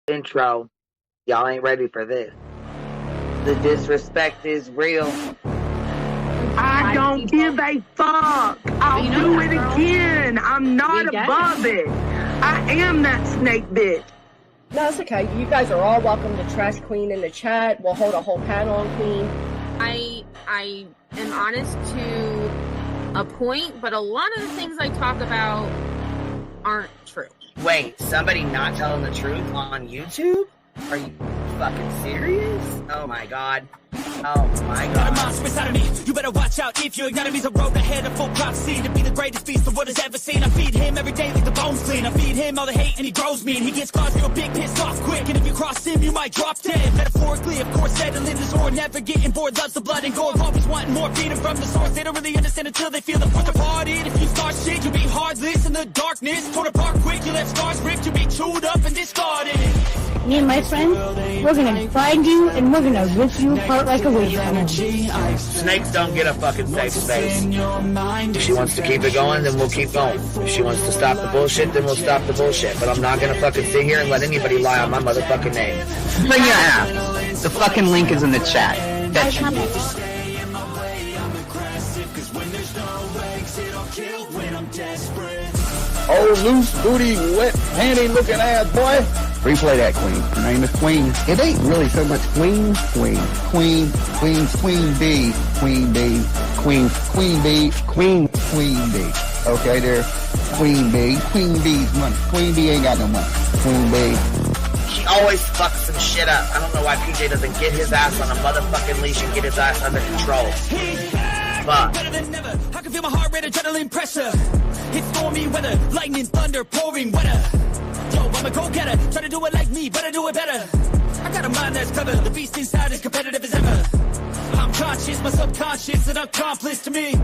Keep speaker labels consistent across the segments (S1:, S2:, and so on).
S1: Intro. Y'all ain't ready for this. The disrespect is real.
S2: I don't give a fuck. I'll do it again. I'm not above it. I am that snake bitch.
S3: No, it's okay. You guys are all welcome to trash Queen in the chat. We'll hold a whole panel on Queen.
S4: I am honest to a point, but a lot of the things I talk about aren't true.
S1: Wait, somebody not telling the truth on YouTube? Are you fucking serious? Oh my god. Oh my god.
S5: Got a monster inside of me. You better watch out if you ignite me. The road ahead of full prophecy to be the greatest beast the world has ever seen. I feed him every day like the bones clean. I feed him all the hate and he grows me. And he gets claws real big, pissed off quick. And if you cross him, you might drop dead. Metaphorically, of course, settling the sword. Never getting bored, loves the blood and gore. Always wanting more, freedom from the source. They don't really understand until they feel the fourth departed. If you start shit, you'll be heartless in the darkness. Torn apart quick, you left scars ripped. You'll be chewed up and discarded.
S6: Me and my friend, we're gonna find you and we're gonna rip you apart like a wave hammer.
S1: Snakes don't get a fucking safe space. If she wants to keep it going, then we'll keep going. If she wants to stop the bullshit, then we'll stop the bullshit. But I'm not gonna fucking sit here and let anybody lie on my motherfucking name.
S7: Bring your ass. The fucking link is in the chat. That's you.
S8: Oh, loose booty, wet panty looking ass boy. Replay that, Queen. Her name is Queen. It ain't really so much Queen. Queen B. Queen B. Okay, there. Queen B. Queen B's money. Queen B ain't got no money. Queen B.
S1: She always fucks some shit up. I don't know why PJ doesn't get his ass on a motherfucking leash and get his ass under control. Fuck.
S5: Better than never. I can feel my heart rate, adrenaline pressure. It's stormy weather, lightning, thunder, pouring weather. Yo, I'm a go-getter, try to do it like me, but I do it better. I got a mind that's clever, the beast inside is competitive as ever. I'm conscious, my subconscious, an accomplice to me.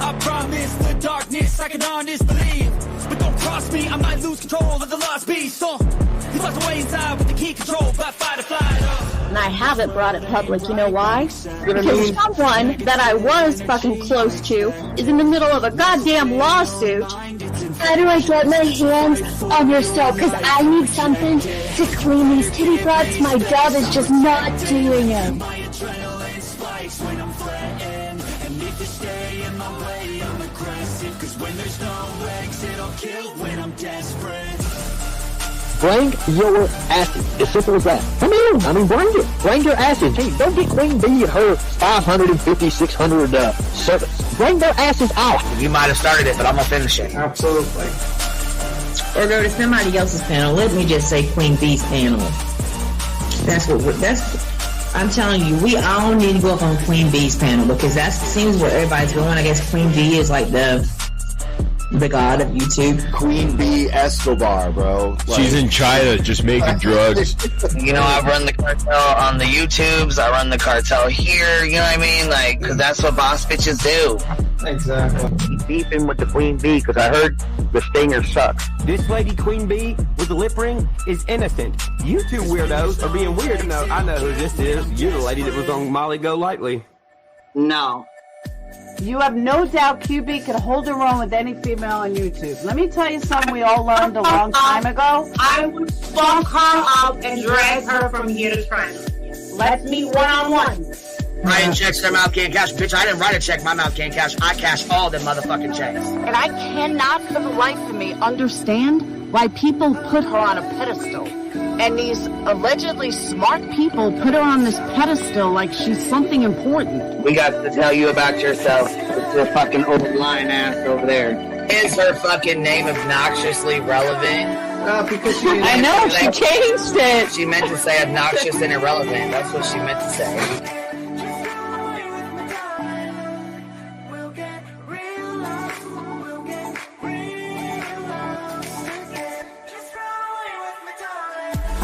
S5: I promise the darkness, I can honest believe. But don't cross me, I might lose control of the lost beast. So, he's locked away inside with the key control by fight or flight.
S6: And I haven't brought it public, you know why? Because someone that I was fucking close to is in the middle of a goddamn lawsuit. How do I get my hands on your soul? Because I need something to clean these titty butts. My job is just not doing it.
S9: Bring your asses. As simple as that. Come in. I mean, bring it. Bring your asses. Hey, don't get Queen B at her 550, 600 service. Bring their asses out.
S1: You might have started it, but I'm gonna finish it.
S10: Absolutely. Or go to somebody else's panel. Let me just say Queen B's panel. I'm telling you, we all need to go up on Queen B's panel because that seems where everybody's going. I guess Queen B is like the god of YouTube.
S8: Queen B Escobar, bro. Like,
S11: she's in China just making drugs.
S1: You know, I run the cartel on the YouTubes. I run the cartel here. You know what I mean? Like, because that's what boss bitches do.
S9: Exactly. Beefing with the Queen B because I heard the stinger sucks.
S12: This lady Queen B with the lip ring is innocent. You two weirdos are being weird. No, I know who this is. You're the lady that was on Molly Go Lightly.
S2: No. You have no doubt QB can hold her own with any female on YouTube. Let me tell you something we all learned a long time ago.
S13: I would stalk her up and drag her from here to China. Let's meet one-on-one.
S1: Writing checks, their mouth can't cash. Bitch, I didn't write a check, my mouth can't cash. I cash all them motherfucking checks.
S2: And I cannot for the life of me understand why people put her on a pedestal. And these allegedly smart people put her on this pedestal like she's something important.
S1: We got to tell you about yourself. It's your fucking overlying ass over there. Is her fucking name obnoxiously relevant?
S9: Because
S6: I know, she changed it.
S1: She meant to say obnoxious and irrelevant. That's what she meant to say.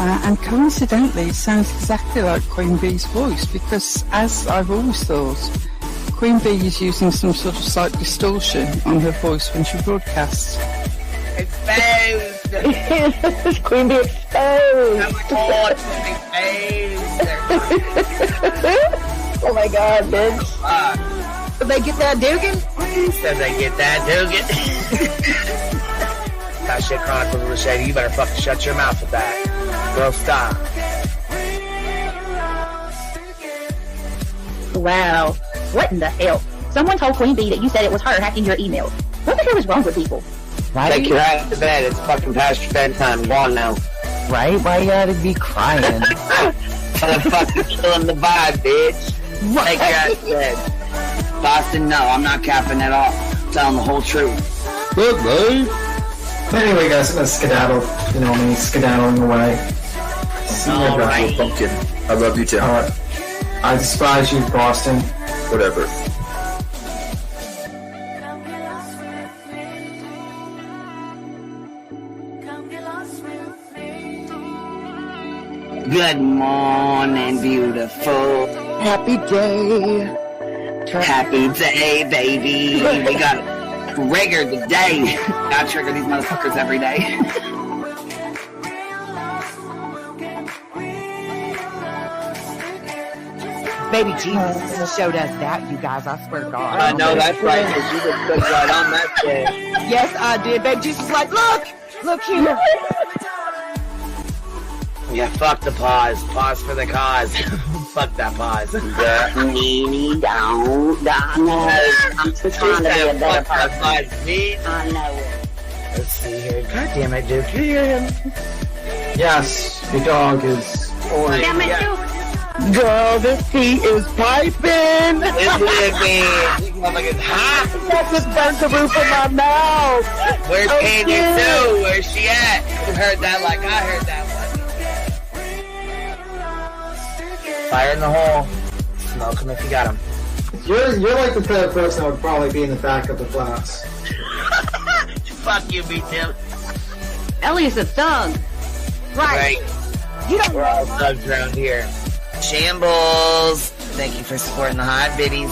S14: And coincidentally, it sounds exactly like Queen Bee's voice because, as I've always thought, Queen Bee is using some sort of slight distortion on her voice when she broadcasts.
S1: Exposed!
S6: Queen Bee exposed!
S1: Oh my god, exposed!
S6: Oh my god, bitch. Did they get that Dugan?
S1: Said they get that Dugan. That shit Chronicles of Shady. You better fucking shut your mouth with that. Girl, stop.
S6: Wow. What in the hell? Someone told Queen Bee that you said it was her hacking your email. What the hell is wrong with people?
S1: Take your ass to bed. It's fucking past your bedtime. Go on now.
S7: Right? Why you gotta be crying?
S1: Motherfucker killing the vibe, bitch. Take your ass to bed. Boston, no, I'm not capping at all. I'm telling the whole truth.
S8: Look, babe.
S15: Anyway, guys, I'm gonna skedaddle. You know me, skedaddling away. See you guys.
S11: Pumpkin. I love you too.
S15: I despise you, Boston.
S11: Whatever.
S1: Good morning, beautiful.
S8: Happy day.
S1: Happy day, baby. We got trigger today. I trigger these motherfuckers every day.
S2: Baby Jesus showed us that, you guys. I swear to God.
S1: I know that's right, because you just put right on that shit.
S2: Yes, I did. Baby Jesus was like, look here.
S1: Yeah, fuck the pause. Pause for the cause. Fuck that pause.
S6: I'm just trying to be a better person. I know it.
S1: Let's see here. God damn it, Duke. You hear him?
S15: Yes, your dog is.
S6: Damn it, Duke.
S8: Girl, this tea is piping.
S1: It's living. You motherfuckers hot.
S8: That just burnt the roof of my mouth.
S1: Where's Candy Sue? Where's she at? You heard that like I heard that one. Fire in the hole. Smoke him if you got him.
S15: You're like the type of person that would probably be in the back of the class.
S1: Fuck you, me too.
S6: Ellie's a thug.
S1: Right.
S6: You don't
S1: We're all thugs around here. Shambles. Thank you for supporting the hot biddies.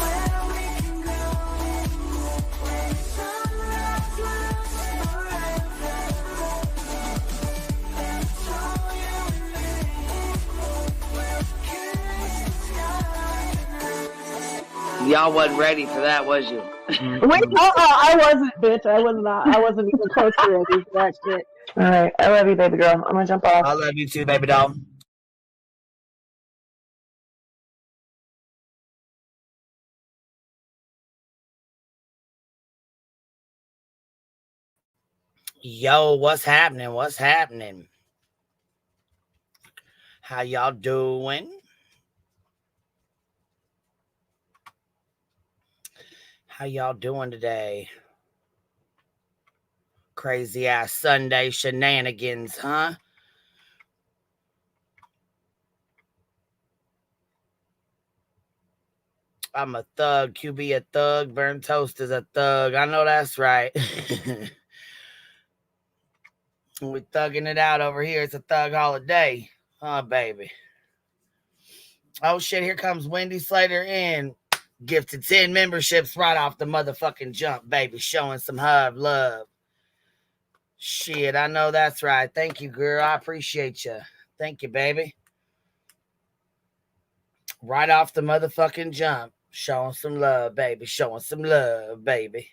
S1: Y'all wasn't ready for that, was you?
S3: Wait, I wasn't, bitch. I was not. I wasn't even close to ready for that shit. All right, I love you, baby girl. I'm gonna jump off.
S1: I love you too, baby doll. Yo, what's happening? What's happening? How y'all doing? How y'all doing today? Crazy ass Sunday shenanigans, huh? I'm a thug. QB a thug. Burn Toast is a thug. I know that's right. We're thugging it out over here. It's a thug holiday. Huh, baby? Oh, shit. Here comes Wendy Slater in. Gifted 10 memberships right off the motherfucking jump, baby. Showing some love. Shit, I know that's right. Thank you, girl. I appreciate you. Thank you, baby. Right off the motherfucking jump. Showing some love, baby. Showing some love, baby.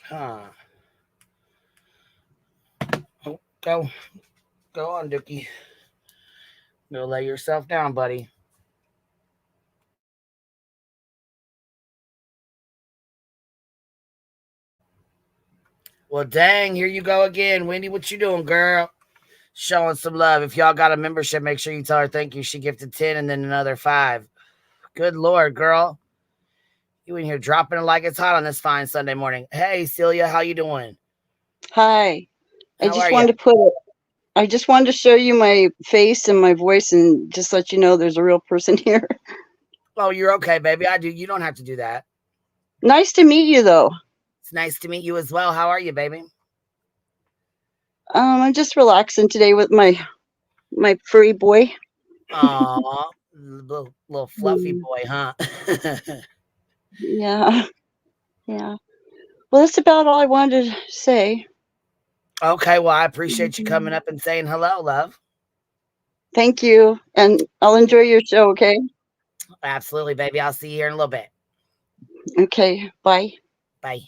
S1: Huh. Oh, go on, Dookie. Go lay yourself down, buddy. Well, dang, here you go again. Wendy, what you doing, girl? Showing some love. If y'all got a membership, make sure you tell her thank you. She gifted 10 and then another 5. Good Lord, girl. You in here dropping it like it's hot on this fine Sunday morning. Hey, Celia, how you doing?
S16: Hi. I
S1: How
S16: just
S1: are
S16: wanted
S1: you?
S16: to put it. I just wanted to show you my face and my voice and just let you know there's a real person here.
S1: Oh, you're okay, baby. I do. You don't have to do that.
S16: Nice to meet you, though.
S1: It's nice to meet you as well. How are you, baby?
S16: I'm just relaxing today with my furry boy.
S1: Aw, little fluffy boy, huh?
S16: Yeah. Well, that's about all I wanted to say.
S1: Okay, well, I appreciate you coming up and saying hello, love.
S16: Thank you, and I'll enjoy your show, okay?
S1: Absolutely, baby. I'll see you here in a little bit.
S16: Okay, bye.
S1: Bye.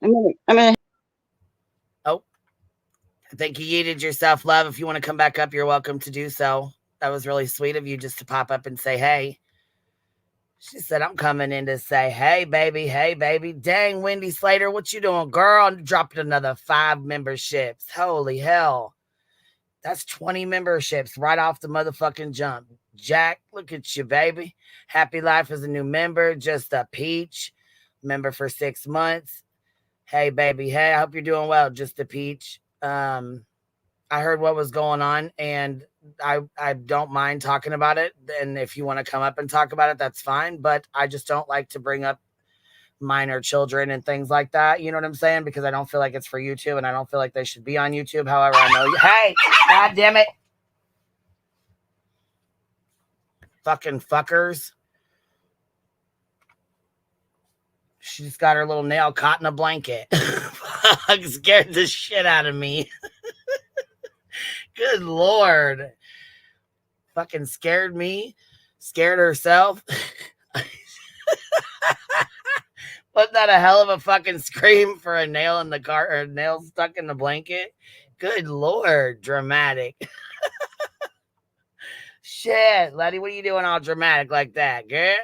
S16: I'm gonna.
S1: Oh, I think you yeeted yourself, love. If you want to come back up, you're welcome to do so. That was really sweet of you just to pop up and say, hey. She said, I'm coming in to say, hey, baby, hey, baby. Dang, Wendy Slater, what you doing, girl? I dropped another 5 memberships. Holy hell. That's 20 memberships right off the motherfucking jump. Jack, look at you, baby. Happy Life is a new member. Just a peach. Member for 6 months. Hey, baby. Hey, I hope you're doing well. Just a peach. I heard what was going on, and I don't mind talking about it. And if you want to come up and talk about it, that's fine. But I just don't like to bring up minor children and things like that. You know what I'm saying? Because I don't feel like it's for YouTube, and I don't feel like they should be on YouTube. However, I know you. Hey, God damn it. Fucking fuckers. She's got her little nail caught in a blanket. Fuck, scared the shit out of me. Good Lord. Fucking scared me. Scared herself. Wasn't that a hell of a fucking scream for a nail in the car or a nail stuck in the blanket? Good Lord. Dramatic. Shit, Letty, what are you doing all dramatic like that, girl?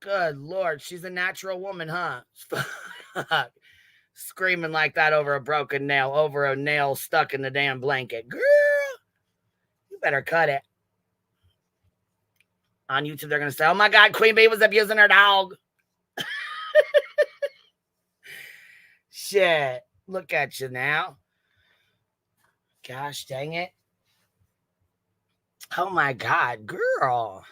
S1: Good Lord, she's a natural woman, huh? Screaming like that over a broken nail, over a nail stuck in the damn blanket. Girl, you better cut it. On YouTube, they're going to say, oh my God, Queen Bee was abusing her dog. Shit, look at you now. Gosh dang it. Oh my God, girl.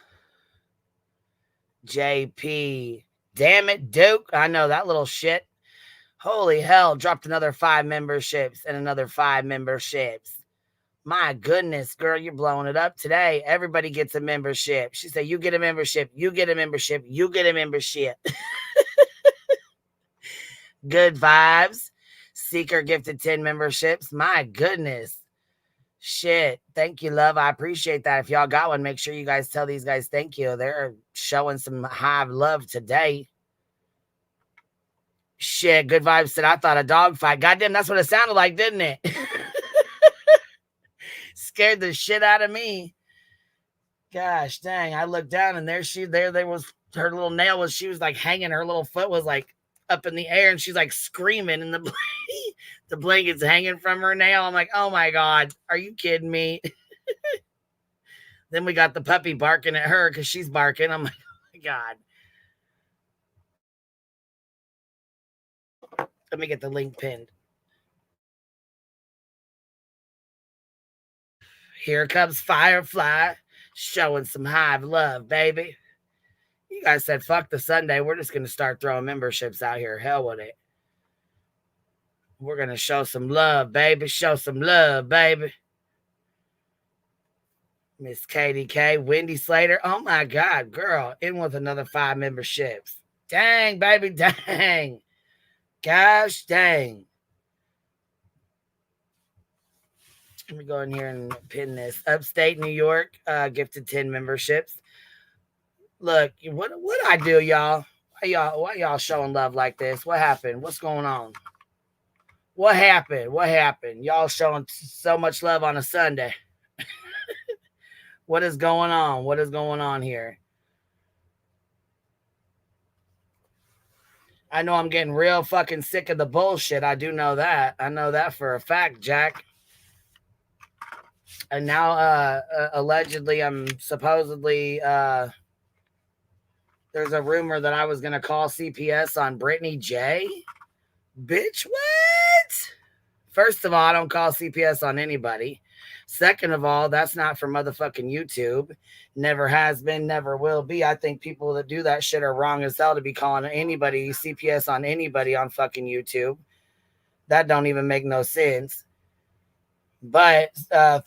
S1: JP. Damn it, Duke. I know that little shit. Holy hell, dropped another 5 memberships and another 5 memberships. My goodness, girl, you're blowing it up today. Everybody gets a membership. She said, you get a membership, you get a membership, you get a membership. Good vibes. Seeker gifted 10 memberships. My goodness. Shit. Thank you, love. I appreciate that. If y'all got one, make sure you guys tell these guys thank you. They're showing some high love today. Shit, good vibes said, I thought a dog fight. Goddamn, that's what it sounded like, didn't it? Scared the shit out of me. Gosh dang, I looked down and there was her little nail was, she was like hanging, her little foot was like up in the air and she's like screaming and the blanket's hanging from her nail. I'm like, oh my God, are you kidding me? Then we got the puppy barking at her because she's barking. I'm like, oh my God. Let me get the link pinned. Here comes Firefly, showing some hive love, baby. You guys said, fuck the Sunday. We're just going to start throwing memberships out here. Hell with it. We're going to show some love, baby. Show some love, baby. Miss Katie K, Wendy Slater. Oh, my God, girl. In with another 5 memberships. Dang, baby, dang. Gosh, dang. Let me go in here and pin this. Upstate New York, gifted 10 memberships. Look, what I do, y'all? Why y'all showing love like this? What happened? What's going on? What happened? What happened? Y'all showing so much love on a Sunday. What is going on? What is going on here? I know I'm getting real fucking sick of the bullshit. I do know that. I know that for a fact, Jack. And now, allegedly, I'm supposedly, there's a rumor that I was going to call CPS on Britney J. Bitch, what? First of all, I don't call CPS on anybody. Second of all, that's not for motherfucking YouTube. Never has been, never will be. I think people that do that shit are wrong as hell to be calling anybody CPS on anybody on fucking YouTube. That don't even make no sense. But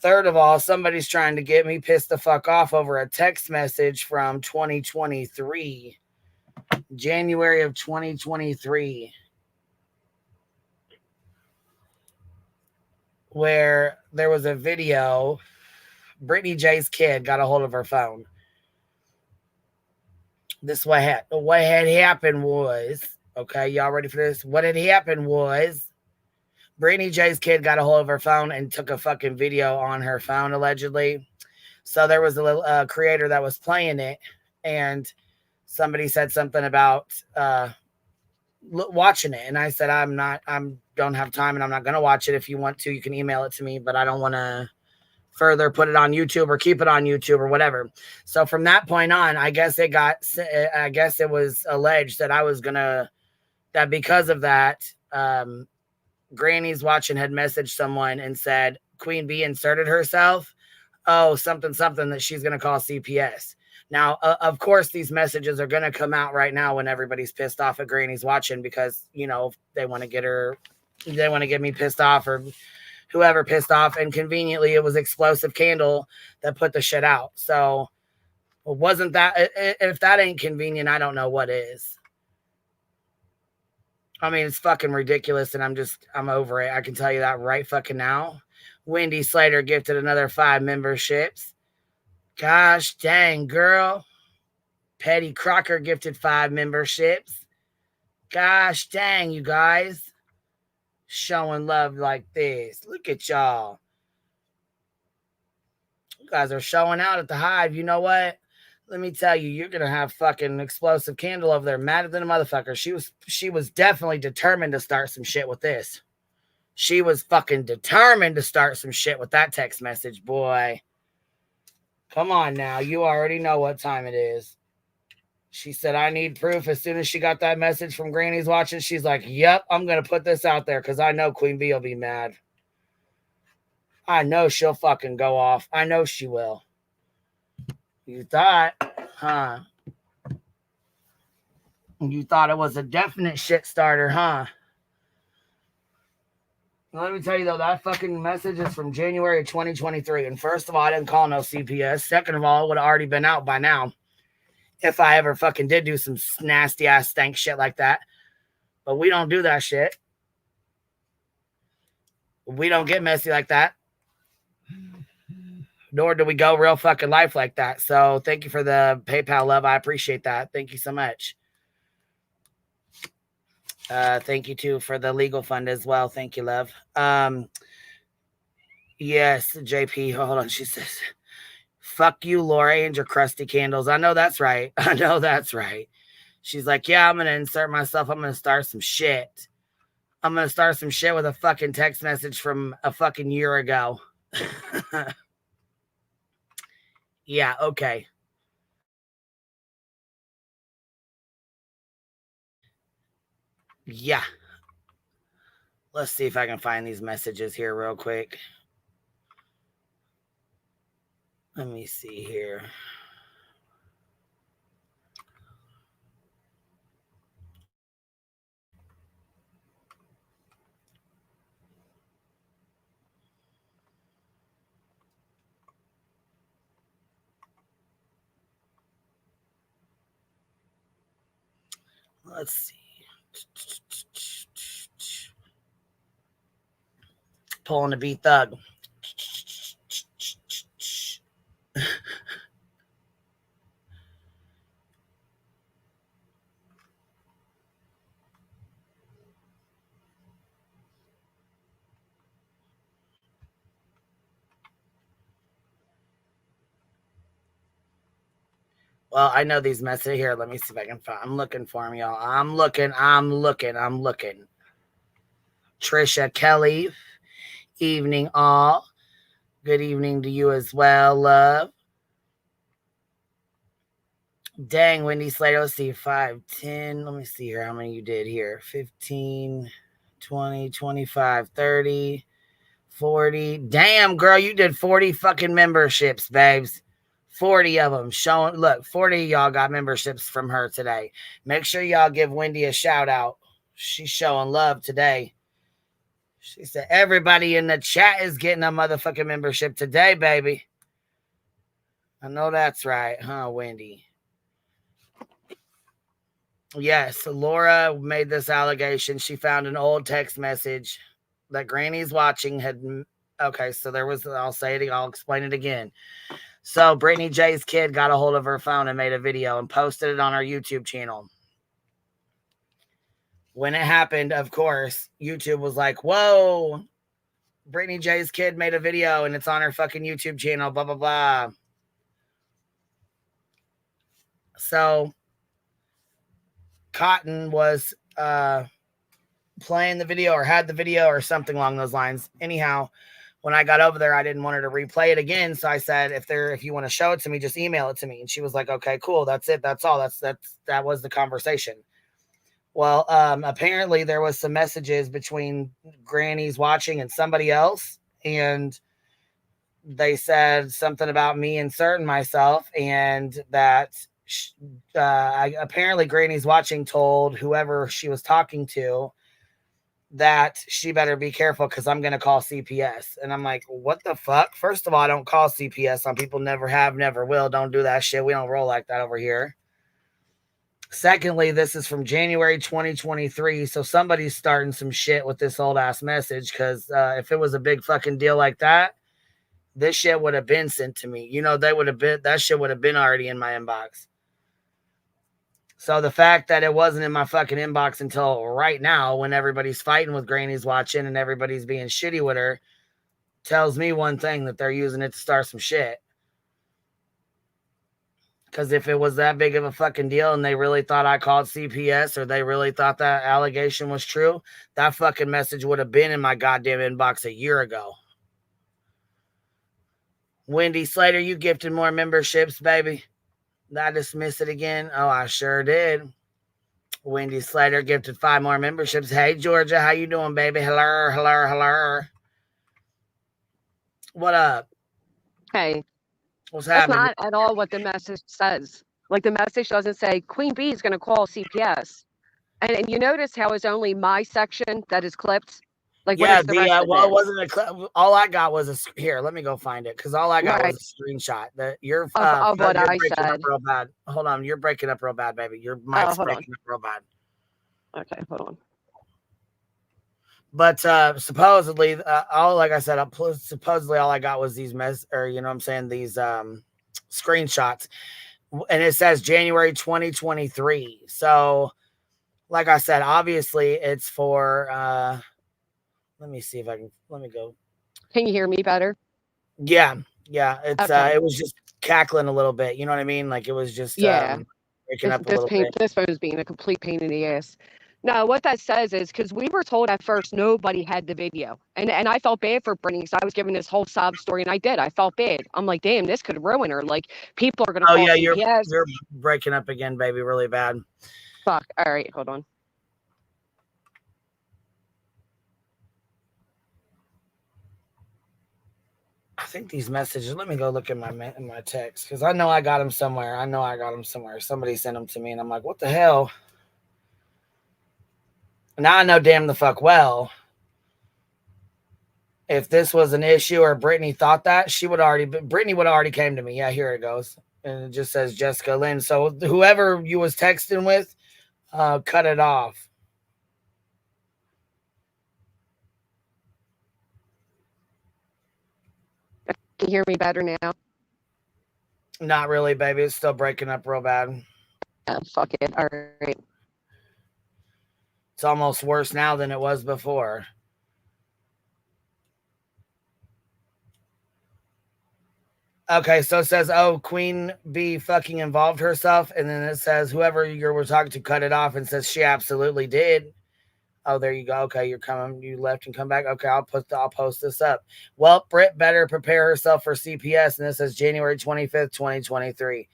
S1: third of all, somebody's trying to get me pissed the fuck off over a text message from 2023. January of 2023. where there was a video. Britney J's kid got a hold of her phone. This what had happened was, okay, y'all ready for this? What had happened was Britney J's kid got a hold of her phone and took a fucking video on her phone, allegedly. So there was a little creator that was playing it, and somebody said something about watching it. And I said, I don't have time and I'm not going to watch it. If you want to, you can email it to me, but I don't want to further put it on YouTube or keep it on YouTube or whatever. So from that point on, I guess it was alleged that that because of that, Granny's Watching had messaged someone and said, Queen Bee inserted herself. Oh, something that she's going to call CPS. Now, of course, these messages are going to come out right now when everybody's pissed off at Granny's Watching because, they want to get me pissed off or whoever pissed off. And conveniently, it was Explosive Candle that put the shit out. So wasn't that, if that ain't convenient, I don't know what is. I mean, it's fucking ridiculous and I'm over it. I can tell you that right fucking now. Wendy Slater gifted another 5 memberships. Gosh dang, girl. Petty Crocker gifted 5 memberships. Gosh dang, you guys. Showing love like this. Look at y'all. You guys are showing out at the Hive. You know what? Let me tell you, you're going to have fucking Explosive Candle over there madder than a motherfucker. She was definitely determined to start some shit with this. She was fucking determined to start some shit with that text message, boy. Come on now. You already know what time it is. She said, I need proof. As soon as she got that message from Granny's Watching, she's like, yep, I'm going to put this out there because I know Queen Bee will be mad. I know she'll fucking go off. I know she will. You thought, huh? You thought it was a definite shit starter, huh? Let me tell you, though, that fucking message is from January of 2023. And first of all, I didn't call no CPS. Second of all, it would have already been out by now. If I ever fucking did do some nasty ass stank shit like that. But we don't do that shit. We don't get messy like that. Nor do we go real fucking life like that. So thank you for the PayPal love. I appreciate that. Thank you so much. Thank you too for the legal fund as well. Thank you, love. Yes, JP. Hold on. She says, fuck you, Laura, and your crusty candles. I know that's right. I know that's right. She's like, yeah, I'm going to insert myself. I'm going to start some shit. I'm going to start some shit with a fucking text message from a fucking year ago. Yeah, okay. Yeah. Let's see if I can find these messages here real quick. Let me see here. Let's see. Pulling a beat thug. Well, I know these messages here. Let me see if I can find. I'm looking for them, y'all. I'm looking. Trisha Kelly, evening all. Good evening to you as well, love. Dang, Wendy Slater. Let's see, 5, 10. Let me see here how many you did here. 15, 20, 25, 30, 40. Damn, girl, you did 40 fucking memberships, babes. 40 of them showing. Look, 40 of y'all got memberships from her today. Make sure y'all give Wendy a shout out. She's showing love today. She said, everybody in the chat is getting a motherfucking membership today, baby. I know that's right, huh, Wendy? Yes, Laura made this allegation. She found an old text message that Granny's Watching had Okay, so there was, I'll say it, I'll explain it again. So Brittany J's kid got a hold of her phone and made a video and posted it on our YouTube channel. When it happened, of course, YouTube was like, whoa, Brittany J's kid made a video and it's on her fucking YouTube channel, blah, blah, blah. So Cotton was playing the video or had the video or something along those lines. Anyhow, when I got over there, I didn't want her to replay it again. So I said, if you want to show it to me, just email it to me. And she was like, okay, cool. That's it. That's all. That was the conversation. Well, apparently there was some messages between Granny's watching and somebody else. And they said something about me inserting myself and that apparently Granny's watching told whoever she was talking to that she better be careful because I'm going to call CPS. And I'm like, what the fuck? First of all, I don't call CPS on people, never have, never will. Don't do that shit. We don't roll like that over here. Secondly, this is from January 2023. So somebody's starting some shit with this old ass message because if it was a big fucking deal like that, this shit would have been sent to me. You know, that shit would have been already in my inbox. So the fact that it wasn't in my fucking inbox until right now when everybody's fighting with Granny's watching and everybody's being shitty with her tells me one thing, that they're using it to start some shit. Because if it was that big of a fucking deal and they really thought I called CPS or they really thought that allegation was true, that fucking message would have been in my goddamn inbox a year ago. Wendy Slater, you gifted more memberships, baby. I dismiss it again. Oh, I sure did. Wendy Slater gifted 5 more memberships. Hey, Georgia, how you doing, baby? Hello, hello, hello. What up?
S17: Hey.
S1: What's
S17: That's
S1: happening?
S17: not at all what the message says. Like, the message doesn't say, Queen Bee is going to call CPS. And you notice how it's only my section that is clipped? Like,
S1: yeah,
S17: what is the rest of
S1: well,
S17: it?
S1: it wasn't a clip. All I got was here. Let me go find it because all I got was a screenshot. That you're
S17: of what
S1: you're
S17: I
S1: breaking
S17: said.
S1: up real bad. Hold on, you're breaking up real bad, baby. Your mic's breaking up real bad.
S17: Okay, hold on.
S1: But supposedly, like I said, supposedly all I got was these these screenshots, and it says January 2023. So, like I said, obviously it's for. Let me see if I can. Let me go.
S17: Can you hear me better?
S1: Yeah. It's
S17: Okay.
S1: it was just cackling a little bit. You know what I mean? Like it was just breaking up a little bit.
S17: This phone is being a complete pain in the ass. No, what that says is because we were told at first nobody had the video. And I felt bad for Britney because I was giving this whole sob story and I did. I felt bad. I'm like, damn, this could ruin her. Like, people are going to call CPS.
S1: You're breaking up again, baby, really bad.
S17: Fuck. All right, hold on.
S1: I think these messages, let me go look at my text because I know I got them somewhere. Somebody sent them to me and I'm like, what the hell? Now I know damn the fuck well. If this was an issue or Brittany thought that, Brittany would have already came to me. Yeah, here it goes. And it just says Jessica Lynn. So whoever you was texting with, cut it off.
S17: Can you hear me better now?
S1: Not really, baby. It's still breaking up real bad.
S17: Oh, fuck it. All right.
S1: It's almost worse now than it was before. Okay, so it says, oh, Queen Bee fucking involved herself. And then it says, whoever you were talking to cut it off and says she absolutely did. Oh, there you go. Okay, you left and come back. Okay, I'll post this up. Well, Britt better prepare herself for CPS. And this says January 25th, 2023.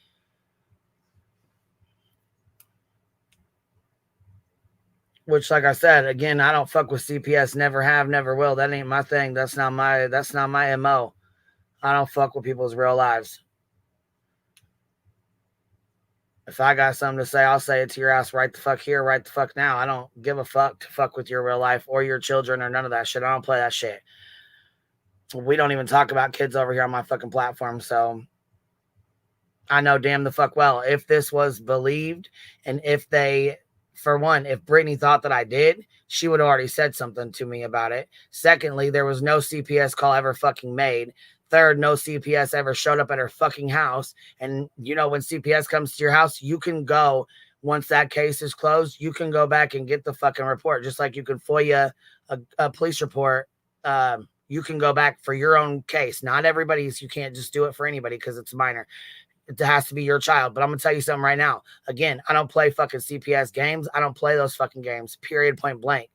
S1: Which, like I said, again, I don't fuck with CPS. Never have, never will. That ain't my thing. That's not my MO. I don't fuck with people's real lives. If I got something to say, I'll say it to your ass right the fuck here, right the fuck now. I don't give a fuck to fuck with your real life or your children or none of that shit. I don't play that shit. We don't even talk about kids over here on my fucking platform. So I know damn the fuck well if this was believed and if they For one, if Britney thought that I did, she would have already said something to me about it. Secondly, there was no CPS call ever fucking made. Third, no CPS ever showed up at her fucking house. And you know, when CPS comes to your house, you can go, once that case is closed, you can go back and get the fucking report. Just like you can FOIA a police report. You can go back for your own case. Not everybody's, you can't just do it for anybody because it's minor. It has to be your child. But I'm going to tell you something right now. Again, I don't play fucking CPS games. I don't play those fucking games, period, point blank.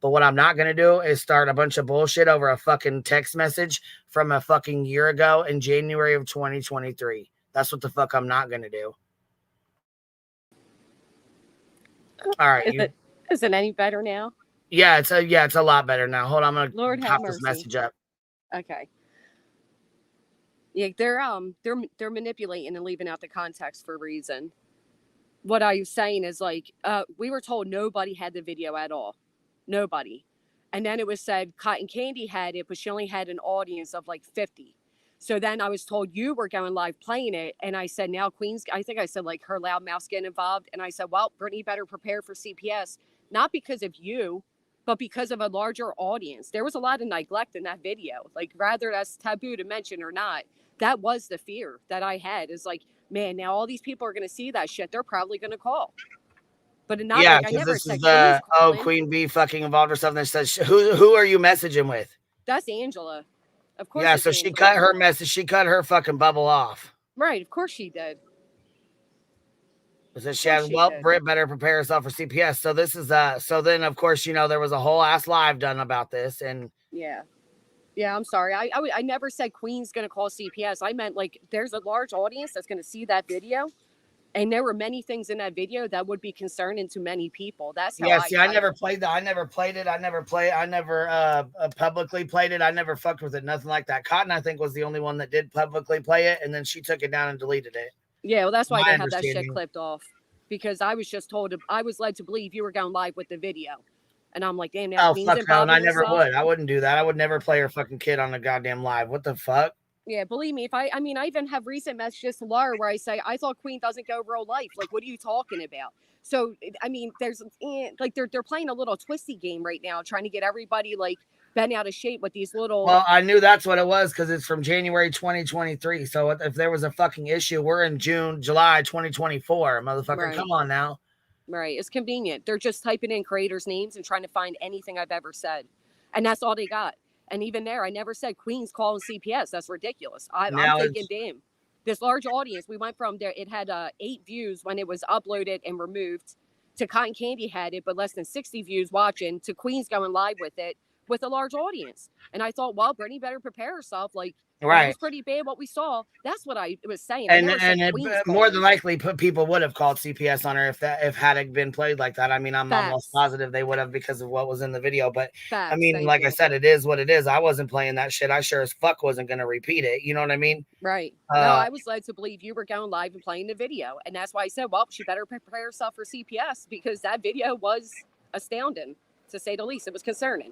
S1: But what I'm not going to do is start a bunch of bullshit over a fucking text message from a fucking year ago in January of 2023. That's what the fuck I'm not going to do. All right.
S17: Is it any better now?
S1: Yeah, it's a lot better now. Hold on, I'm
S17: Lord
S1: going to
S17: have
S1: pop this
S17: mercy.
S1: message up.
S17: Okay. Yeah, they're manipulating and leaving out the context for a reason. What I was saying is like, we were told nobody had the video at all. Nobody. And then it was said Cotton Candy had it, but she only had an audience of like 50. So then I was told you were going live playing it. And I said, now Queen's, I think I said like her loud mouth's getting involved. And I said, well, Britney better prepare for CPS, not because of you, but because of a larger audience. There was a lot of neglect in that video. Like, rather that's taboo to mention or not, that was the fear that I had, is like, man, now all these people are going to see that shit. They're probably going to call. But not
S1: Yeah,
S17: like I
S1: because
S17: never
S1: this
S17: said
S1: is the
S17: calling.
S1: Queen Bee fucking involved or something. That says who are you messaging with?
S17: That's Angela. Of course.
S1: Yeah,
S17: it's
S1: so she
S17: Angela.
S1: cut her message. She cut her fucking bubble off.
S17: Right, of course she did.
S1: So she has, Britt better prepare herself for CPS. So this is so then of course, you know, there was a whole ass live done about this. And
S17: yeah, I'm sorry. I never said Queen's gonna call CPS. I meant like there's a large audience that's gonna see that video. And there were many things in that video that would be concerning to many people. That's how
S1: I never played that. I never played it. I never publicly played it. I never fucked with it. Nothing like that. Cotton, I think, was the only one that did publicly play it, and then she took it down and deleted it.
S17: Yeah, well, that's why they have that shit clipped off. Because I was just told, I was led to believe you were going live with the video. And I'm like, damn, now Queen's
S1: fuck no, and I never
S17: herself.
S1: would. I wouldn't do that. I would never play her fucking kid on a goddamn live. What the fuck?
S17: Yeah, believe me, I even have recent messages to Laura where I say, I thought Queen doesn't go real life. Like, what are you talking about? So, I mean, there's like, they're playing a little twisty game right now, trying to get everybody like bent out of shape with these little.
S1: Well, I knew that's what it was because it's from January 2023. So if there was a fucking issue, we're in July 2024, motherfucker. Right. Come on now.
S17: Right. It's convenient. They're just typing in creators' names and trying to find anything I've ever said. And that's all they got. And even there, I never said Queen's calling CPS. That's ridiculous. I'm thinking, damn, this large audience, we went from there. It had 8 views when it was uploaded and removed, to Cotton Candy had it, but less than 60 views watching, to Queen's going live with it with a large audience. And I thought, well, Britney better prepare herself. Like,
S1: right.
S17: It was pretty bad what we saw. That's what I was saying.
S1: And more than likely, people would have called CPS on her if had it been played like that. I mean, I'm almost positive they would have because of what was in the video. But I mean, like I said, it is what it is. I wasn't playing that shit. I sure as fuck wasn't going to repeat it. You know what I mean?
S17: Right. No, I was led to believe you were going live and playing the video. And that's why I said, well, she better prepare herself for CPS because that video was astounding, to say the least. It was concerning.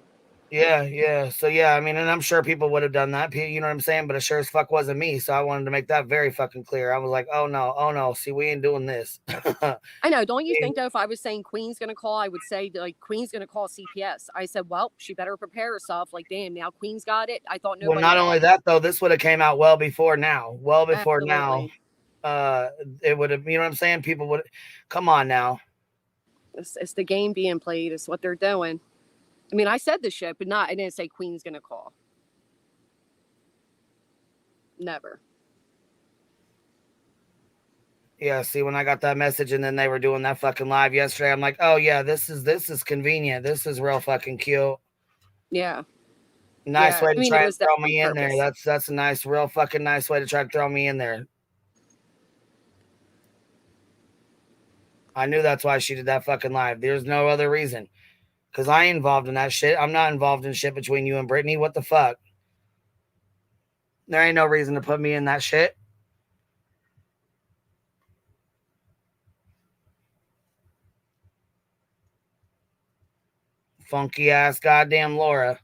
S1: Yeah. So, yeah, I mean, and I'm sure people would have done that. You know what I'm saying? But it sure as fuck wasn't me. So I wanted to make that very fucking clear. I was like, oh, no. See, we ain't doing this.
S17: I know. Don't you think, though, if I was saying Queen's going to call, I would say, like, Queen's going to call CPS. I said, well, she better prepare herself. Like, damn, now Queen's got it. I thought nobody.
S1: Well, not only that, though, this would have came out well before now. Well before now. It would have, you know what I'm saying? People would, come on now.
S17: It's the game being played. It's what they're doing. I mean, I said this shit, but I didn't say Queen's going to call. Never.
S1: Yeah, see, when I got that message and then they were doing that fucking live yesterday, I'm like, oh, yeah, this is convenient. This is real fucking cute.
S17: Yeah.
S1: Nice way to try and throw me in there. That's a nice, real fucking nice way to try to throw me in there. I knew that's why she did that fucking live. There's no other reason. Because I ain't involved in that shit. I'm not involved in shit between you and Britney. What the fuck? There ain't no reason to put me in that shit. Funky ass goddamn Laura.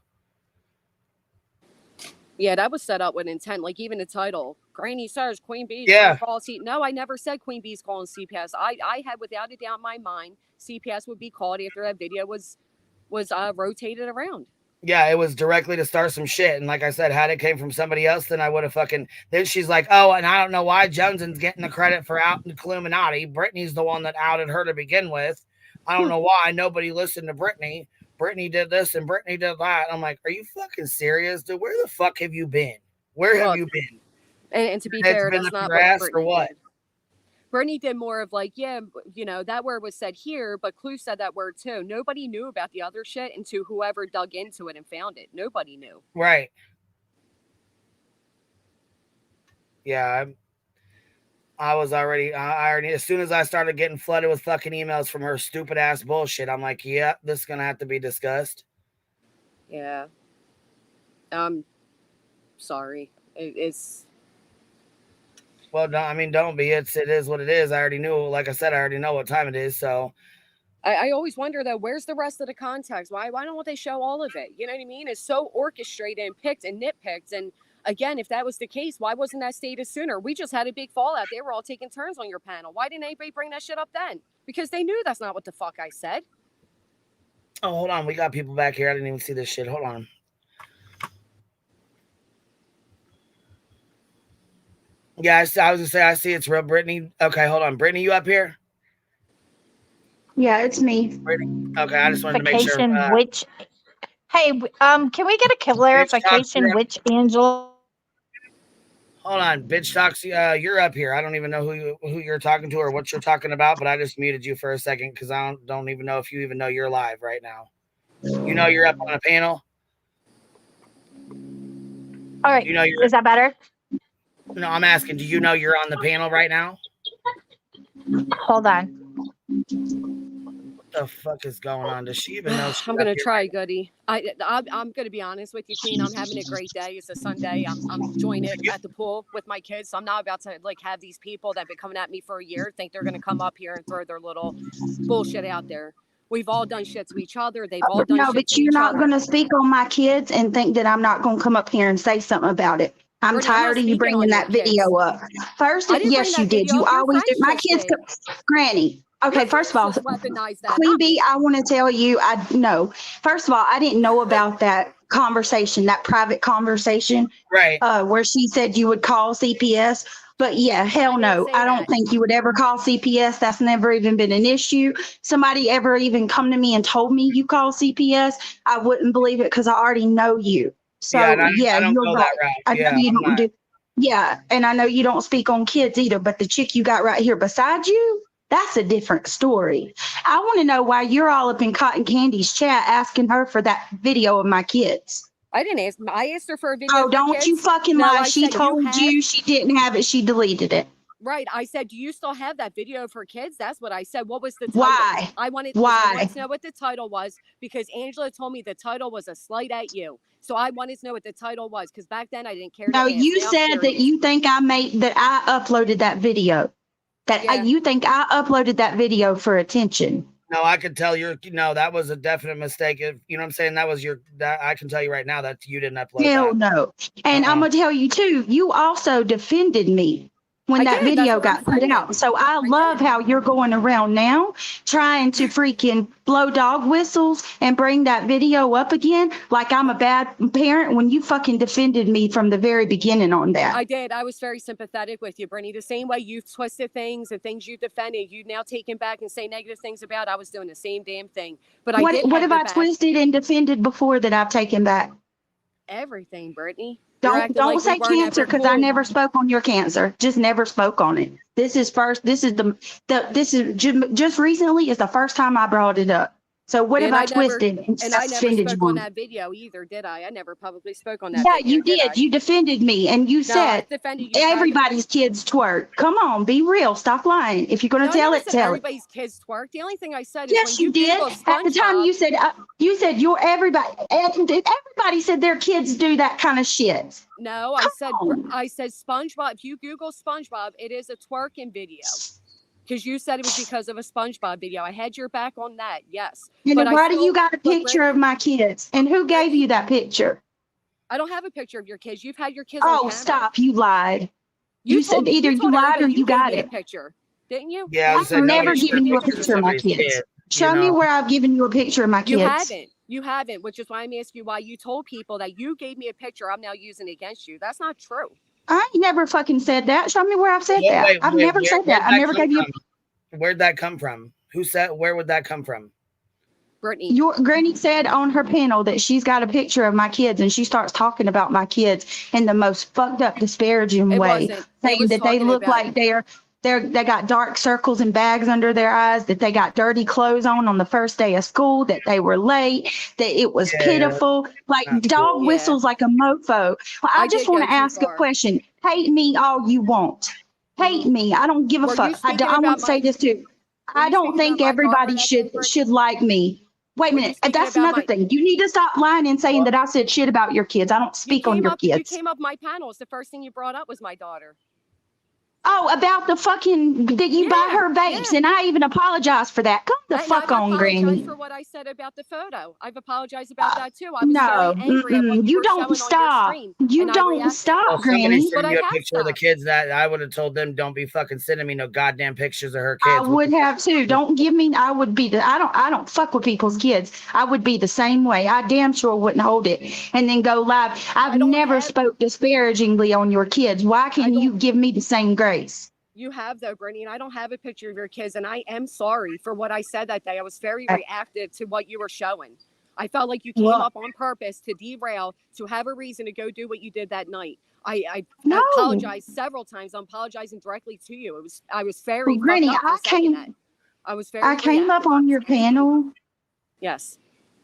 S17: Yeah, that was set up with intent. Like, even the title, Granny says Queen Bee's
S1: Yeah.
S17: calling No, I never said Queen Bee's calling CPS. I had without a doubt in my mind CPS would be called after that video was rotated around.
S1: Yeah, it was directly to start some shit. And like I said, had it came from somebody else, then I would have fucking... Then she's like, oh, and I don't know why Joneson's getting the credit for outing the Illuminati. Britney's the one that outed her to begin with. I don't know why nobody listened to Britney. Britney did this and Britney did that. I'm like, are you fucking serious, dude? Where the fuck have you been? Where have you been?
S17: And to be fair, that's not what
S1: grass
S17: Britney
S1: or what?
S17: did. Britney did more of like, yeah, that word was said here, but Clue said that word too. Nobody knew about the other shit until whoever dug into it and found it. Nobody knew.
S1: Right. Yeah, I already, as soon as I started getting flooded with fucking emails from her stupid ass bullshit, I'm like, yeah, this is going to have to be discussed.
S17: Yeah. Sorry. It's...
S1: Well, no, I mean, don't be. It is what it is. I already knew. Like I said, I already know what time it is. So
S17: I always wonder though, where's the rest of the context? Why don't they show all of it? You know what I mean? It's so orchestrated and picked and nitpicked. And again, if that was the case, why wasn't that stated sooner? We just had a big fallout. They were all taking turns on your panel. Why didn't anybody bring that shit up then? Because they knew that's not what the fuck I said.
S1: Oh, hold on. We got people back here. I didn't even see this shit. Hold on. Yeah, I was gonna say, I see it's real. Brittany. Okay, hold on. Brittany, you up here?
S18: Yeah, it's me.
S1: Brittany. Okay, I just wanted to make sure.
S18: Which? Hey, can we get a clarification? Which Angel?
S1: Hold on, bitch talks. You're up here. I don't even know who you're talking to or what you're talking about, but I just muted you for a second because I don't even know if you even know you're live right now. You know you're up on a panel.
S18: All right. Is that better?
S1: No, I'm asking, do you know you're on the panel right now?
S18: Hold on.
S1: What the fuck is going on? Does she even know?
S17: I'm gonna try, Goody. I'm gonna be honest with you, Queen. I'm having a great day. It's a Sunday. I'm enjoying it at the pool with my kids. So I'm not about to like have these people that have been coming at me for a year think they're gonna come up here and throw their little bullshit out there. We've all done shit to each other. They've all done shit to each other.
S18: No, but you're not gonna speak on my kids and think that I'm not gonna come up here and say something about it. I'm tired of you bringing that video up. First, yes, you did. You always did. My kids, Granny. Okay, first of all, Queen Bee, I want to tell you, first of all, I didn't know about that conversation, that private conversation,
S1: right?
S18: Where she said you would call CPS. But yeah, hell no. I don't think you would ever call CPS. That's never even been an issue. Somebody ever even come to me and told me you call CPS, I wouldn't believe it because I already know you. So yeah, you're right. I know you don't do. Yeah, and I know you don't speak on kids either. But the chick you got right here beside you, that's a different story. I want to know why you're all up in Cotton Candy's chat asking her for that video of my kids.
S17: I didn't ask. I asked her for a video.
S18: Oh, don't you fucking lie. She told you she didn't have it. She deleted it.
S17: Right. I said, do you still have that video for kids? That's what I said. What was the title?
S18: Why?
S17: I wanted to know what the title was because Angela told me the title was a slight at you. So I wanted to know what the title was because back then I didn't care.
S18: No, you said that you think I uploaded that video. You think I uploaded that video for attention.
S1: No, I could tell that was a definite mistake. You know what I'm saying? I can tell you right now that you didn't upload
S18: Hell no. And I'm going to tell you too, you also defended me when that video got put out. So I love how you're going around now trying to freaking blow dog whistles and bring that video up again like I'm a bad parent when you fucking defended me from the very beginning on that.
S17: I did. I was very sympathetic with you, Britney. The same way you've twisted things and things you defended, you now taking back and say negative things about. I was doing the same damn thing. But
S18: what have I twisted and defended before that I've taken back?
S17: Everything, Britney.
S18: Don't say cancer because I never spoke on your cancer. Just never spoke on it. This is just recently is the first time I brought it up. So what have I twisted and
S17: I never spoke on that video either, did I? I never publicly spoke on that.
S18: Yeah, you did. You defended me and you said everybody's kids twerk. Come on, be real. Stop lying. If you're going to tell it, tell it.
S17: Everybody's kids twerk. The only thing I said is
S18: yes, you did. At the time, you said you're everybody. Everybody said their kids do that kind of shit.
S17: No, I said SpongeBob. If you Google SpongeBob, it is a twerking video. Because you said it was because of a SpongeBob video. I had your back on that, yes.
S18: And why do you got a picture of my kids? And who gave you that picture?
S17: I don't have a picture of your kids. You've had your kids on camera.
S18: Stop. You lied. You said either you lied or you got it.
S17: Picture, didn't you?
S1: Yeah,
S18: I've never given you a picture of my kids. Show me where I've given you a picture of my kids.
S17: You haven't, which is why I'm asking you why you told people that you gave me a picture I'm now using against you. That's not true.
S18: I ain't never fucking said that. Show me where I've said that. I've never said that. I never gave you.
S1: Where'd that come from? Who said? Where would that come from?
S17: Britney.
S18: Your granny said on her panel that she's got a picture of my kids, and she starts talking about my kids in the most fucked up, disparaging way, saying that they look like they got dark circles and bags under their eyes, that they got dirty clothes on the first day of school, that they were late, that it was pitiful, like dog whistles like a mofo. Well, I just want to ask a question. Hate me all you want. Hate me. I don't give a fuck. I want to say this too. I don't think everybody should like me. Wait a minute. That's another thing. You need to stop lying and saying that I said shit about your kids. I don't speak on your kids.
S17: You came up my panels. The first thing you brought up was my daughter.
S18: Oh, about the fucking that you buy her vapes, and I even apologize for that. Come the fuck on, Granny.
S17: I apologize for what I said about the photo. I've apologized about that too. I was very angry at what you
S18: don't stop. You don't stop, Granny.
S1: Send you a picture of the kids that I would have told them don't be fucking sending me no goddamn pictures of her kids.
S18: I would have too. Don't give me. I would be I don't fuck with people's kids. I would be the same way. I damn sure wouldn't hold it and then go live. I've never spoke disparagingly on your kids. Why can't you give me the same grace?
S17: You have though, Brittany, and I don't have a picture of your kids, and I am sorry for what I said that day. I was very reactive to what you were showing. I felt like you came up on purpose to derail, to have a reason to go do what you did that night. I apologized several times. I'm apologizing directly to you. I was very
S18: Granny, I came up on your panel.
S17: Yes.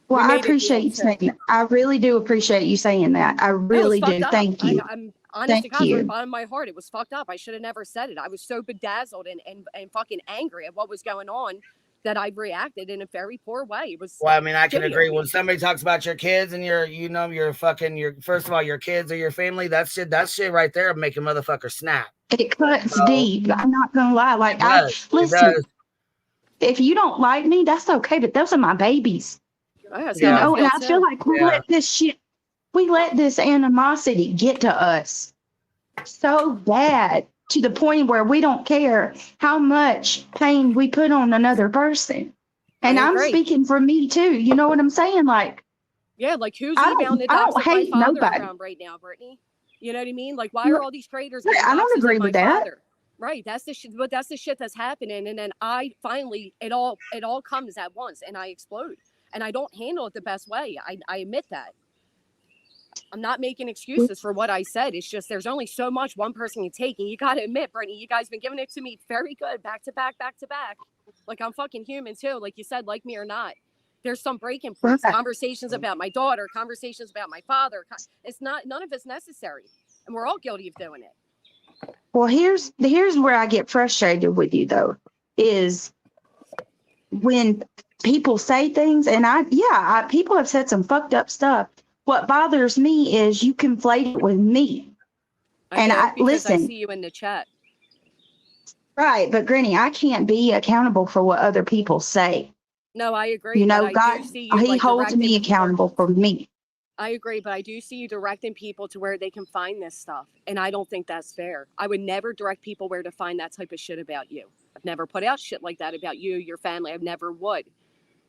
S18: Well, I appreciate you saying that. I really do appreciate you saying that. I really do. Thank you.
S17: I'm honest to God, from the bottom of my heart, it was fucked up. I should have never said it. I was so bedazzled and fucking angry at what was going on that I reacted in a very poor way. It was.
S1: Well, I mean, I can agree. When somebody talks about your kids and your first of all, your kids or your family, that shit right there make a motherfucker snap.
S18: It cuts deep. I'm not gonna lie. Like, listen, if you don't like me, that's okay, but those are my babies. And I feel like we let this animosity get to us so bad to the point where we don't care how much pain we put on another person. And I'm speaking for me too. You know what I'm saying? Like,
S17: yeah, like who's bound the dogs of my father around right now, Brittany? You know what I mean? Like, why are all these creators?
S18: I don't agree with that.
S17: Father? Right, that's the shit. But that's the shit that's happening. And then I finally, it all comes at once, and I explode. And I don't handle it the best way. I admit that. I'm not making excuses for what I said. It's just there's only so much one person can take. And you got to admit, Brittany, you guys been giving it to me very good, back to back. Like, I'm fucking human too. Like you said, like me or not. There's some breaking points. Conversations about my daughter, conversations about my father. None of it's necessary. And we're all guilty of doing it.
S18: Well, here's where I get frustrated with you, though, is when people say things, and people have said some fucked up stuff. What bothers me is you conflate it with me.
S17: Listen. I see you in the chat.
S18: Right, but Granny, I can't be accountable for what other people say.
S17: No, I agree.
S18: You know, God, He holds me accountable for me.
S17: I agree, but I do see you directing people to where they can find this stuff, and I don't think that's fair. I would never direct people where to find that type of shit about you. I've never put out shit like that about you, your family. I never would.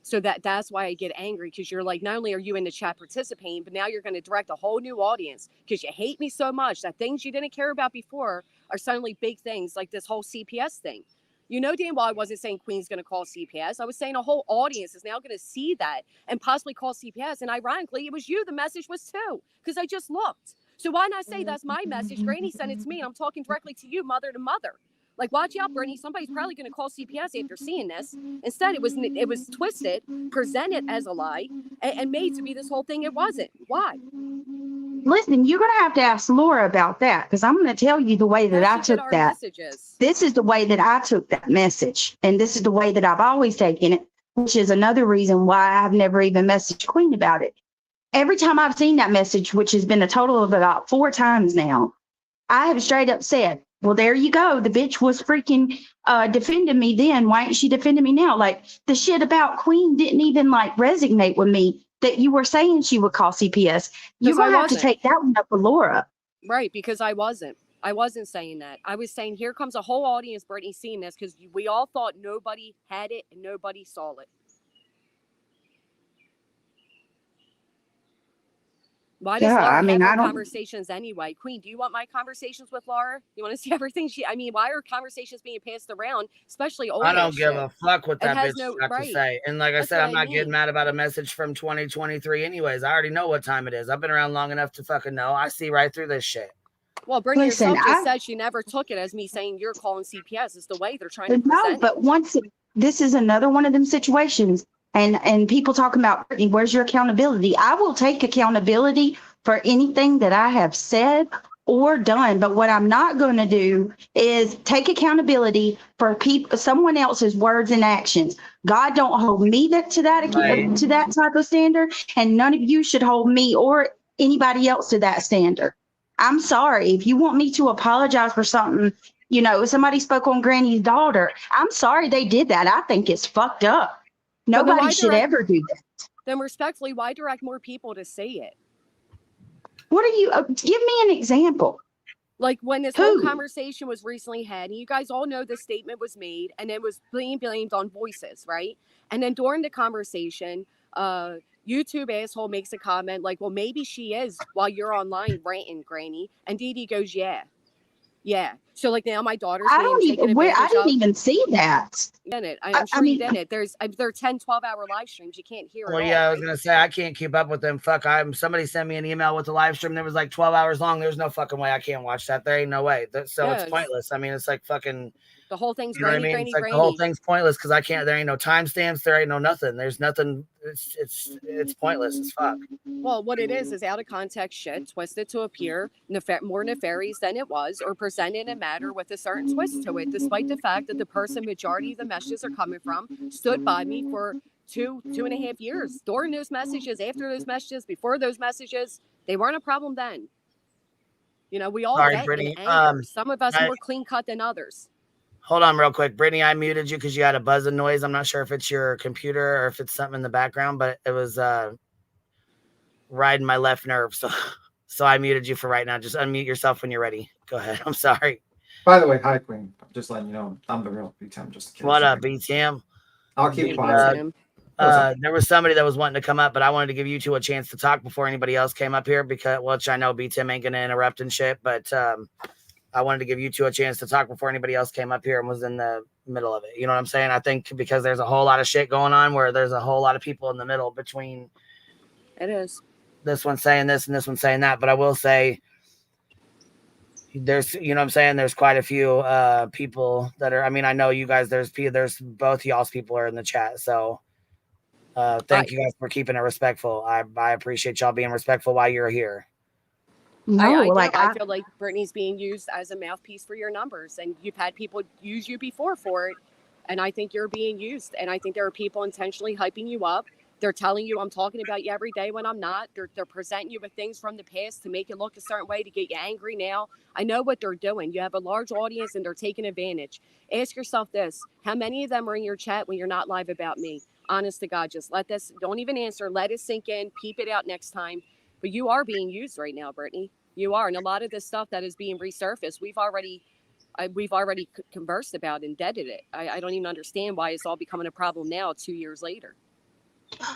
S17: So that's why I get angry, because you're like, not only are you in the chat participating, but now you're going to direct a whole new audience because you hate me so much that things you didn't care about before are suddenly big things, like this whole CPS thing. You know damn well I wasn't saying Queen's going to call CPS. I was saying a whole audience is now going to see that and possibly call CPS. And ironically, it was you the message was too, because I just looked. So why not say that's my message? Granny sent it to me, and I'm talking directly to you, mother to mother. Like, watch out, Brittany. Somebody's probably going to call CPS after seeing this. Instead, it was twisted, presented as a lie, and made to be this whole thing it wasn't. Why?
S18: Listen, you're going to have to ask Laura about that, because I'm going to tell you the way that I took that. This is the way that I took that message, and this is the way that I've always taken it, which is another reason why I've never even messaged Queen about it. Every time I've seen that message, which has been a total of about 4 times now, I have straight up said, well, there you go. The bitch was freaking defending me then. Why ain't she defending me now? Like, the shit about Queen didn't even like resonate with me that you were saying she would call CPS. You're going to have to take that one up with Laura.
S17: Right, because I wasn't. I wasn't saying that. I was saying here comes a whole audience, Brittany, seeing this because we all thought nobody had it and nobody saw it. Why does Laura have her conversations anyway? Queen, do you want my conversations with Laura? You want to see everything why are conversations being passed around, especially older
S1: I don't give a fuck what that bitch got to say. And like I said, I'm not getting mad about a message from 2023 anyways. I already know what time it is. I've been around long enough to fucking know. I see right through this shit.
S17: Well, Brittany herself just said she never took it as me saying you're calling CPS. It's the way they're trying to present it.
S18: This is another one of them situations. And people talking about, Brittany, where's your accountability? I will take accountability for anything that I have said or done. But what I'm not going to do is take accountability for someone else's words and actions. God don't hold me to that type of standard. And none of you should hold me or anybody else to that standard. I'm sorry. If you want me to apologize for something, somebody spoke on Granny's daughter. I'm sorry they did that. I think it's fucked up. Nobody should ever do that.
S17: Then respectfully, why direct more people to say it?
S18: What are you, give me an example.
S17: Like when this whole conversation was recently had, and you guys all know the statement was made and it was being blamed on voices, right? And then during the conversation, YouTube asshole makes a comment like, well, maybe she is while you're online ranting, Granny. And Dee Dee goes, yeah. So like now my daughter's
S18: I didn't even see that.
S17: I'm sure you didn't. They're 10, 12-hour live streams. You can't hear it.
S1: Well, yeah, I was going to say, I can't keep up with them. Fuck, somebody sent me an email with the live stream that was like 12 hours long. There's no fucking way I can't watch that. There ain't no way. So it's pointless. I mean, it's like fucking...
S17: The whole thing's
S1: granny. It's like the whole thing's pointless because I can't. There ain't no timestamps. There ain't no nothing. There's nothing. It's pointless as fuck.
S17: Well, what it is out of context shit, twisted to appear more nefarious than it was, or presented a matter with a certain twist to it, despite the fact that the person majority of the messages are coming from stood by me for 2.5 years. During those messages, after those messages, before those messages, they weren't a problem then. We all get in anger. Some of us are more clean cut than others.
S1: Hold on real quick. Brittany, I muted you because you had a buzzing noise. I'm not sure if it's your computer or if it's something in the background, but it was riding my left nerve. So I muted you for right now. Just unmute yourself when you're ready. Go ahead. I'm sorry.
S15: By the way, hi, Queen. I'm just letting you know I'm the real BTM. Just kidding.
S1: What up, BTM?
S15: I'll keep quiet.
S1: There was somebody that was wanting to come up, but I wanted to give you two a chance to talk before anybody else came up here which I know BTM ain't going to interrupt and shit, but I wanted to give you two a chance to talk before anybody else came up here and was in the middle of it. You know what I'm saying? I think because there's a whole lot of shit going on where there's a whole lot of people in the middle between.
S17: It is.
S1: This one saying this and this one saying that. But I will say there's, you know what I'm saying? There's quite a few people that are, I mean, I know you guys, there's both y'all's people are in the chat. So thank you guys for keeping it respectful. I appreciate y'all being respectful while you're here.
S17: I feel like Brittany's being used as a mouthpiece for your numbers, and you've had people use you before for it, and I think you're being used, and I think there are people intentionally hyping you up. They're telling you I'm talking about you every day when I'm not. They're presenting you with things from the past to make it look a certain way to get you angry now. I know what they're doing. You have a large audience, and they're taking advantage. Ask yourself this. How many of them are in your chat when you're not live about me? Honest to God, just don't even answer. Let it sink in. Peep it out next time. But you are being used right now, Brittany. You are. And a lot of this stuff that is being resurfaced, we've already conversed about and deaded it. I don't even understand why it's all becoming a problem now 2 years later.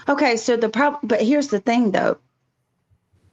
S18: Okay, so but here's the thing, though.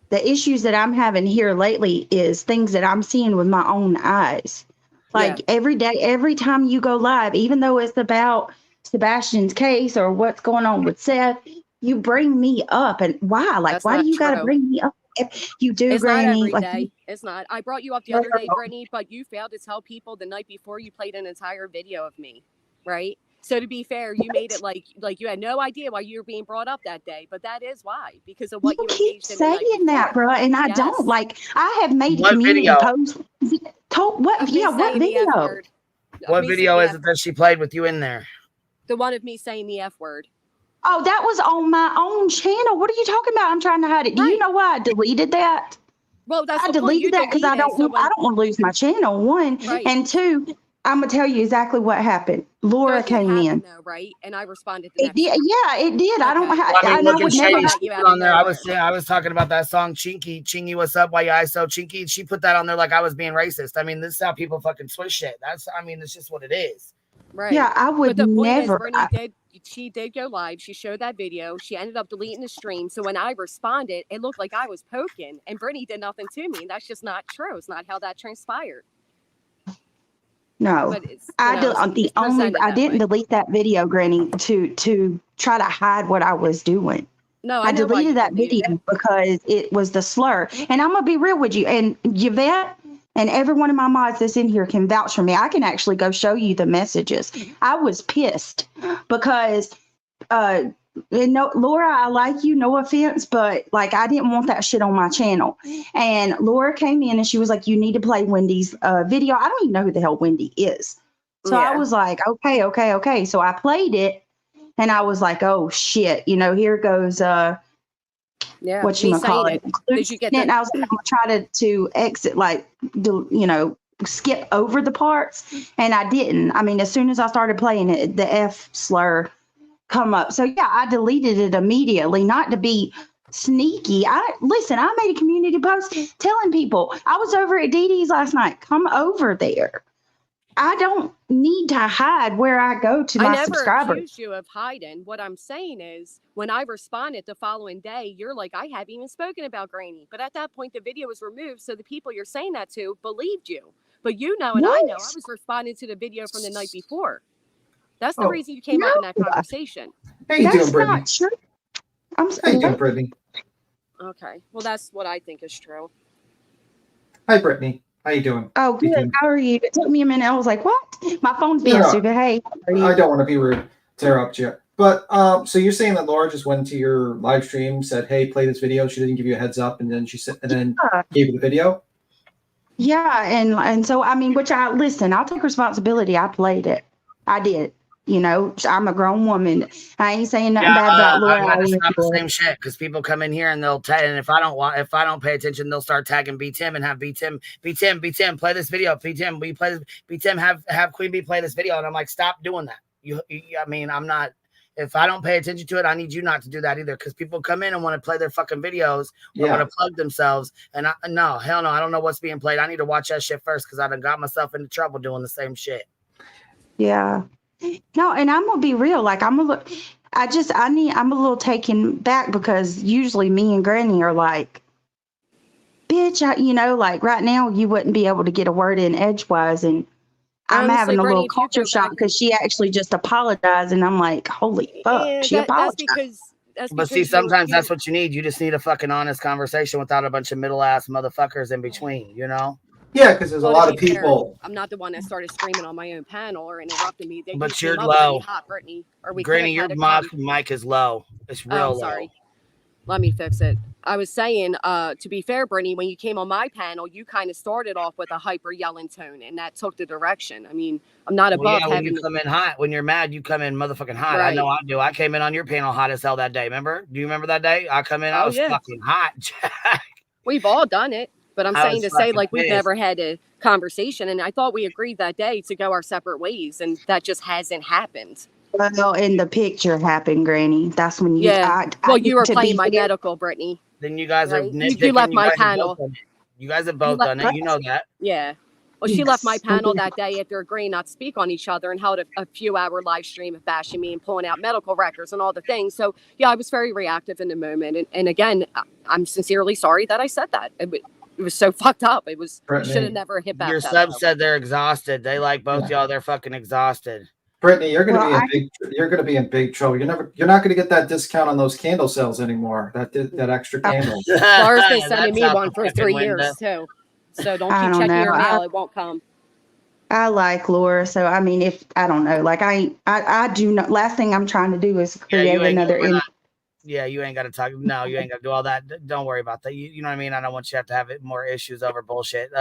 S18: The issues that I'm having here lately is things that I'm seeing with my own eyes. Like every day, every time you go live, even though it's about Sebastian's case or what's going on with Seth, you bring me up. And why? Like, why do you got to bring me up? If you do,
S17: it's
S18: Granny.
S17: Not every day. It's not. I brought you up the other day, Brittany, but you failed to tell people the night before you played an entire video of me, right? So to be fair, you made it like you had no idea why you were being brought up that day, but that is why, because of what you
S18: keep saying that, bro, and I don't like. I have made a community post. What video?
S1: What video is it that she played with you in there?
S17: The one of me saying the F word.
S18: Oh, that was on my own channel. What are you talking about? I'm trying to hide it. Do you know why I deleted that?
S17: Well, I
S18: deleted that because I don't want to lose my channel. One and two. I'm gonna tell you exactly what happened. Laura came in.
S17: Though, right? And I responded the
S18: It
S17: next
S18: did.
S17: day.
S18: Yeah, it did. I don't.
S1: Well, I mean,
S18: I
S1: look at
S18: would never.
S1: Shady. She put on there. I was talking about that song Chinky. Chingy, what's up? Why you eyes so chinky? She put that on there like I was being racist. I mean, this is how people fucking twist shit. It's just what it is.
S17: Right.
S18: Yeah, I would
S17: But the point
S18: never.
S17: is, Brittany she did go live. She showed that video. She ended up deleting the stream. So when I responded, it looked like I was poking, and Brittany did nothing to me. That's just not true. It's not how that transpired.
S18: No,
S17: but it's,
S18: I didn't delete that video, Granny, to try to hide what I was doing.
S17: No,
S18: I deleted that video because it was the slur. And I'm gonna be real with you. And Yvette and every one of my mods that's in here can vouch for me. I can actually go show you the messages. I was pissed because Laura, I like you, no offense, but like I didn't want that shit on my channel. And Laura came in and she was like, you need to play Wendy's video. I don't even know who the hell Wendy is. So I was like, okay. So I played it and I was like, oh shit, here goes what you call it. And I was like, I'm gonna try to exit, like skip over the parts, and I didn't. I mean, as soon as I started playing it, the F slur come up. So yeah, I deleted it immediately, not to be sneaky. I made a community post telling people I was over at Dee Dee's last night. Come over there. I don't need to hide where I go to my subscribers.
S17: I never accused you of hiding. What I'm saying is, when I responded the following day, you're like, I haven't even spoken about Granny. But at that point, the video was removed, so the people you're saying that to believed you. But and I know, I was responding to the video from the night before. That's the reason you came up in that conversation.
S15: How you doing, Brittany?
S18: Not true.
S15: How you doing, Brittany?
S17: Okay, well, that's what I think is true.
S15: Hi, Brittany. How you doing?
S18: Oh, good. How are you? It took me a minute. I was like, what? My phone's being stupid. Hey, how are you?
S15: I don't want to be rude to interrupt you. But so you're saying that Laura just went to your live stream, said, hey, play this video. She didn't give you a heads up, and then gave you the video?
S18: Yeah, and so, I mean, I'll take responsibility. I played it. I did. I'm a grown woman. I ain't saying nothing bad about Laura.
S1: I stop the same shit because people come in here and they'll tag, and if I don't pay attention, they'll start tagging B Tim and have B Tim play this video. B Tim, will you play this? B Tim, have Queen Bee play this video, and I'm like, stop doing that. I mean, I'm not. If I don't pay attention to it, I need you not to do that either, because people come in and want to play their fucking videos or want to plug themselves, and no, hell no, I don't know what's being played. I need to watch that shit first because I done got myself into trouble doing the same shit.
S18: Yeah. No, and I'm gonna be real. Like I'm a little taken back because usually me and Granny are like, bitch, like right now you wouldn't be able to get a word in edgewise, and I'm having a little culture shock because she actually just apologized, and I'm like, holy fuck, she apologized.
S1: But see, sometimes that's what you need. You just need a fucking honest conversation without a bunch of middle-ass motherfuckers in between,
S15: Yeah, because there's a lot of people.
S17: I'm not the one that started screaming on my own panel or interrupting me.
S1: But you're low.
S17: Hot, Brittany.
S1: Granny, your mic is low. It's real low.
S17: Sorry. Let me fix it. I was saying, to be fair, Brittany, when you came on my panel, you kind of started off with a hyper yelling tone, and that took the direction. I mean, I'm not above having.
S1: When you come in hot, when you're mad, you come in motherfucking hot. Right. I know I do. I came in on your panel hot as hell that day. Remember? Do you remember that day? I come in, I was fucking hot.
S17: We've all done it. But I'm saying to say, like, we've never had a conversation, and I thought we agreed that day to go our separate ways, and that just hasn't happened.
S18: Well, in the picture happened, Granny. That's when you.
S17: Yeah. You were playing my medical, Brittany.
S1: Then you guys are.
S17: You left my panel.
S1: You guys have both done it. You know that.
S17: Yeah. Well, she left my panel that day after agreeing not to speak on each other and held a few-hour live stream of bashing me and pulling out medical records and all the things. So, yeah, I was very reactive in the moment. And again, I'm sincerely sorry that I said that. It was so fucked up. It was, you should have never hit back.
S1: Your subs said they're exhausted. They like both y'all. They're fucking exhausted.
S15: Brittany, you're gonna be in big trouble. You're not gonna get that discount on those candle sales anymore. That extra candle.
S17: Laura's been sending me one for 3 years too. So don't keep checking your mail. It won't come.
S18: I like Laura, so I mean, if I don't know, like I do not. Last thing I'm trying to do is create another.
S1: Yeah, you ain't got to talk. No, you ain't got to do all that. Don't worry about that. You know what I mean? I don't want you to have more issues over bullshit.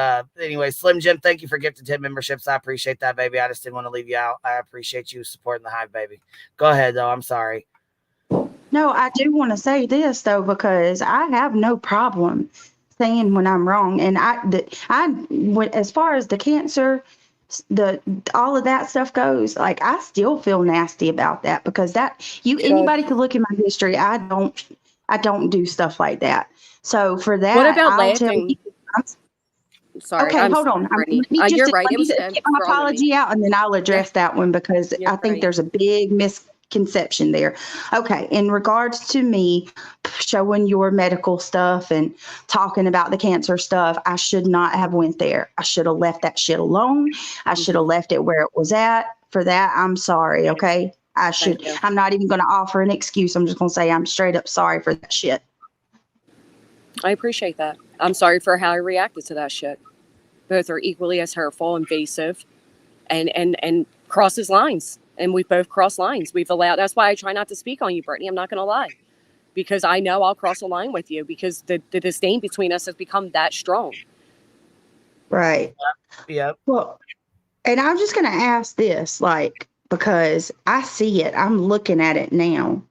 S1: Anyway, Slim Jim, thank you for gifted 10 memberships. I appreciate that, baby. I just didn't want to leave you out. I appreciate you supporting the Hive, baby. Go ahead, though. I'm sorry.
S18: No, I do want to say this, though, because I have no problem saying when I'm wrong. And as far as the cancer all of that stuff goes, like I still feel nasty about that because anybody could look at my history. I don't do stuff like that. So for that,
S17: What about
S18: I'll tell
S17: laughing?
S18: you.
S17: Sorry.
S18: Okay, hold on.
S17: Brittany.
S18: Let me
S17: You're right.
S18: Let me just get my apology out, and then I'll address that one because I think there's a big misconception there. Okay, in regards to me showing your medical stuff and talking about the cancer stuff, I should not have went there. I should have left that shit alone. I should have left it where it was at. For that, I'm sorry. Okay, I'm not even going to offer an excuse. I'm just going to say I'm straight up sorry for that shit.
S17: I appreciate that. I'm sorry for how I reacted to that shit. Both are equally as hurtful, invasive, and crosses lines. And we've both crossed lines. That's why I try not to speak on you, Brittany. I'm not going to lie. Because I know I'll cross a line with you because the disdain between us has become that strong.
S18: Right.
S1: Yep.
S18: Well, and I'm just going to ask this, because I see it. I'm looking at it now.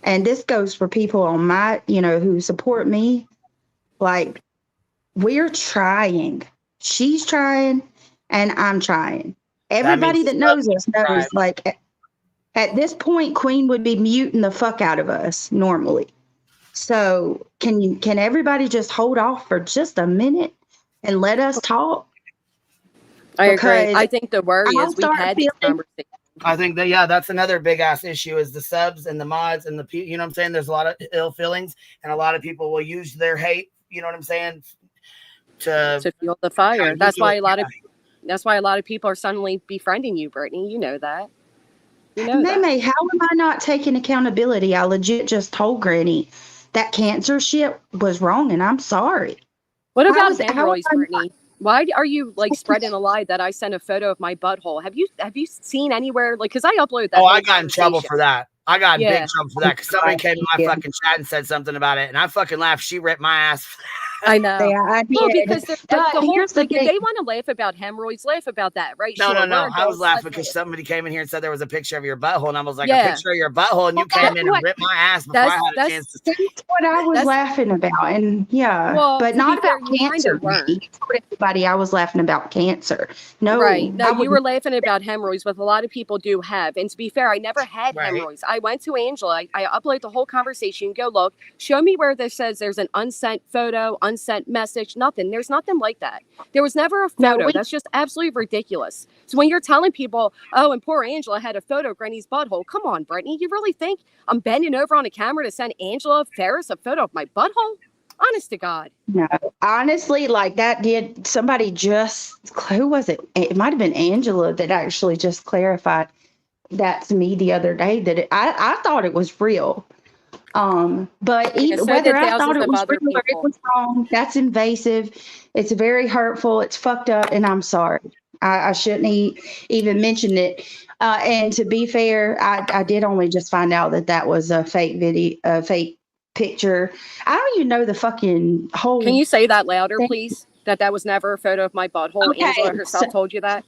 S18: And this goes for people on my, who support me. We're trying. She's trying, and I'm trying. Everybody that knows us knows, at this point, Queen would be muting the fuck out of us normally. So can everybody just hold off for just a minute and let us talk?
S17: I agree. I think the worry is we've had this conversation.
S1: I think that, that's another big ass issue is the subs and the mods and the people, you know what I'm saying? There's a lot of ill feelings and a lot of people will use their hate, you know what I'm saying? To
S17: fuel the fire. That's why a lot of people are suddenly befriending you, Brittany. You know that.
S18: May, how am I not taking accountability? I legit just told Granny that cancer shit was wrong and I'm sorry.
S17: What about hemorrhoids, Brittany? Why are you spreading a lie that I sent a photo of my butthole? Have you seen anywhere because I uploaded that?
S1: Oh, I got in trouble for that. I got in big trouble for that because somebody came to my fucking chat and said something about it, and I fucking laughed. She ripped my ass.
S17: I know.
S18: Yeah, I did.
S17: Well, because if they want to laugh about hemorrhoids, laugh about that, right?
S1: No. I was laughing because somebody came in here and said there was a picture of your butthole, and I was like, a picture of your butthole, and you came in and ripped my ass before I had a chance to.
S18: That's what I was laughing about, and but not about cancer. Everybody, I was laughing about cancer. No,
S17: right? No, you were laughing about hemorrhoids, what a lot of people do have. And to be fair, I never had hemorrhoids. I went to Angela. I uploaded the whole conversation. Go look. Show me where this says there's an unsent photo, unsent message. Nothing. There's nothing like that. There was never a photo. That's just absolutely ridiculous. So when you're telling people, oh, and poor Angela had a photo of Granny's butthole. Come on, Brittany. You really think I'm bending over on a camera to send Angela Ferris a photo of my butthole? Honest to God.
S18: No, honestly, somebody who was it? It might have been Angela that actually just clarified that to me the other day that I thought it was real. But whether I thought it was real or it was wrong, that's invasive. It's very hurtful. It's fucked up, and I'm sorry. I shouldn't even mention it. And to be fair, I did only just find out that was a fake video, a fake picture. I don't even know the fucking whole.
S17: Can you say that louder, please? That was never a photo of my butthole. Okay, Angela herself told you that?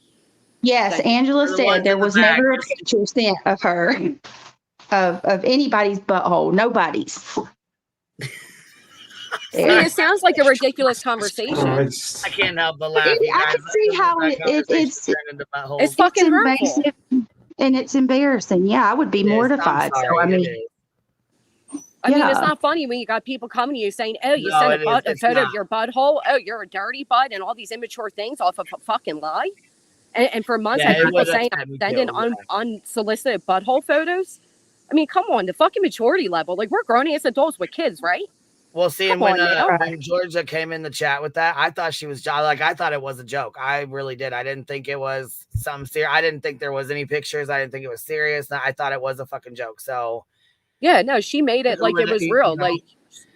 S18: Yes, Angela said there was never a picture sent of her, of anybody's butthole. Nobody's.
S17: See, it sounds like a ridiculous conversation.
S1: I can't help but laugh.
S18: I can see how it's
S17: fucking
S18: invasive and it's embarrassing. Yeah, I would be mortified. So I mean.
S17: I mean, it's not funny when you got people coming to you saying, oh, you sent a photo of your butthole. Oh, you're a dirty butt and all these immature things off of a fucking lie. And for months, I had people saying I'm sending unsolicited butthole photos. I mean, come on, the fucking maturity level. We're grown-ass adults with kids, right?
S1: Well, see, and when Georgia came in the chat with that, I thought she was I thought it was a joke. I really did. I didn't think it was something serious. I didn't think there was any pictures. I didn't think it was serious. I thought it was a fucking joke. So.
S17: Yeah, no, she made it like it was real.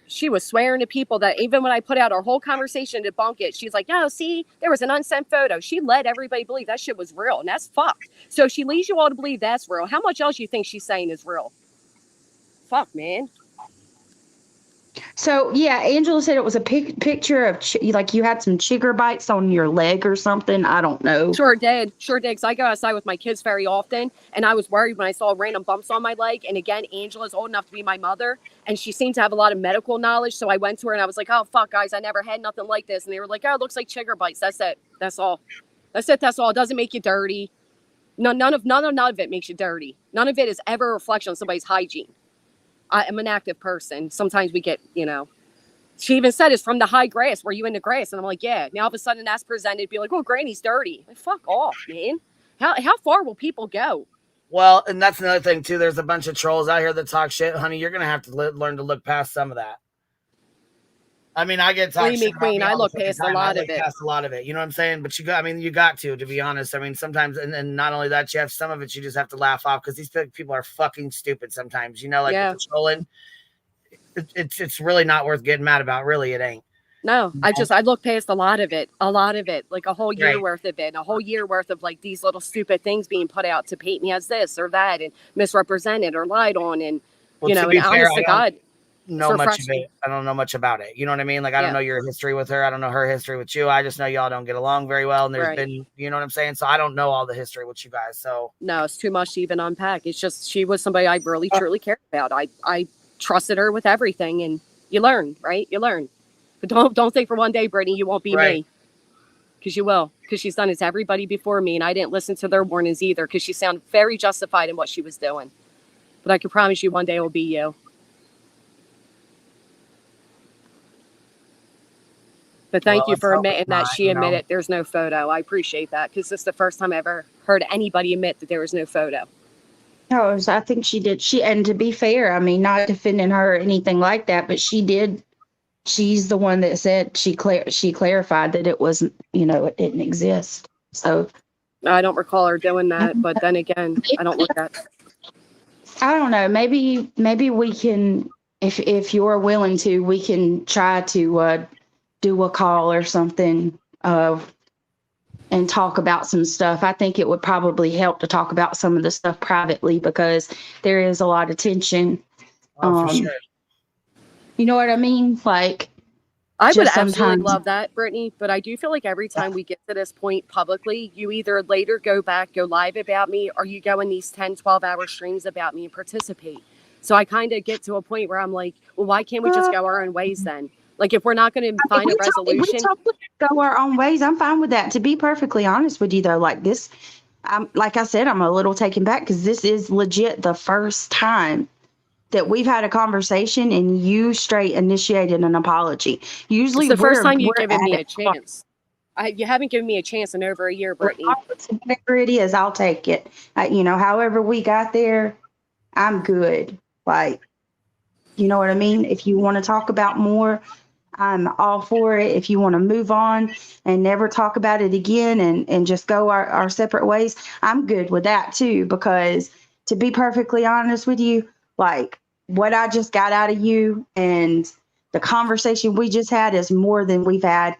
S17: She was swearing to people that even when I put out our whole conversation to debunk it, she's like, no, see, there was an unsent photo. She let everybody believe that shit was real, and that's fucked. So she leads you all to believe that's real. How much else you think she's saying is real? Fuck, man.
S18: So, yeah, Angela said it was a picture of, you had some chigger bites on your leg or something. I don't know.
S17: Sure did. Because I go outside with my kids very often, and I was worried when I saw random bumps on my leg. And again, Angela's old enough to be my mother, and she seemed to have a lot of medical knowledge. So I went to her, and I was like, oh, fuck, guys, I never had nothing like this. And they were like, oh, it looks like chigger bites. That's it. That's all. That's it. That's all. It doesn't make you dirty. None of it makes you dirty. None of it is ever a reflection on somebody's hygiene. I am an active person. Sometimes we get, she even said it's from the high grass. Were you in the grass? And I'm like, yeah. Now all of a sudden that's presented, be like, oh, Granny's dirty. Like, fuck off, man. How far will people go?
S1: Well, and that's another thing too. There's a bunch of trolls out here that talk shit, honey. You're gonna have to learn to look past some of that. I mean, I get talked shit
S17: Queen. I look past a lot of it.
S1: Past a lot of it. You know what I'm saying? But you got to be honest. I mean, sometimes, and not only that, you have some of it you just have to laugh off because these people are fucking stupid sometimes. With the trolling, it's really not worth getting mad about. Really, it ain't.
S17: No, I look past a lot of it, like a whole year worth of it, a whole year worth of like these little stupid things being put out to paint me as this or that and misrepresented or lied on. And, and honest to God,
S1: know much of it. I don't know much about it. You know what I mean? Like, I don't know your history with her. I don't know her history with you. I just know y'all don't get along very well. And there's been, you know what I'm saying? So I don't know all the history with you guys. So
S17: no, it's too much to even unpack. It's just, she was somebody I really, truly cared about. I trusted her with everything, and you learn, right? You learn. But don't think for one day, Brittany, you won't be me. Because you will. Because she's done it to everybody before me, and I didn't listen to their warnings either, because she sounded very justified in what she was doing. But I can promise you one day it will be you. But thank you for admitting that she admitted there's no photo. I appreciate that, because this is the first time I ever heard anybody admit that there was no photo.
S18: No, I think she did. And to be fair, I mean, not defending her or anything like that, but she did. She's the one that said she clarified that it wasn't, it didn't exist. So
S17: I don't recall her doing that, but then again, I don't look at.
S18: I don't know. Maybe we can, if you're willing to, we can try to do a call or something and talk about some stuff. I think it would probably help to talk about some of the stuff privately, because there is a lot of tension.
S1: For sure.
S18: You know what I mean? Like,
S17: I would absolutely love that, Brittany, but I do feel like every time we get to this point publicly, you either later go live about me, or you go in these 10, 12-hour streams about me and participate. So I kind of get to a point where I'm like, well, why can't we just go our own ways then? Like, if we're not going to find a resolution.
S18: We totally go our own ways. I'm fine with that. To be perfectly honest with you, though, like this, like I said, I'm a little taken back, because this is legit the first time that we've had a conversation and you straight initiated an apology. Usually
S17: it's the first time you've given me a chance. You haven't given me a chance in over a year, Brittany.
S18: Whatever it is, I'll take it. However we got there, I'm good. Like, you know what I mean? If you want to talk about more, I'm all for it. If you want to move on and never talk about it again and just go our separate ways, I'm good with that too. Because to be perfectly honest with you, like, what I just got out of you and the conversation we just had is more than we've had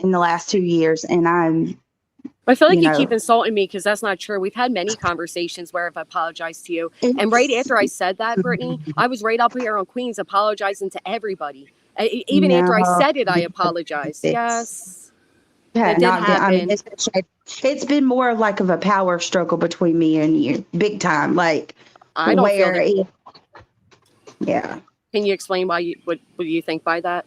S18: in the last 2 years. And
S17: I feel like you keep insulting me, because that's not true. We've had many conversations where I've apologized to you. And right after I said that, Brittany, I was right up here on Queens apologizing to everybody. Even after I said it, I apologized. Yes.
S18: Yeah, it's been more like of a power struggle between me and you, big time. Like,
S17: I don't feel that.
S18: Yeah.
S17: Can you explain why what do you think by that?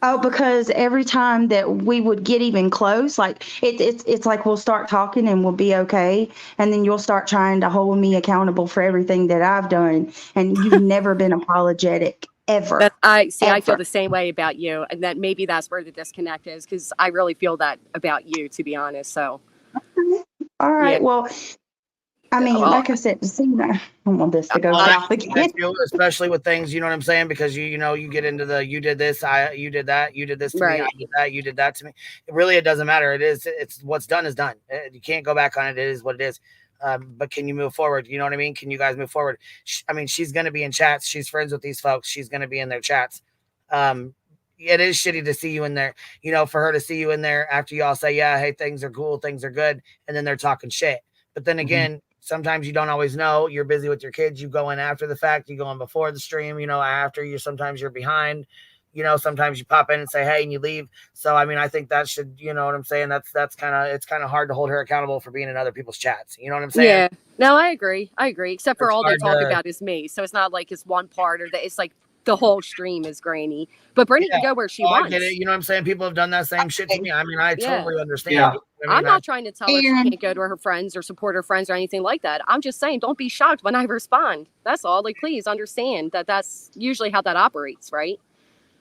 S18: Oh, because every time that we would get even close, like it's like we'll start talking and we'll be okay, and then you'll start trying to hold me accountable for everything that I've done, and you've never been apologetic ever.
S17: I feel the same way about you, and that maybe that's where the disconnect is, because I really feel that about you, to be honest. So,
S18: all right, well. I mean, like I said, I don't want this to go south again.
S1: Especially with things, you know what I'm saying? Because you get into the you did this, you did that, you did this to me, I did that, you did that to me. It doesn't matter. It's what's done is done. You can't go back on it. It is what it is. But can you move forward? You know what I mean? Can you guys move forward? I mean, she's going to be in chats. She's friends with these folks. She's going to be in their chats. It is shitty to see you in there, for her to see you in there after y'all say, yeah, hey, things are cool, things are good. And then they're talking shit. But then again, sometimes you don't always know. You're busy with your kids. You go in after the fact. You go in before the stream. After sometimes you're behind. Sometimes you pop in and say hey, and you leave. So I mean, I think that should, you know what I'm saying. It's kind of hard to hold her accountable for being in other people's chats. You know what I'm saying?
S17: Yeah. No, I agree. Except for all they talk about is me. So it's not like it's one part, or that it's like the whole stream is grainy. But Brittany can go where she wants.
S1: I get it. You know what I'm saying? People have done that same shit to me. I mean, I totally understand.
S15: Yeah.
S1: I mean,
S17: I'm not trying to tell her she can't go to her friends or support her friends or anything like that. I'm just saying, don't be shocked when I respond. That's all. Like, please understand that that's usually how that operates, right?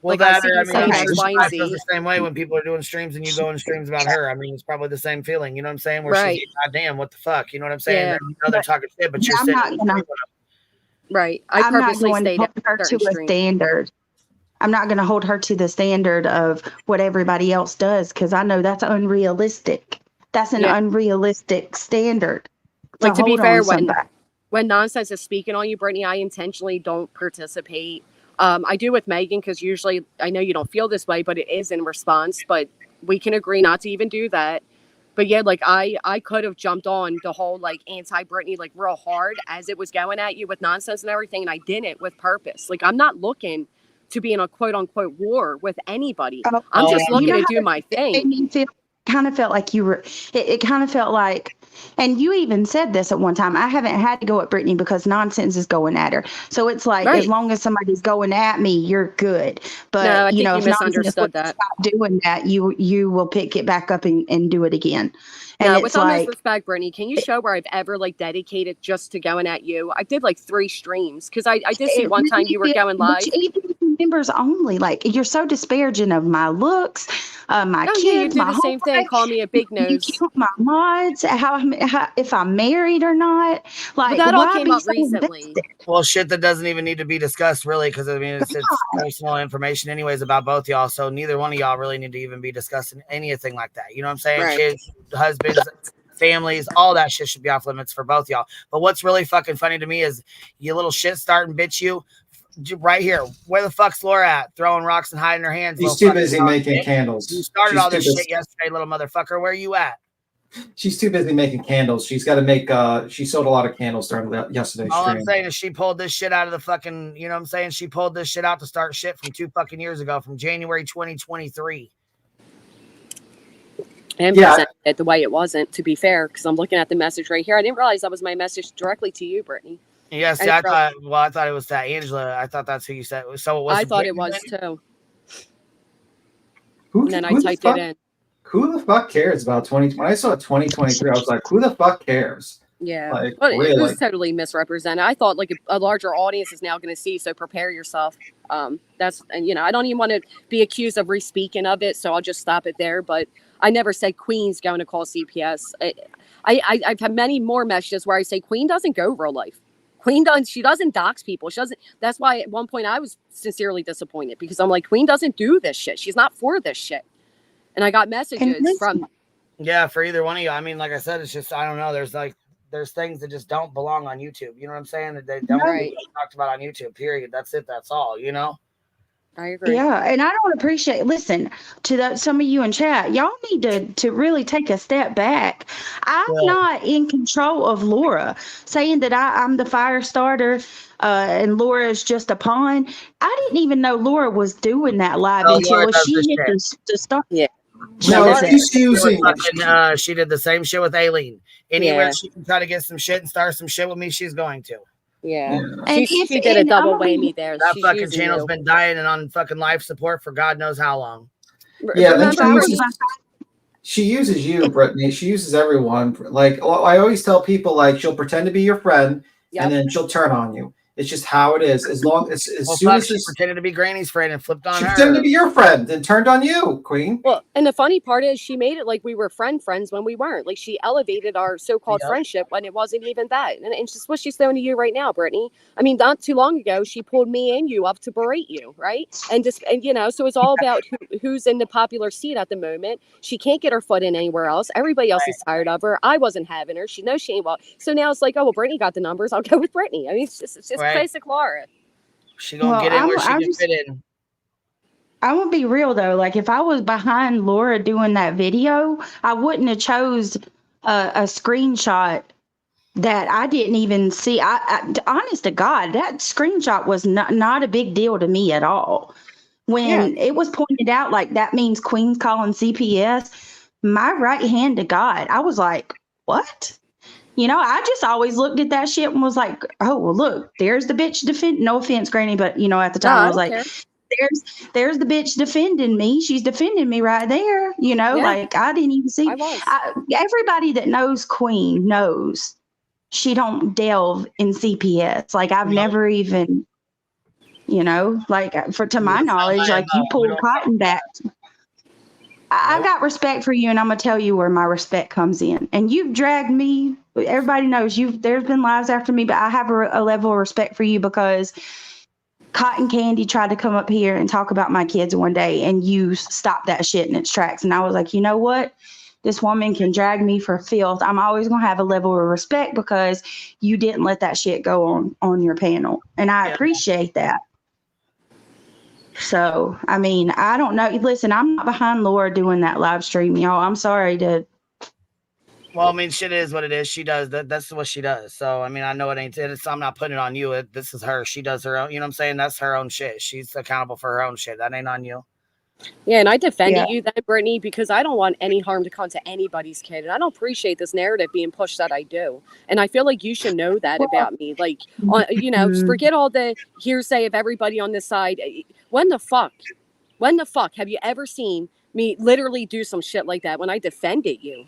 S1: Well,
S17: like,
S1: that,
S17: I mean,
S1: I feel the same way when people are doing streams and you go in streams about her. I mean, it's probably the same feeling. You know what I'm saying? Where she's like, God damn, what the fuck? You know what I'm saying?
S17: Yeah.
S1: You know they're talking shit, but you're sitting.
S17: Right.
S18: I'm not going to hold her to a standard. I'm not going to hold her to the standard of what everybody else does because I know that's unrealistic. That's an unrealistic standard.
S17: Like, to be fair, when nonsense is speaking on you, Brittany, I intentionally don't participate. I do with Megan because usually I know you don't feel this way, but it is in response. But we can agree not to even do that. But yeah, like I could have jumped on the whole like anti-Britney like real hard as it was going at you with nonsense and everything, and I didn't with purpose. Like I'm not looking to be in a quote unquote war with anybody. I'm just looking to do my thing.
S18: Kind of felt like you were. It kind of felt like, and you even said this at one time. I haven't had to go at Britney because nonsense is going at her. So it's like as long as somebody's going at me, you're good. But
S17: no, I
S18: you know,
S17: think you misunderstood that.
S18: Stop doing that, you will pick it back up and do it again. And
S17: no,
S18: it's
S17: with all due respect, Brittany, can you show where I've ever like dedicated just to going at you? I did like 3 streams because I did see one time you were going live.
S18: Even members only, like you're so disparaging of my looks, my kids.
S17: Yeah, you do the same thing. Call me a big nose.
S18: You count my mods, how if I'm married or not. Like
S17: that all came up recently.
S1: Well, shit that doesn't even need to be discussed, really, because I mean it's personal information, anyways, about both y'all. So neither one of y'all really need to even be discussing anything like that. You know what I'm saying?
S17: Right.
S1: Kids, husbands, families, all that shit should be off limits for both y'all. But what's really fucking funny to me is you little shit starting bitch you. Right here, where the fuck's Laura at? Throwing rocks and hiding her hands.
S15: She's too busy making candles.
S1: You started all this shit yesterday, little motherfucker. Where are you at?
S15: She's too busy making candles. She's got to make. She sold a lot of candles during yesterday's
S1: all
S15: stream.
S1: I'm saying is she pulled this shit out of the fucking. You know what I'm saying? She pulled this shit out to start shit from 2 fucking years ago, from January 2023.
S17: And present it the way it wasn't. To be fair, because I'm looking at the message right here. I didn't realize that was my message directly to you, Brittany.
S1: Yes, I thought it was that Angela. I thought that's who you said. So it was.
S17: I thought it was too. And then I typed it in.
S15: Who the fuck cares about 2020? When I saw 2023, I was like, who the fuck cares?
S17: Yeah,
S15: like,
S17: but
S15: really?
S17: It was totally misrepresented. I thought like a larger audience is now going to see, so prepare yourself. That's, and you know, I don't even want to be accused of re-speaking of it, so I'll just stop it there. But I never said Queen's going to call CPS. I've had many more messages where I say Queen doesn't go real life. She doesn't dox people. She doesn't. That's why at one point I was sincerely disappointed because I'm like, Queen doesn't do this shit. She's not for this shit. And I got messages from.
S1: Yeah, for either one of you. I mean, like I said, it's just, I don't know. There's things that just don't belong on YouTube. You know what I'm saying? That they don't be talked about on YouTube, period. That's it. That's all, you know?
S17: I agree.
S18: Yeah, and I don't appreciate. Listen to some of you in chat. Y'all need to really take a step back. I'm not in control of Laura. Saying that I'm the fire starter and Laura is just a pawn. I didn't even know Laura was doing that live until she hit the start.
S17: Yeah.
S15: No, she's using.
S1: She did the same shit with Aileen. Anywhere she can try to get some shit and start some shit with me, she's going to.
S17: Yeah. She did a double whammy there.
S1: That fucking channel's been dying and on fucking life support for God knows how long.
S15: Yeah, she uses you, Brittany. She uses everyone. Like I always tell people, like she'll pretend to be your friend and then she'll turn on you. It's just how it is. As soon as she
S1: pretended to be Granny's friend and flipped on her.
S15: She pretended to be your friend and turned on you, Queen.
S17: Well, and the funny part is she made it like we were friends when we weren't. Like she elevated our so-called friendship when it wasn't even that. And it's just what she's doing to you right now, Brittany. I mean, not too long ago, she pulled me and you up to berate you, right? And you know, so it's all about who's in the popular seat at the moment. She can't get her foot in anywhere else. Everybody else is tired of her. I wasn't having her. She knows she ain't well. So now it's like, oh, well, Brittany got the numbers. I'll go with Brittany. I mean, it's just basic Laura.
S1: She gonna get in where she can fit in.
S18: I would be real though. Like if I was behind Laura doing that video, I wouldn't have chose a screenshot that I didn't even see. I honest to God, that screenshot was not a big deal to me at all. When it was pointed out, like that means Queen's calling CPS. My right hand to God, I was like, what? I just always looked at that shit and was like, oh, well, look, there's the bitch no offense, Granny, but at the time I was like, there's the bitch defending me. She's defending me right there. Like I didn't even see. Everybody that knows Queen knows she don't delve in CPS. Like I've never even, like to my knowledge, like you pulled Cotton back. I got respect for you, and I'm gonna tell you where my respect comes in. And you've dragged me. Everybody knows there's been lives after me, but I have a level of respect for you because Cotton Candy tried to come up here and talk about my kids one day, and you stopped that shit in its tracks. And I was like, you know what? This woman can drag me for filth. I'm always gonna have a level of respect because you didn't let that shit go on your panel, and I appreciate that. So, I mean, I don't know. Listen, I'm not behind Laura doing that live stream, y'all. I'm sorry to.
S1: Well, I mean, shit is what it is. She does that. That's what she does. So, I mean, I know it ain't. I'm not putting it on you. This is her. She does her own. You know what I'm saying? That's her own shit. She's accountable for her own shit. That ain't on you.
S17: Yeah, and I defended you then, Brittany, because I don't want any harm to come to anybody's kid. And I don't appreciate this narrative being pushed that I do. And I feel like you should know that about me. Like, forget all the hearsay of everybody on this side. When the fuck have you ever seen me literally do some shit like that when I defended you?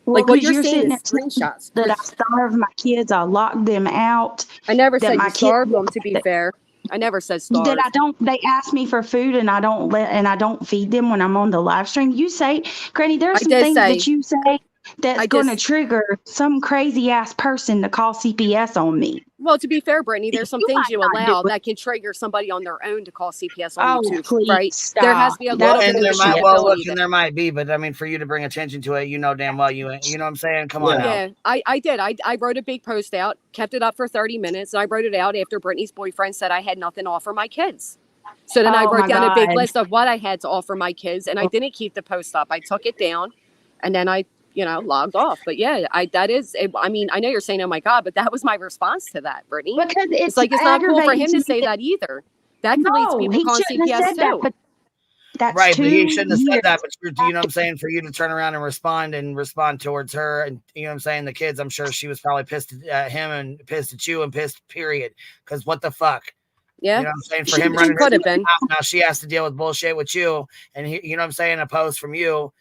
S18: Well,
S17: like what you're
S18: saying
S17: is screenshots.
S18: That I starve my kids, I lock them out.
S17: I never said you starve them, to be fair. I never said starve.
S18: That I don't. They ask me for food, and I don't feed them when I'm on the live stream. You say, Granny, there's some things that you say that's going to trigger some crazy ass person to call CPS on me.
S17: Well, to be fair, Brittany, there's some things you allow that can trigger somebody on their own to call CPS on you too, right?
S18: Stop.
S17: There has to be a little bit of
S1: there might be, but I mean, for you to bring attention to it, damn well you know what I'm saying? Come on now.
S17: Yeah, I did. I wrote a big post out, kept it up for 30 minutes, and I wrote it out after Brittany's boyfriend said I had nothing to offer my kids. So then I wrote down a big list of what I had to offer my kids, and I didn't keep the post up. I took it down, and then I logged off. But yeah, I mean, I know you're saying, oh my God, but that was my response to that, Brittany.
S18: Because
S17: it's like, it's not cool for him to say that either. That could lead to people calling CPS too.
S18: That's
S1: right, but he shouldn't have said that. But you know what I'm saying? For you to turn around and respond towards her, and you know what I'm saying? The kids, I'm sure she was probably pissed at him and pissed at you and pissed, period. Because what the fuck?
S17: Yeah.
S1: You know what I'm saying? For him running
S17: could have been.
S1: Now she has to deal with bullshit with you. And you know what I'm saying? A post from you.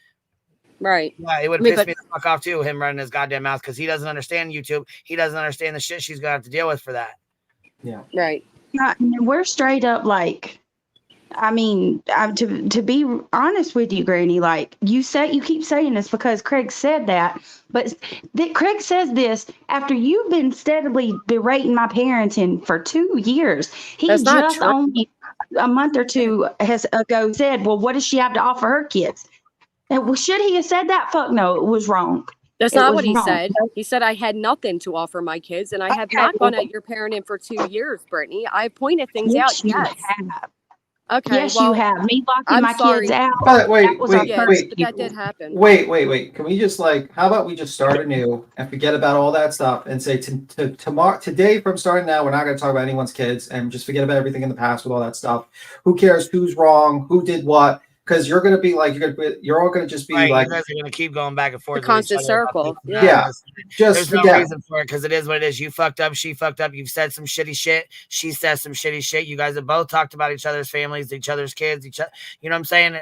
S17: Right.
S1: Yeah, it would piss me the fuck off too, him running his goddamn mouth, because he doesn't understand YouTube. He doesn't understand the shit she's gonna have to deal with for that.
S15: Yeah.
S17: Right.
S18: We're straight up like, I mean, to be honest with you, Granny, like you keep saying this because Craig said that, but Craig says this after you've been steadily berating my parenting for 2 years. He just only a month or two ago said, well, what does she have to offer her kids? And well, should he have said that? Fuck no, it was wrong.
S17: That's not what he said. He said I had nothing to offer my kids, and I have not gone at your parenting for 2 years, Brittany. I pointed things out. Yes.
S18: Okay. Yes, you have. Me locking my kids out.
S15: But wait.
S17: That did happen.
S15: Wait. Can we just how about we just start anew and forget about all that stuff and say today from starting now, we're not going to talk about anyone's kids and just forget about everything in the past with all that stuff. Who cares who's wrong? Who did what? Because you're going to be you're all going to just be
S1: right,
S15: like,
S1: you guys are going to keep going back and forth.
S17: The constant circle.
S15: Yeah.
S1: There's no reason for it, because it is what it is. You fucked up. She fucked up. You've said some shitty shit. She says some shitty shit. You guys have both talked about each other's families, each other's kids, you know what I'm saying?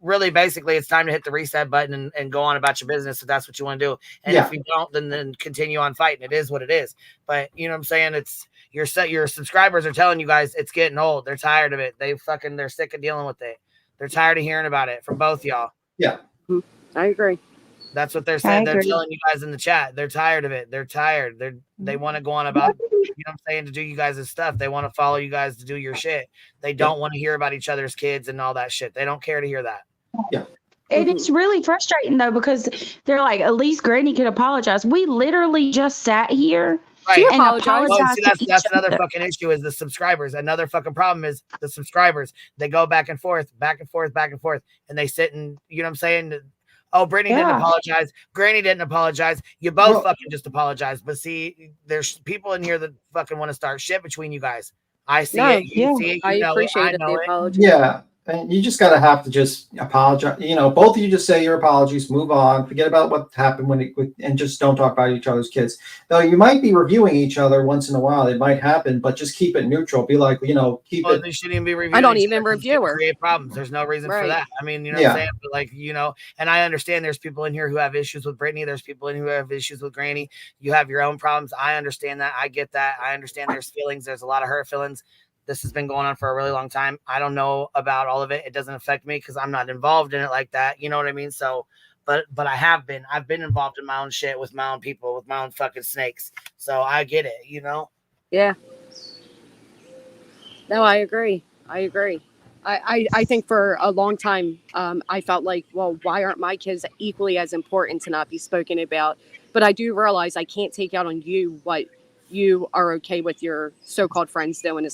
S1: Really, basically, it's time to hit the reset button and go on about your business if that's what you want to do. And if you don't, then continue on fighting. It is what it is. But you know what I'm saying? It's your subscribers are telling you guys it's getting old. They're tired of it. They're sick of dealing with it. They're tired of hearing about it from both y'all.
S15: Yeah.
S17: I agree.
S1: That's what they're saying. They're telling you guys in the chat. They're tired of it. They're tired. They want to go on about, you know what I'm saying, to do you guys' stuff. They want to follow you guys to do your shit. They don't want to hear about each other's kids and all that shit. They don't care to hear that.
S15: Yeah.
S18: And it's really frustrating, though, because they're like, at least Granny could apologize. We literally just sat here.
S1: Right.
S18: And apologize.
S1: Well, see, that's another fucking issue is the subscribers. Another fucking problem is the subscribers. They go back and forth, and they sit and, you know what I'm saying? Oh, Brittany didn't apologize. Granny didn't apologize. You both fucking just apologize. But see, there's people in here that fucking want to start shit between you guys. I see it. You see it.
S17: I appreciate the apology.
S15: Yeah. And you just gotta have to just apologize. You know, both of you just say your apologies, move on, forget about what happened and just don't talk about each other's kids. Though you might be reviewing each other once in a while, it might happen, but just keep it neutral. Be like, you know, keep it.
S1: They shouldn't even be reviewing.
S17: I don't even review her.
S1: Create problems. There's no reason for that. I mean, you know what I'm saying? But like, you know, and I understand there's people in here who have issues with Britney. There's people in here who have issues with Granny. You have your own problems. I understand that. I get that. I understand there's feelings. There's a lot of hurt feelings. This has been going on for a really long time. I don't know about all of it. It doesn't affect me because I'm not involved in it like that. You know what I mean? So, but I've been involved in my own shit with my own people, with my own fucking snakes. So I get it, you know?
S17: Yeah. No, I agree. I think for a long time, I felt like, well, why aren't my kids equally as important to not be spoken about? But I do realize I can't take out on you what you are okay with your so-called friends doing.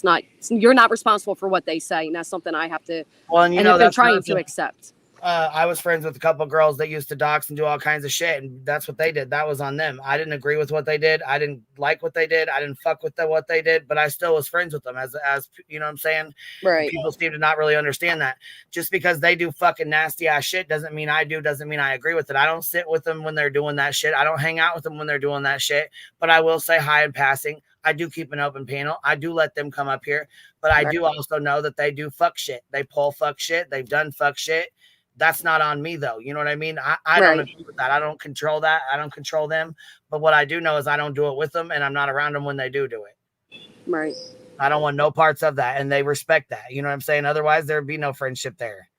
S17: You're not responsible for what they say, and that's something I have to.
S1: Well, and you know,
S17: that's trying to accept.
S1: I was friends with a couple of girls that used to dox and do all kinds of shit, and that's what they did. That was on them. I didn't agree with what they did. I didn't like what they did. I didn't fuck with what they did, but I still was friends with them as you know what I'm saying?
S17: Right.
S1: People seem to not really understand that. Just because they do fucking nasty ass shit doesn't mean I do, doesn't mean I agree with it. I don't sit with them when they're doing that shit. I don't hang out with them when they're doing that shit, but I will say hi in passing. I do keep an open panel. I do let them come up here, but I do also know that they do fuck shit. They pull fuck shit. They've done fuck shit. That's not on me though. You know what I mean? I don't agree with that. I don't control that. I don't control them. But what I do know is I don't do it with them, and I'm not around them when they do it.
S17: Right.
S1: I don't want no parts of that, and they respect that. You know what I'm saying? Otherwise, there'd be no friendship there.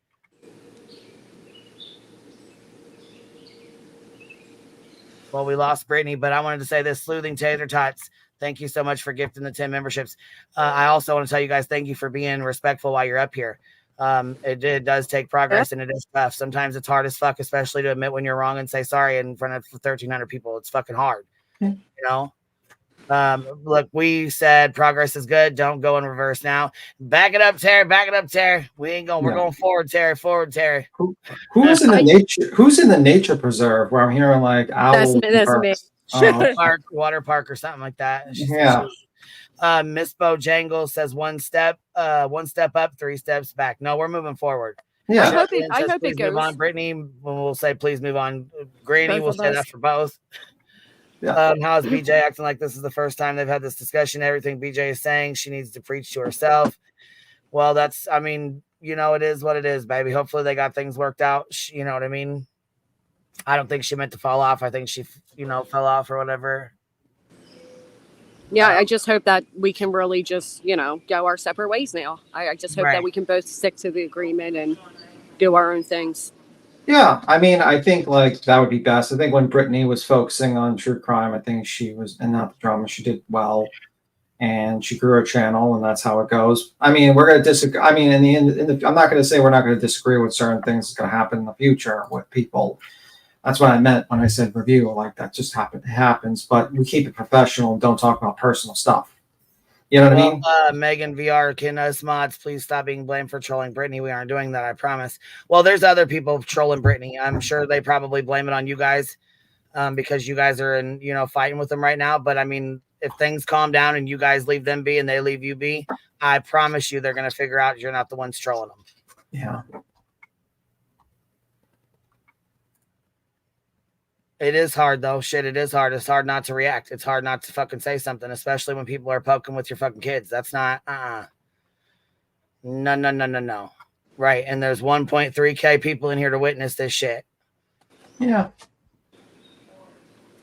S1: Well, we lost Britney, but I wanted to say this: Sleuthing Tater Tots. Thank you so much for gifting the 10 memberships. I also want to tell you guys thank you for being respectful while you're up here. It does take progress and it is tough. Sometimes it's hard as fuck, especially to admit when you're wrong and say sorry in front of 1,300 people. It's fucking hard, you know? Look, we said progress is good. Don't go in reverse now. Back it up, Terry. Back it up, Terry. We ain't going. We're going forward, Terry. Forward, Terry.
S15: Who's in the nature preserve where I'm hearing like owls?
S17: That's me.
S1: Water park or something like that.
S15: Yeah.
S1: Miss Bojangles says one step up, 3 steps back. No, we're moving forward.
S15: Yeah.
S17: I hope it goes.
S1: Move on, Brittany. We'll say please move on. Granny, we'll say that for both.
S15: Yeah.
S1: How is BJ acting like this is the first time they've had this discussion? Everything BJ is saying, she needs to preach to herself. Well, I mean, you know, it is what it is, baby. Hopefully they got things worked out. You know what I mean? I don't think she meant to fall off. I think she, fell off or whatever.
S17: Yeah, I just hope that we can really just, go our separate ways now. I just hope that we can both stick to the agreement and do our own things.
S15: Yeah, I mean, I think like that would be best. I think when Britney was focusing on true crime, I think she was, and not the drama, she did well, and she grew her channel, and that's how it goes. I mean, we're going to disagree. I mean, in the end, I'm not going to say we're not going to disagree with certain things that's going to happen in the future with people. That's what I meant when I said review. Like that just happens, but we keep it professional and don't talk about personal stuff. You know what I mean?
S1: Megan VR, can us mods please stop being blamed for trolling Britney? We aren't doing that, I promise. Well, there's other people trolling Britney. I'm sure they probably blame it on you guys because you guys are fighting with them right now. But I mean, if things calm down and you guys leave them be and they leave you be, I promise you they're going to figure out you're not the ones trolling them.
S15: Yeah.
S1: It is hard though. Shit, it is hard. It's hard not to react. It's hard not to fucking say something, especially when people are poking with your fucking kids. That's not, No. Right. And there's 1.3K people in here to witness this shit.
S15: Yeah.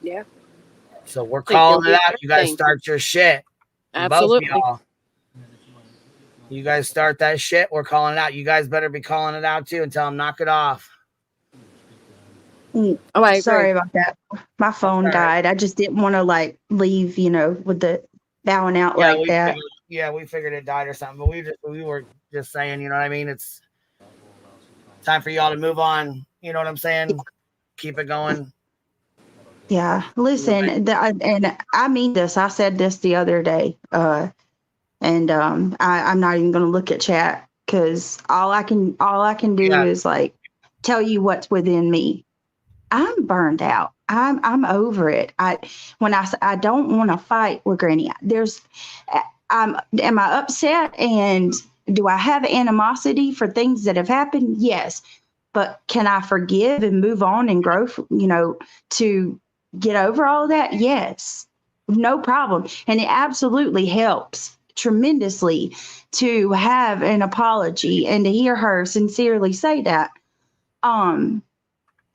S17: Yeah.
S1: So we're calling it out. You guys start your shit.
S17: Absolutely.
S1: Both of y'all. You guys start that shit. We're calling it out. You guys better be calling it out too and tell them knock it off.
S17: Oh, I agree.
S18: Sorry about that. My phone died. I just didn't want to leave, with the bowing out like that.
S1: We figured it died or something, but we were just saying, you know what I mean? It's time for y'all to move on. You know what I'm saying? Keep it going.
S18: Yeah. Listen, and I mean this. I said this the other day, and I'm not even going to look at chat because all I can do is tell you what's within me. I'm burned out. I'm over it. I don't want to fight with Granny. Am I upset and Do I have animosity for things that have happened? Yes. But can I forgive and move on and grow, to get over all that? Yes. No problem. And it absolutely helps tremendously to have an apology and to hear her sincerely say that. But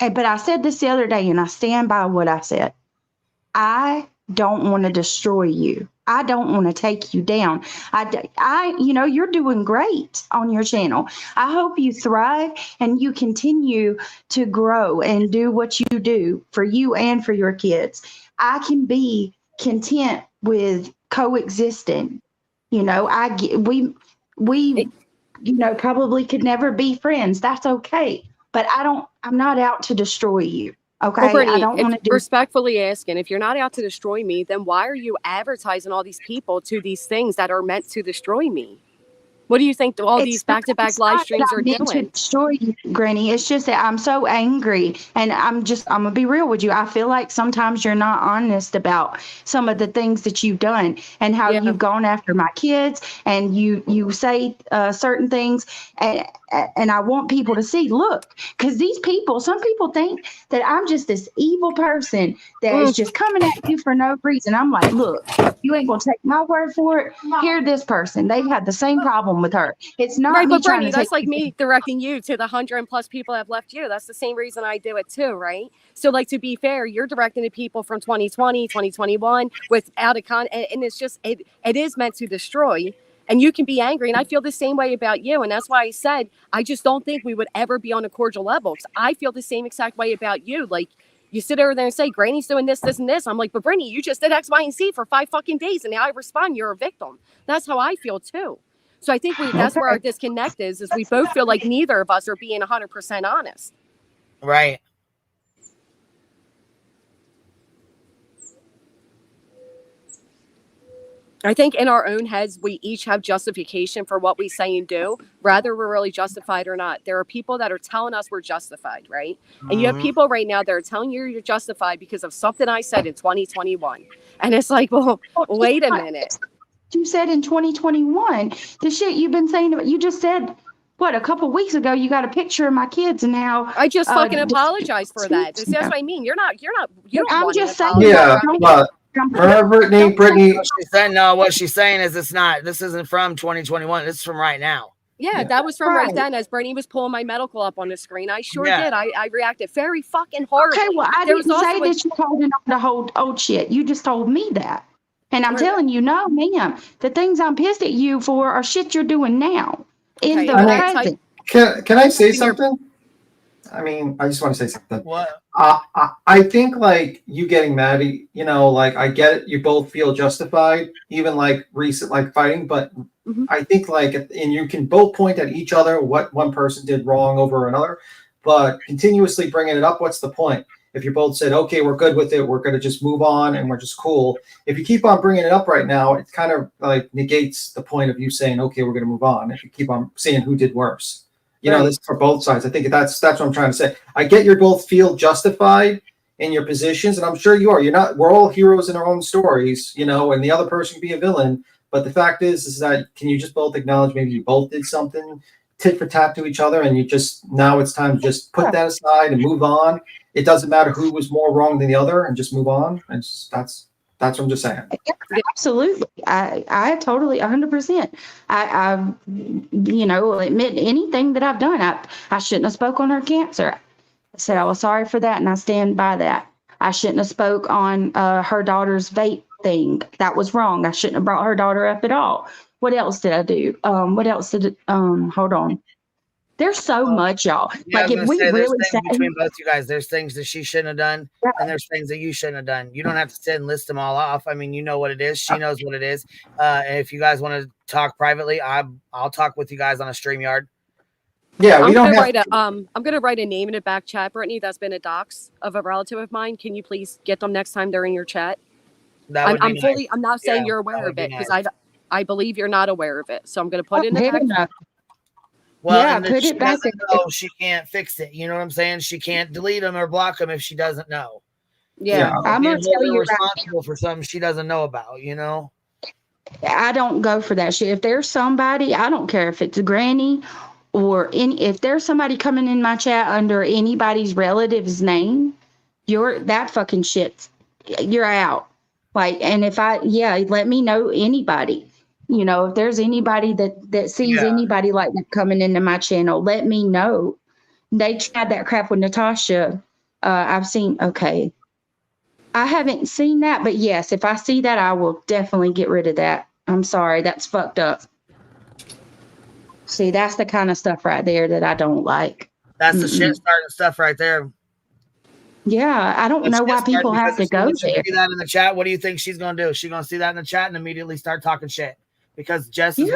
S18: I said this the other day, and I stand by what I said. I don't want to destroy you. I don't want to take you down. You're doing great on your channel. I hope you thrive and you continue to grow and do what you do for you and for your kids. I can be content with coexisting. We probably could never be friends. That's okay. But I'm not out to destroy you. Okay,
S17: well, Brittany,
S18: I don't want to do.
S17: Respectfully asking, if you're not out to destroy me, then why are you advertising all these people to these things that are meant to destroy me? What do you think all these back-to-back live streams are doing?
S18: To destroy you, Granny. It's just that I'm so angry, and I'm gonna be real with you. I feel like sometimes you're not honest about some of the things that you've done and how you've gone after my kids, and you say certain things, and I want people to see, look, because some people think that I'm just this evil person that is just coming at you for no reason. I'm like, look, you ain't gonna take my word for it. Hear this person. They've had the same problem with her. It's not
S17: right,
S18: me
S17: but
S18: trying
S17: Brittany,
S18: to
S17: that's like me directing you to the 100+ people that have left you. That's the same reason I do it too, right? So, like, to be fair, you're directing to people from 2020, 2021 without and it's just it is meant to destroy. And you can be angry, and I feel the same way about you. And that's why I said I just don't think we would ever be on a cordial level. Because I feel the same exact way about you. Like, you sit over there and say, Granny's doing this, this, and this. I'm like, but Brittany, you just did X, Y, and Z for 5 fucking days, and now I respond, you're a victim. That's how I feel too. So I think that's where our disconnect is we both feel like neither of us are being 100% honest.
S1: Right.
S17: I think in our own heads, we each have justification for what we say and do, whether we're really justified or not. There are people that are telling us we're justified, right? And you have people right now that are telling you you're justified because of something I said in 2021. And it's like, well, wait a minute.
S18: You said in 2021, the shit you've been saying, you just said, what, a couple weeks ago, you got a picture of my kids, and now
S17: I just fucking apologize for that. That's what I mean. You don't
S18: I'm
S17: want
S18: just
S17: saying,
S15: yeah, but Brittany.
S1: What she's saying is this isn't from 2021. This is from right now.
S17: Yeah, that was from right then. As Brittany was pulling my medical up on the screen, I sure did. I reacted very fucking horribly.
S18: Okay, well, I didn't say that you're holding on to hold old shit. You just told me that. And I'm telling you, no, ma'am. The things I'm pissed at you for are shit you're doing now. In the present.
S15: Can I say something? I mean, I just want to say something.
S1: What?
S15: I think, like, you getting mad, like, I get it. You both feel justified, even like recent, like, fighting. But I think, like, and you can both point at each other what one person did wrong over another. But continuously bringing it up, what's the point? If you both said, okay, we're good with it, we're going to just move on and we're just cool. If you keep on bringing it up right now, it kind of like negates the point of you saying, okay, we're going to move on. If you keep on saying who did worse, this is for both sides. I think that's what I'm trying to say. I get you both feel justified in your positions, and I'm sure you are. We're all heroes in our own stories, and the other person can be a villain. But the fact is that can you just both acknowledge maybe you both did something tit for tat to each other, and now it's time to just put that aside and move on. It doesn't matter who was more wrong than the other, and just move on. And that's what I'm just saying.
S18: Absolutely, I totally 100%. I admit anything that I've done. I shouldn't have spoke on her cancer. I said I was sorry for that, and I stand by that. I shouldn't have spoke on her daughter's vape thing. That was wrong. I shouldn't have brought her daughter up at all. What else did I do? Hold on. There's so much, y'all.
S1: Yeah,
S18: like, if we really
S1: sat between both you guys, there's things that she shouldn't have done, and there's things that you shouldn't have done. You don't have to sit and list them all off. I mean, you know what it is. She knows what it is. And if you guys want to talk privately, I'll talk with you guys on a StreamYard.
S15: Yeah,
S17: I'm gonna write a name in the back chat, Brittany. That's been a dox of a relative of mine. Can you please get them next time they're in your chat? I'm not saying you're aware of it because I believe you're not aware of it. So I'm gonna put it in the back.
S1: Well, put it back. She can't fix it. You know what I'm saying? She can't delete them or block them if she doesn't know.
S17: Yeah,
S18: I'm gonna tell you
S1: responsible for something she doesn't know about.
S18: I don't go for that shit. If there's somebody, I don't care if it's a granny or if there's somebody coming in my chat under anybody's relative's name, that fucking shit, you're out. Like, and if let me know anybody. If there's anybody that sees anybody like that coming into my channel, let me know. They tried that crap with Natasha. I've seen, okay. I haven't seen that, but yes, if I see that, I will definitely get rid of that. I'm sorry, that's fucked up. See, that's the kind of stuff right there that I don't like.
S1: That's the shit starting stuff right there.
S18: Yeah, I don't know why people have to go there.
S1: See that in the chat. What do you think she's gonna do? She's gonna see that in the chat and immediately start talking shit because Jess is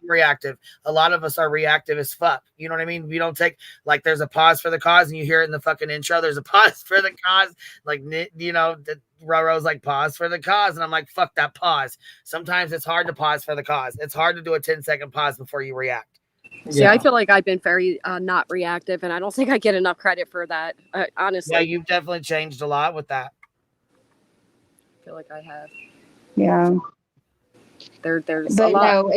S1: reactive. A lot of us are reactive as fuck. You know what I mean? We don't take, like, there's a pause for the cause, and you hear it in the fucking intro. There's a pause for the cause, like, Roro's like, pause for the cause, and I'm like, fuck that pause. Sometimes it's hard to pause for the cause. It's hard to do a 10-second pause before you react.
S17: See, I feel like I've been very not reactive, and I don't think I get enough credit for that, honestly.
S1: Yeah, you've definitely changed a lot with that.
S17: I feel like I have.
S18: Yeah.
S17: There's
S18: but
S17: a lot.
S18: No,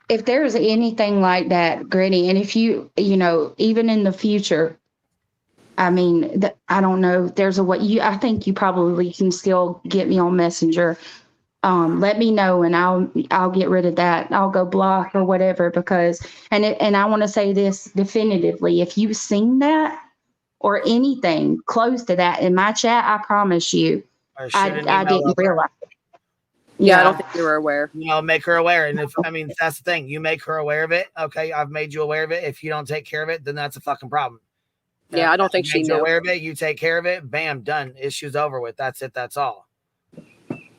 S18: if there's anything like that, Granny, and if you even in the future, I mean, I don't know, there's a way I think you probably can still get me on Messenger. Let me know and I'll get rid of that. I'll go block or whatever, because and I want to say this definitively, if you've seen that or anything close to that in my chat, I promise you, I didn't realize it.
S17: Yeah, I don't think you were aware.
S1: Make her aware. And that's the thing. You make her aware of it. Okay, I've made you aware of it. If you don't take care of it, then that's a fucking problem.
S17: Yeah, I don't think she knew.
S1: Aware of it. You take care of it. Bam, done. Issue's over with. That's it. That's all.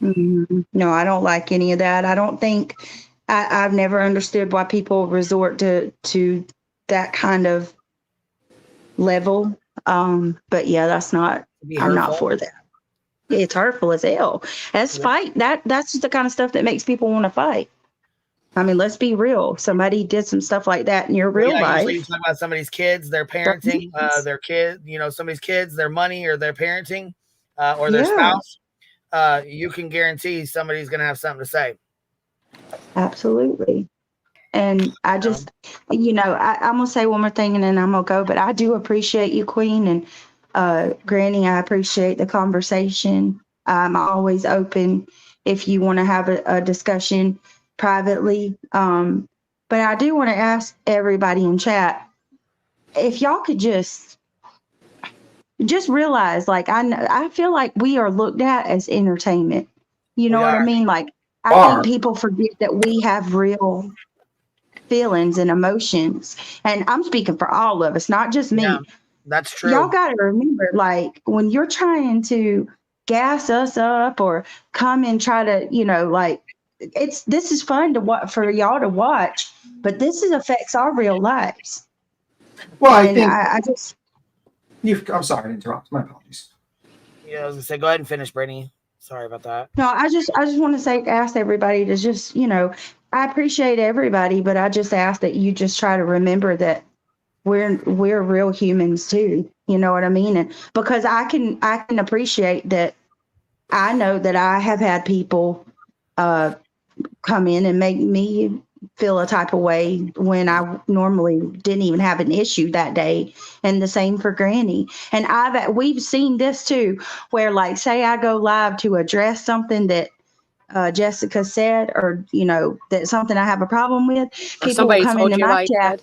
S18: Mm-hmm. No, I don't like any of that. I don't think I've never understood why people resort to that kind of level. But yeah, that's not. I'm not for that. It's hurtful as hell. That's fight. That's just the kind of stuff that makes people want to fight. I mean, let's be real. Somebody did some stuff like that in your real life.
S1: Usually you talk about somebody's kids, their parenting, their kid, somebody's kids, their money or their parenting, or their spouse. You can guarantee somebody's going to have something to say.
S18: Absolutely. And I just, I'm going to say one more thing and then I'm going to go, but I do appreciate you, Queen, and Granny, I appreciate the conversation. I'm always open if you want to have a discussion privately. But I do want to ask everybody in chat, if y'all could just realize, like, I feel like we are looked at as entertainment. You know what I mean? Like, I think people forget that we have real feelings and emotions. And I'm speaking for all of us, not just me.
S1: Yeah. That's true.
S18: Y'all got to remember, like, when you're trying to gas us up or come and try to, this is fun for y'all to watch, but this affects our real lives.
S15: Well,
S18: and I just.
S15: I'm sorry to interrupt. My apologies.
S1: Yeah, I was gonna say, go ahead and finish, Brittany. Sorry about that.
S18: No, I just want to ask everybody to just, I appreciate everybody, but I just ask that you just try to remember that we're real humans too. You know what I mean? And because I can appreciate that. I know that I have had people come in and make me feel a type of way when I normally didn't even have an issue that day. And the same for Granny. And we've seen this too, where, like, say I go live to address something that Jessica said, or, that's something I have a problem with. People will come into my chat.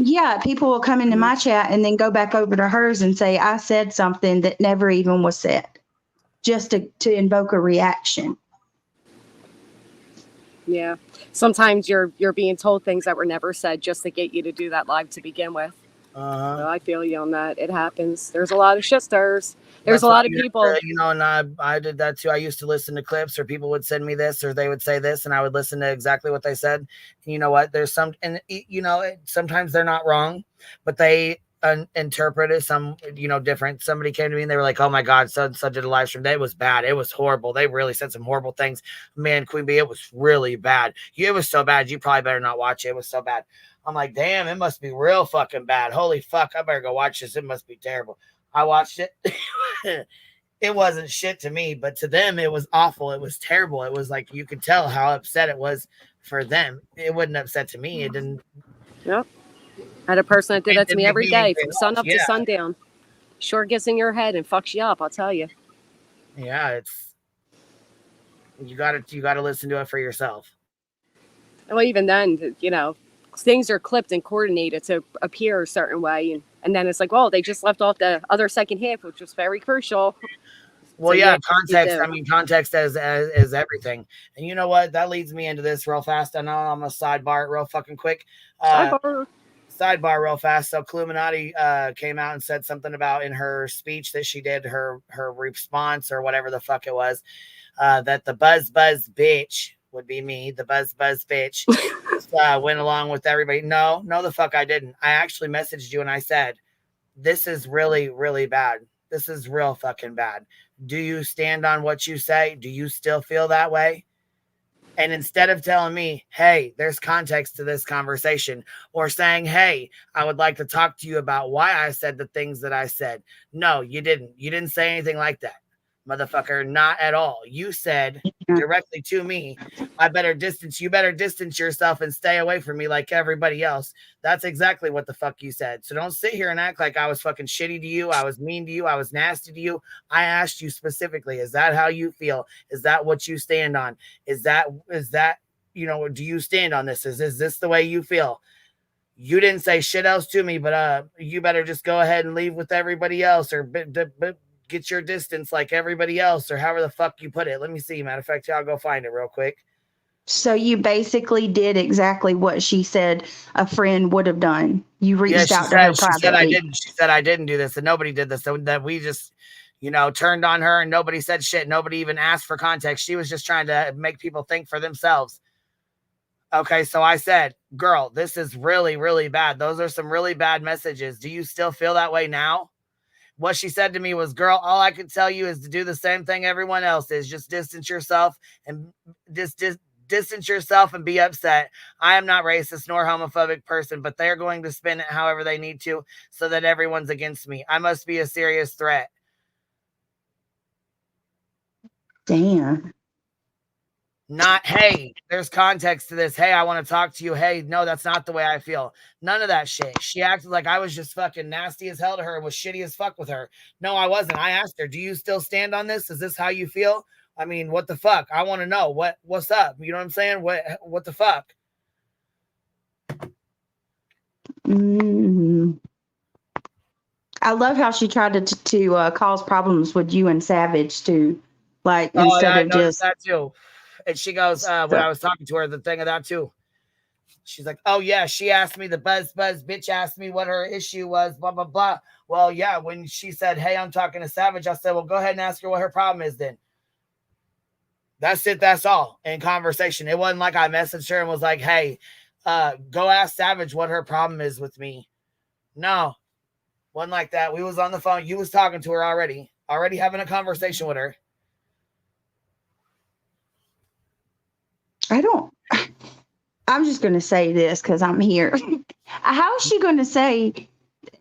S18: Yeah, people will come into my chat and then go back over to hers and say, I said something that never even was said, just to invoke a reaction.
S17: Yeah. Sometimes you're being told things that were never said just to get you to do that live to begin with. So I feel you on that. It happens. There's a lot of shit stirrers. There's a lot of people.
S1: And I did that too. I used to listen to clips, or people would send me this, or they would say this, and I would listen to exactly what they said. And you know what? There's some, and sometimes they're not wrong, but they interpret it some, different. Somebody came to me and they were like, "Oh my God, so did a live stream. That was bad. It was horrible. They really said some horrible things. Man, Queen Bee, it was really bad. It was so bad. You probably better not watch it. It was so bad." I'm like, damn, it must be real fucking bad. Holy fuck, I better go watch this. It must be terrible. I watched it. it wasn't shit to me, but to them it was awful. It was terrible. It was like you could tell how upset it was for them. It wasn't upset to me. It didn't.
S17: Yep. I had a person that did that to me every day from sun up to
S1: Yeah.
S17: sundown. Sure gets in your head and fucks you up, I'll tell you.
S1: Yeah, it's you gotta listen to it for yourself.
S17: Well, even then, you know, things are clipped and coordinated to appear a certain way, and then it's like, well, they just left off the other second half, which was very crucial.
S1: Well,
S17: So,
S1: yeah,
S17: yeah,
S1: context.
S17: you do.
S1: I mean, context is everything. And you know what? That leads me into this real fast. I know I'm gonna sidebar it real fucking quick. Sidebar real fast. So Illuminati came out and said something about in her speech that she did, her response or whatever the fuck it was, that the buzz bitch would be me, the buzz bitch, went along with everybody. No, the fuck I didn't. I actually messaged you and I said, this is really, really bad. This is real fucking bad. Do you stand on what you say? Do you still feel that way? And instead of telling me, hey, there's context to this conversation, or saying, hey, I would like to talk to you about why I said the things that I said. No, you didn't. You didn't say anything like that, motherfucker. Not at all. You said directly to me, you better distance yourself and stay away from me like everybody else. That's exactly what the fuck you said. So don't sit here and act like I was fucking shitty to you. I was mean to you. I was nasty to you. I asked you specifically, is that how you feel? Is that what you stand on? Is that, you know, do you stand on this? Is this the way you feel? You didn't say shit else to me, but you better just go ahead and leave with everybody else, or get your distance like everybody else, or however the fuck you put it. Let me see. Matter of fact, I'll go find it real quick.
S18: So you basically did exactly what she said a friend would have done. You reached out to her privately.
S1: She said I didn't do this, and nobody did this. So that we just, you know, turned on her, and nobody said shit. Nobody even asked for context. She was just trying to make people think for themselves. Okay, so I said, girl, this is really, really bad. Those are some really bad messages. Do you still feel that way now? What she said to me was, girl, all I can tell you is to do the same thing everyone else is. Just distance yourself and distance yourself and be upset. I am not racist nor homophobic person, but they're going to spin it however they need to so that everyone's against me. I must be a serious threat.
S18: Damn.
S1: Not, hey, there's context to this. Hey, I want to talk to you. Hey, no, that's not the way I feel. None of that shit. She acted like I was just fucking nasty as hell to her and was shitty as fuck with her. No, I wasn't. I asked her, do you still stand on this? Is this how you feel? I mean, what the fuck? I want to know what's up. You know what I'm saying? What the fuck?
S18: I love how she tried to cause problems with you and Savage too. Like instead of just
S1: that too. And she goes, when I was talking to her, the thing of that too. She's like, oh yeah, she asked me, the buzz bitch asked me what her issue was, blah, blah, blah. Well, yeah, when she said, hey, I'm talking to Savage, I said, well, go ahead and ask her what her problem is then. That's it. That's all in conversation. It wasn't like I messaged her and was like, hey, go ask Savage what her problem is with me. No, wasn't like that. We was on the phone. You was talking to her already having a conversation with her.
S18: I'm just going to say this because I'm here. How is she going to say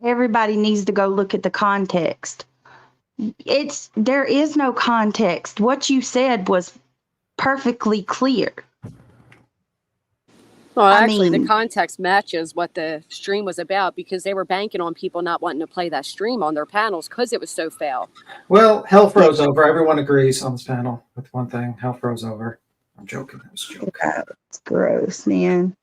S18: everybody needs to go look at the context? There is no context. What you said was perfectly clear.
S17: Well, actually, the context matches what the stream was about because they were banking on people not wanting to play that stream on their panels because it was so foul.
S15: Well, hell froze over. Everyone agrees on this panel with one thing. Hell froze over. I'm joking. That was a joke.
S18: That's gross, man.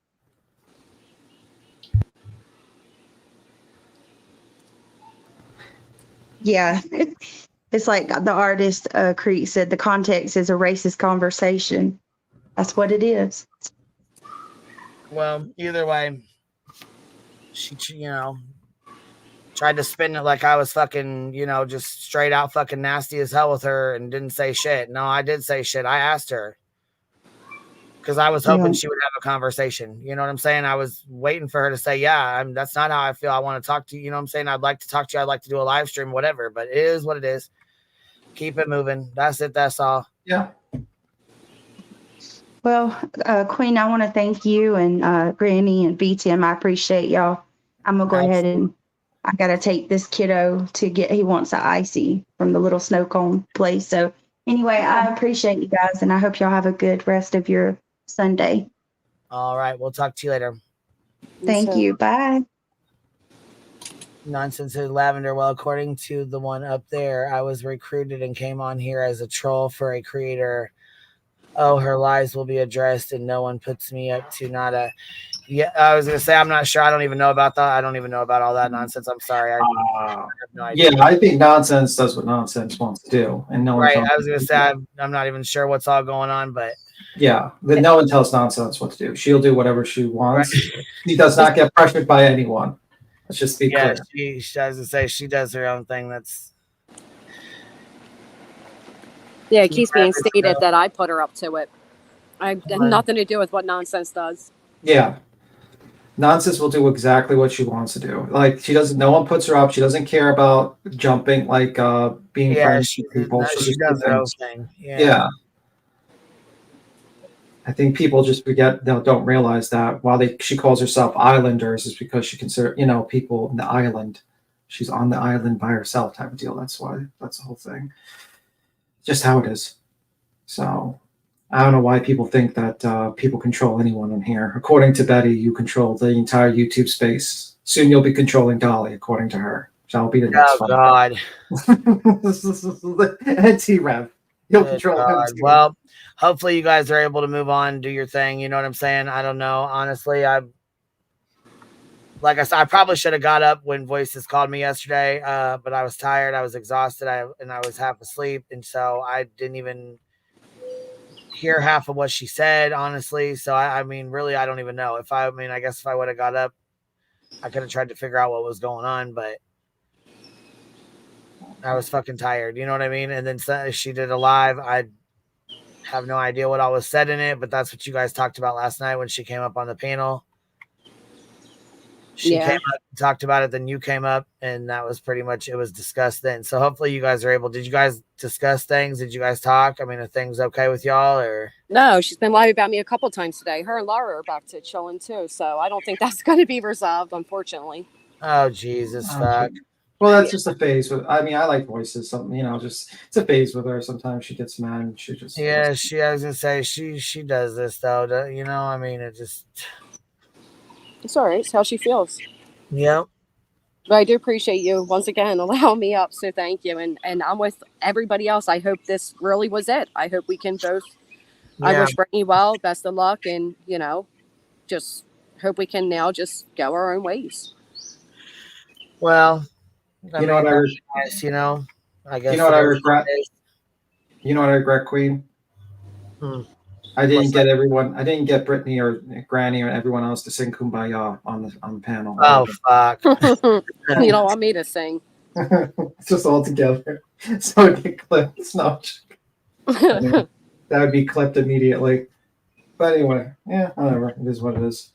S18: Yeah. It's like the artist Creek said, the context is a racist conversation. That's what it is.
S1: Well, either way, she tried to spin it like I was fucking, just straight out fucking nasty as hell with her and didn't say shit. No, I did say shit. I asked her because I was hoping she would have a conversation. You know what I'm saying? I was waiting for her to say, yeah, that's not how I feel. I want to talk to you. You know what I'm saying? I'd like to talk to you. I'd like to do a live stream, whatever, but it is what it is. Keep it moving. That's it. That's all.
S15: Yeah.
S18: Well, Queen, I want to thank you and Granny and BTM. I appreciate y'all. I'm going to go ahead and I gotta take this kiddo to get. He wants an icy from the little snow cone place. So anyway, I appreciate you guys, and I hope y'all have a good rest of your Sunday.
S1: All right, we'll talk to you later.
S18: Thank you. Bye.
S1: Nonsense in Lavender. Well, according to the one up there, I was recruited and came on here as a troll for a creator. Oh, her lies will be addressed, and no one puts me up to not a. Yeah, I was gonna say I'm not sure. I don't even know about that. I don't even know about all that nonsense. I'm sorry. I have no idea.
S15: Yeah, I think nonsense does what nonsense wants to do, and no one.
S1: Right. I was gonna say I'm not even sure what's all going on, but
S15: yeah, but no one tells nonsense what to do. She'll do whatever she wants. She does not get pressured by anyone. Let's just be clear.
S1: She as I say, she does her own thing. That's
S17: it keeps being stated that I put her up to it. I had nothing to do with what nonsense does.
S15: Yeah. Nonsense will do exactly what she wants to do. Like she doesn't. No one puts her up. She doesn't care about jumping, like being friends with people.
S1: She does her own thing.
S15: Yeah. I think people just forget. Don't realize that while she calls herself Islanders is because she considers people in the island. She's on the island by herself, type of deal. That's why. That's the whole thing. Just how it is. So. I don't know why people think that people control anyone in here. According to Betty, you control the entire YouTube space. Soon you'll be controlling Dolly, according to her. That'll be the next one.
S1: Oh, God.
S15: And T-Rev. You'll control him too.
S1: Well, hopefully you guys are able to move on, do your thing. You know what I'm saying? I don't know. Honestly, like I said, I probably should have got up when Voices called me yesterday, but I was tired. I was exhausted, and I was half asleep, and so I didn't even hear half of what she said, honestly. So I mean, really, I don't even know. I guess if I would have got up, I could have tried to figure out what was going on, but I was fucking tired. You know what I mean? And then she did a live. I have no idea what all was said in it, but that's what you guys talked about last night when she came up on the panel. She came up and talked about it, then you came up, and that was pretty much, it was discussed then. So hopefully you guys are able, did you guys discuss things? Did you guys talk? I mean, are things okay with y'all, or?
S17: No, she's been live about me a couple times today. Her and Laura are back to chilling too, so I don't think that's going to be resolved, unfortunately.
S1: Oh, Jesus, fuck.
S15: Well, that's just a phase. I like Voices. Something, just it's a phase with her. Sometimes she gets mad and she just.
S1: Yeah, I was gonna say she does this though. I mean, it just.
S17: It's all right. It's how she feels.
S1: Yep.
S17: But I do appreciate you once again allowing me up. So thank you. And I'm with everybody else. I hope this really was it. I hope we can both. Yeah. I wish Britney well, best of luck, and just hope we can now just go our own ways.
S15: Well, I guess.
S1: I guess.
S15: You know what I regret? You know what I regret, Queen? I didn't get Britney or Granny or everyone else to sing Kumbaya on the panel.
S1: Oh, fuck.
S17: You don't want me to sing.
S15: It's just all together. So it get clipped. It's not. That would be clipped immediately. But anyway, yeah, whatever. It is what it is.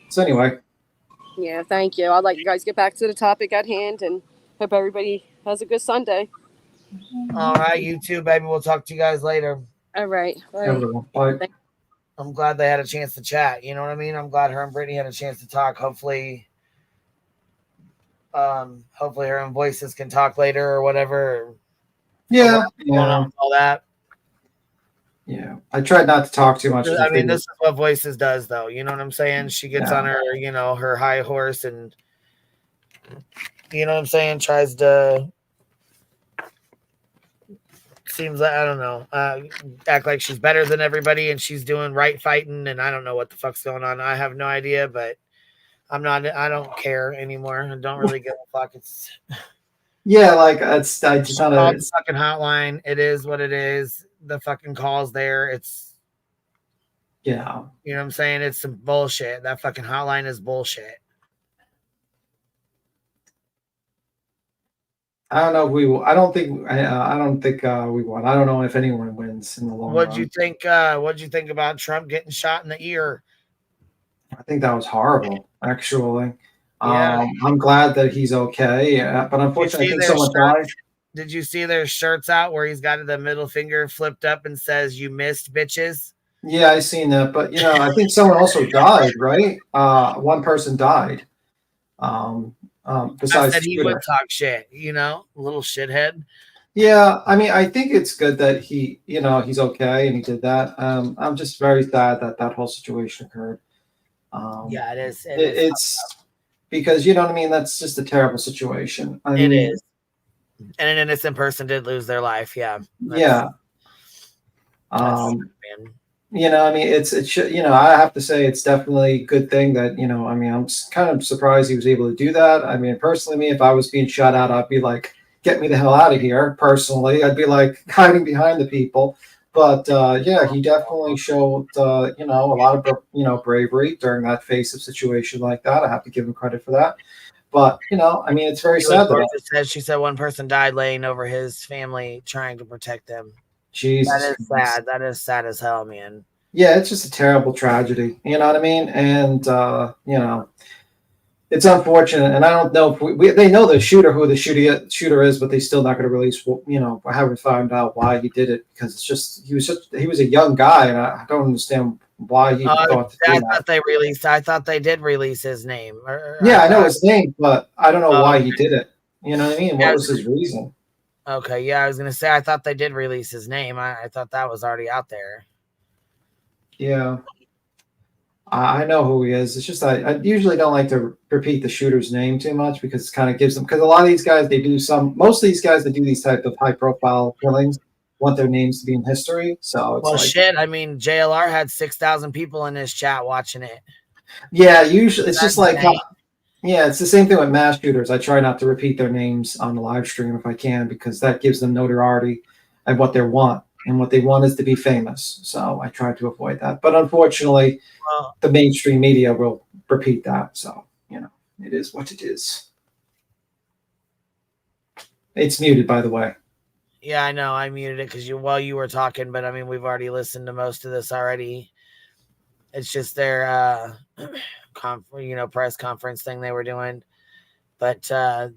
S15: So anyway.
S17: Yeah, thank you. I'd like you guys to get back to the topic at hand and hope everybody has a good Sunday.
S1: All right, you too, baby. We'll talk to you guys later.
S17: All right.
S15: Bye.
S1: I'm glad they had a chance to chat. You know what I mean? I'm glad her and Britney had a chance to talk. Hopefully her and Voices can talk later or whatever.
S15: Yeah.
S1: All that.
S15: Yeah. I tried not to talk too much.
S1: I mean, this is what Voices does, though. You know what I'm saying? She gets on her, her high horse and, you know what I'm saying? Tries to. Seems like, I don't know, act like she's better than everybody and she's doing right fighting, and I don't know what the fuck's going on. I have no idea, but I don't care anymore. I don't really give a fuck. It's
S15: I just
S1: called the fucking hotline. It is what it is. The fucking call's there. It's you know what I'm saying? It's some bullshit. That fucking hotline is bullshit.
S15: I don't know if we will. I don't think we won. I don't know if anyone wins in the long run.
S1: What'd you think about Trump getting shot in the ear?
S15: I think that was horrible, actually.
S1: Yeah.
S15: I'm glad that he's okay. But unfortunately, I think someone died.
S1: Did you see their shirts out where he's got the middle finger flipped up and says, "You missed, bitches"?
S15: Yeah, I seen that. But I think someone also died, right? One person died. Besides
S1: I said he
S15: shooter.
S1: would talk shit, you know, a little shithead.
S15: Yeah, I mean, I think it's good that he, you know, he's okay and he did that. I'm just very sad that that whole situation occurred.
S1: Yeah, it is.
S15: It's because you know what I mean. That's just a terrible situation. I
S1: It
S15: mean,
S1: is. And an innocent person did lose their life. Yeah.
S15: yeah.
S1: That's
S15: You know, I mean, it should, you know, I have to say it's definitely a good thing that, you know, I mean, I'm kind of surprised he was able to do that. I mean, personally, me, if I was being shot at, I'd be like, get me the hell out of here. Personally, I'd be like hiding behind the people. But yeah, he definitely showed, you know, a lot of, you know, bravery during that face of situation like that. I have to give him credit for that. But, you know, I mean, it's very sad that
S1: she said one person died laying over his family trying to protect them.
S15: Jesus.
S1: That is sad. That is sad as hell, man.
S15: Yeah, it's just a terrible tragedy. You know what I mean? And you know, it's unfortunate. And I don't know if they know the shooter who the shooter is, but they're still not going to release. You know, I haven't found out why he did it because it's just he was a young guy, and I don't understand why he thought to do
S1: I
S15: that.
S1: thought they released. I thought they did release his name.
S15: Yeah, I know his name, but I don't know why he did it. You know what I mean? What was his reason?
S1: Okay, yeah, I was gonna say I thought they did release his name. I thought that was already out there.
S15: Yeah, I know who he is. It's just I usually don't like to repeat the shooter's name too much because it kind of gives them because a lot of these guys most of these guys that do these type of high profile killings want their names to be in history. So it's
S1: well,
S15: like,
S1: shit. I mean, JLR had 6,000 people in his chat watching it.
S15: Yeah, usually it's just like yeah, it's the same thing with mass shooters. I try not to repeat their names on the live stream if I can because that gives them notoriety and what they want. And what they want is to be famous. So I try to avoid that. But unfortunately, the mainstream media will repeat that. So, you know, it is what it is. It's muted, by the way.
S1: Yeah, I know. I muted it because while you were talking, but I mean, we've already listened to most of this already. It's just their, press conference thing they were doing. But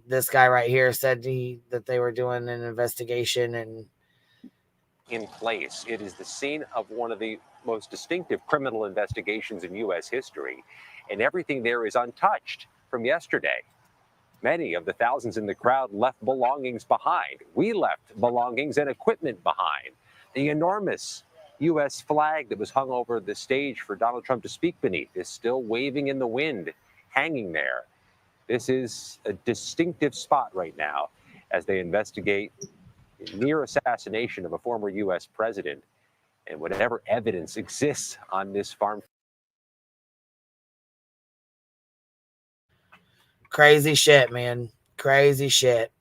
S1: this guy right here said that they were doing an investigation and
S19: in place. It is the scene of one of the most distinctive criminal investigations in U.S. history, and everything there is untouched from yesterday. Many of the thousands in the crowd left belongings behind. We left belongings and equipment behind. The enormous U.S. flag that was hung over the stage for Donald Trump to speak beneath is still waving in the wind, hanging there. This is a distinctive spot right now as they investigate near assassination of a former U.S. president and whatever evidence exists on this farm.
S1: Crazy shit, man. Crazy shit.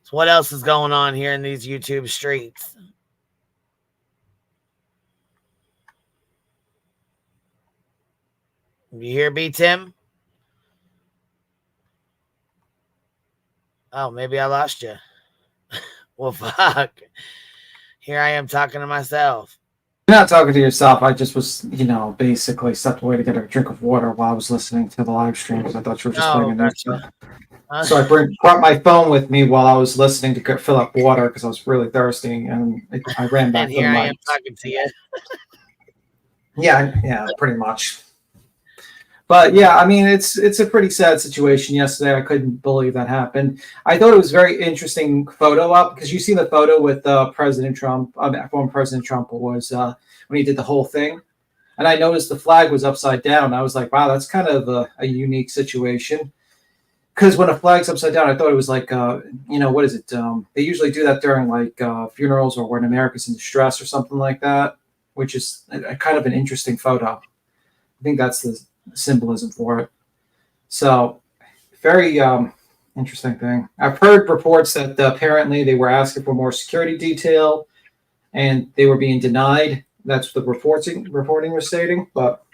S1: So what else is going on here in these YouTube streets? You hear me, Tim? Oh, maybe I lost you. Well, fuck. Here I am talking to myself.
S15: You're not talking to yourself. I just was, you know, basically stepped away to get a drink of water while I was listening to the live stream because I thought you were just playing a new stuff. So I brought my phone with me while I was listening to fill up water because I was really thirsty, and I ran back
S1: and
S15: to
S1: here
S15: the
S1: I
S15: mic.
S1: am talking to you.
S15: Yeah, pretty much. But yeah, I mean, it's a pretty sad situation yesterday. I couldn't believe that happened. I thought it was very interesting photo up because you see the photo with President Trump, former President Trump was when he did the whole thing. And I noticed the flag was upside down. I was like, wow, that's kind of a unique situation. Because when a flag's upside down, I thought it was like, what is it? They usually do that during like funerals or when America's in distress or something like that, which is a kind of an interesting photo. I think that's the symbolism for it. So very interesting thing. I've heard reports that apparently they were asking for more security detail and they were being denied. That's what the reporting was stating, but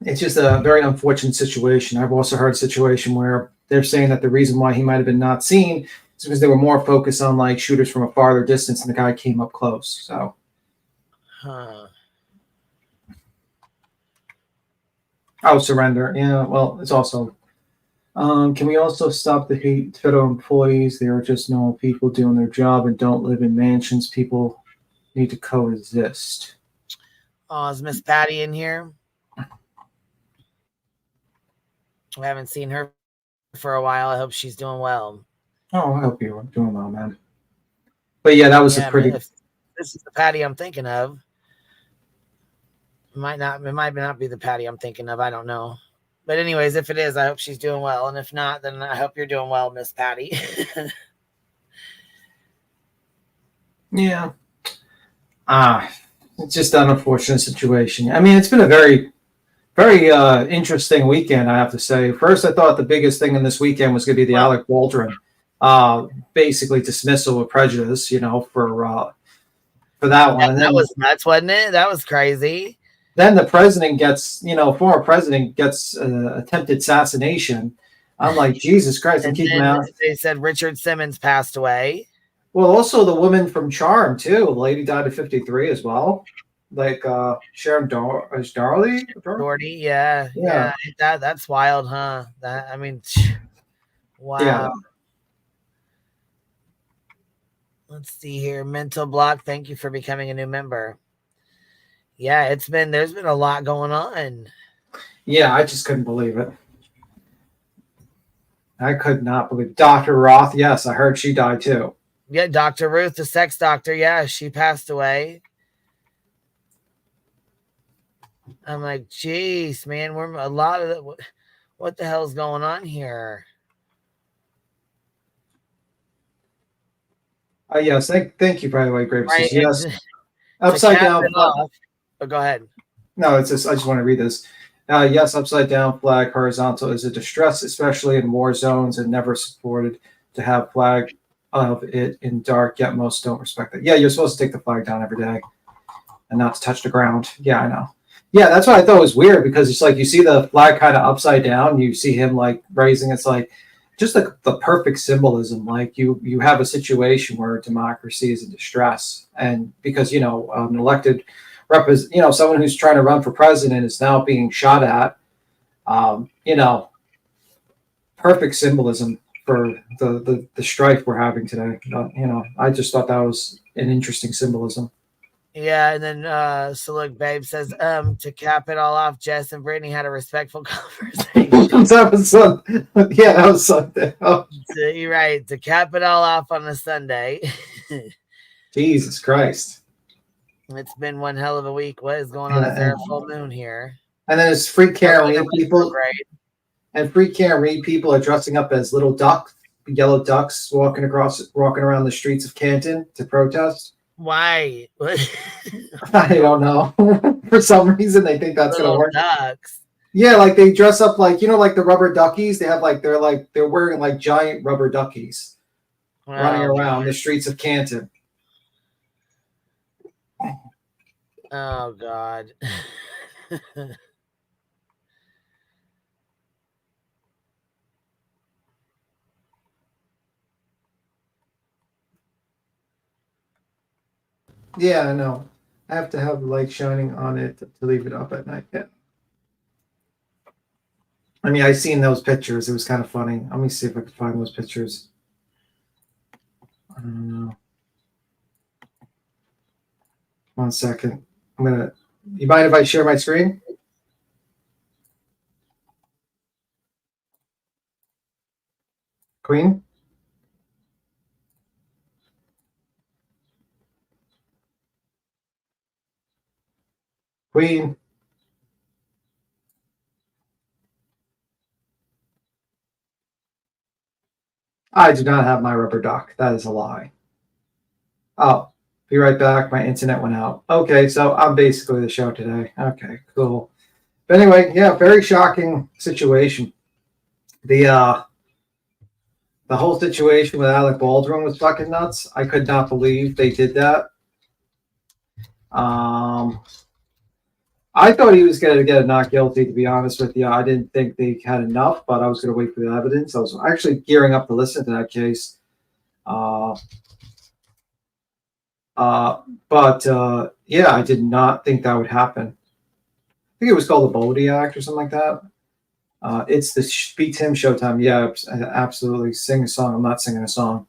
S15: it's just a very unfortunate situation. I've also heard a situation where they're saying that the reason why he might have been not seen is because they were more focused on like shooters from a farther distance and the guy came up close. So I'll surrender. Yeah, well, it's also can we also stop the hate to federal employees? They are just normal people doing their job and don't live in mansions. People need to coexist.
S1: Oh, is Miss Patty in here? I haven't seen her for a while. I hope she's doing well.
S15: Oh, I hope you're doing well, man. But yeah, that was a pretty.
S1: If this is the Patty I'm thinking of. It might not be the Patty I'm thinking of. I don't know. But anyways, if it is, I hope she's doing well. And if not, then I hope you're doing well, Miss Patty.
S15: Yeah. It's just an unfortunate situation. I mean, it's been a very, very interesting weekend, I have to say. First, I thought the biggest thing in this weekend was going to be the Alec Baldwin, basically dismissal of prejudice, for that one.
S1: That was nuts, wasn't it? That was crazy.
S15: Then the president gets, former president gets attempted assassination. I'm like, Jesus Christ, I'm keeping out.
S1: They said Richard Simmons passed away.
S15: Well, also the woman from Charm, too. The lady died at 53 as well. Like Sharon Doherty?
S1: Doherty, yeah. That's wild, huh? Wow.
S15: Yeah.
S1: Let's see here. Mental block. Thank you for becoming a new member. Yeah, there's been a lot going on.
S15: Yeah, I just couldn't believe it. I could not believe Dr. Roth. Yes, I heard she died too.
S1: Yeah, Dr. Ruth, the sex doctor. Yeah, she passed away. I'm like, geez, man, we're a lot of what the hell's going on here?
S15: Yes, thank you, by the way, Graves.
S1: Right,
S15: yes, upside down.
S1: Oh, go ahead.
S15: No, it's just I just want to read this. Yes, upside down flag horizontal is a distress, especially in war zones, and never supported to have flag of it in dark. Yet most don't respect it. Yeah, you're supposed to take the flag down every day and not to touch the ground. Yeah, I know. Yeah, that's what I thought was weird, because it's like you see the flag kind of upside down, you see him like raising. It's like just the perfect symbolism. Like you have a situation where democracy is in distress, and because an elected someone who's trying to run for president is now being shot at. Perfect symbolism for the strife we're having today. I just thought that was an interesting symbolism.
S1: Yeah, and then so look, babe says, to cap it all off, Jess and Britney had a respectful conversation.
S15: That was Sunday. Oh.
S1: So you're right. To cap it all off on a Sunday.
S15: Jesus Christ.
S1: It's been one hell of a week. What is going on? Is there a full moon here?
S15: And then it's free Karen Reed people. And free Karen Reed people are dressing up as little yellow ducks, walking around the streets of Canton to protest.
S1: Why?
S15: I don't know. For some reason, they think that's going to work.
S1: Ducks.
S15: Yeah, like they dress up like like the rubber duckies. They have they're wearing like giant rubber duckies running around the streets of Canton.
S1: Oh God.
S15: Yeah, I know. I have to have the light shining on it to leave it up at night. Yeah. I mean, I've seen those pictures. It was kind of funny. Let me see if I can find those pictures. I don't know. 1 second. You mind if I share my screen? Queen? Queen? I do not have my rubber duck. That is a lie. Oh. Be right back. My internet went out. Okay, so I'm basically the show today. Okay, cool. But anyway, yeah, very shocking situation. The whole situation with Alec Baldwin was fucking nuts. I could not believe they did that. I thought he was going to get a not guilty, to be honest with you. I didn't think they had enough, but I was going to wait for the evidence. I was actually gearing up to listen to that case. Yeah, I did not think that would happen. I think it was called the Bodie Act or something like that. It's the Beats Him Showtime. Yeah, absolutely. Sing a song. I'm not singing a song.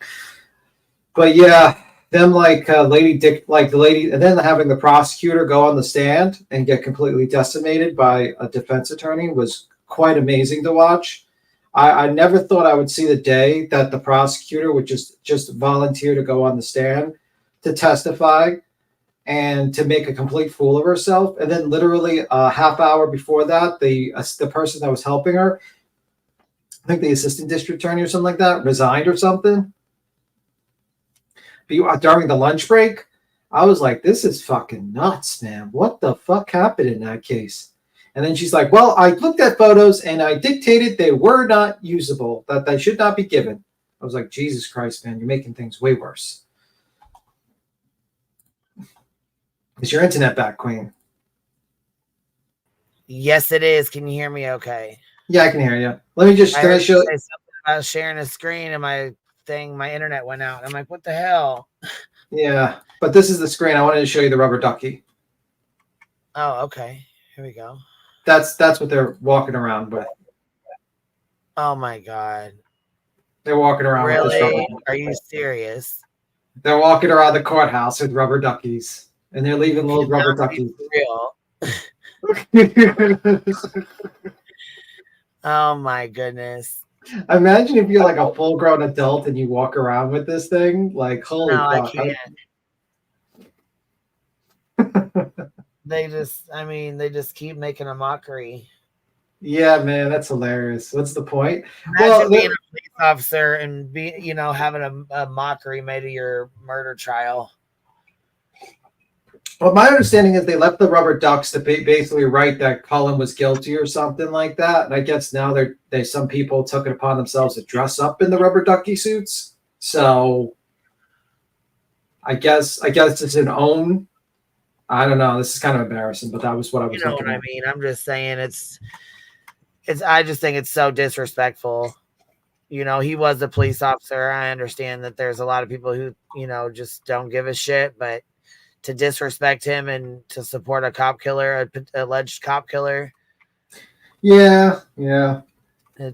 S15: But yeah, them Lady Dick, the lady, and then having the prosecutor go on the stand and get completely decimated by a defense attorney was quite amazing to watch. I never thought I would see the day that the prosecutor would just volunteer to go on the stand to testify and to make a complete fool of herself. And then literally a half hour before that, the person that was helping her, I think the assistant district attorney or something like that, resigned or something. But during the lunch break, I was like, this is fucking nuts, man. What the fuck happened in that case? And then she's like, well, I looked at photos and I dictated they were not usable, that they should not be given. I was like, Jesus Christ, man, you're making things way worse. Is your internet back, Queen?
S1: Yes, it is. Can you hear me okay?
S15: Yeah, I can hear you. Let me just
S1: I
S15: show.
S1: say something about sharing a screen and my internet went out. I'm like, what the hell?
S15: Yeah, but this is the screen. I wanted to show you the rubber ducky.
S1: Oh, okay. Here we go.
S15: That's what they're walking around with.
S1: Oh my God.
S15: They're walking around with this rubber ducky.
S1: Are you serious?
S15: They're walking around the courthouse with rubber duckies. And they're leaving little rubber duckies.
S1: Real. Oh my goodness.
S15: Imagine if you're like a full-grown adult and you walk around with this thing. Like, holy fuck.
S1: I can't. They just keep making a mockery.
S15: Yeah, man, that's hilarious. What's the point?
S1: Imagine being a police officer and having a mockery made of your murder trial.
S15: Well, my understanding is they left the rubber ducks to basically write that Cullen was guilty or something like that. And I guess now some people took it upon themselves to dress up in the rubber ducky suits. So I guess it's an own. I don't know. This is kind of embarrassing, but that was what I was.
S1: You know what I mean? I'm just saying I just think it's so disrespectful. You know, he was a police officer. I understand that there's a lot of people who, just don't give a shit, but to disrespect him and to support a cop killer, an alleged cop killer.
S15: Yeah.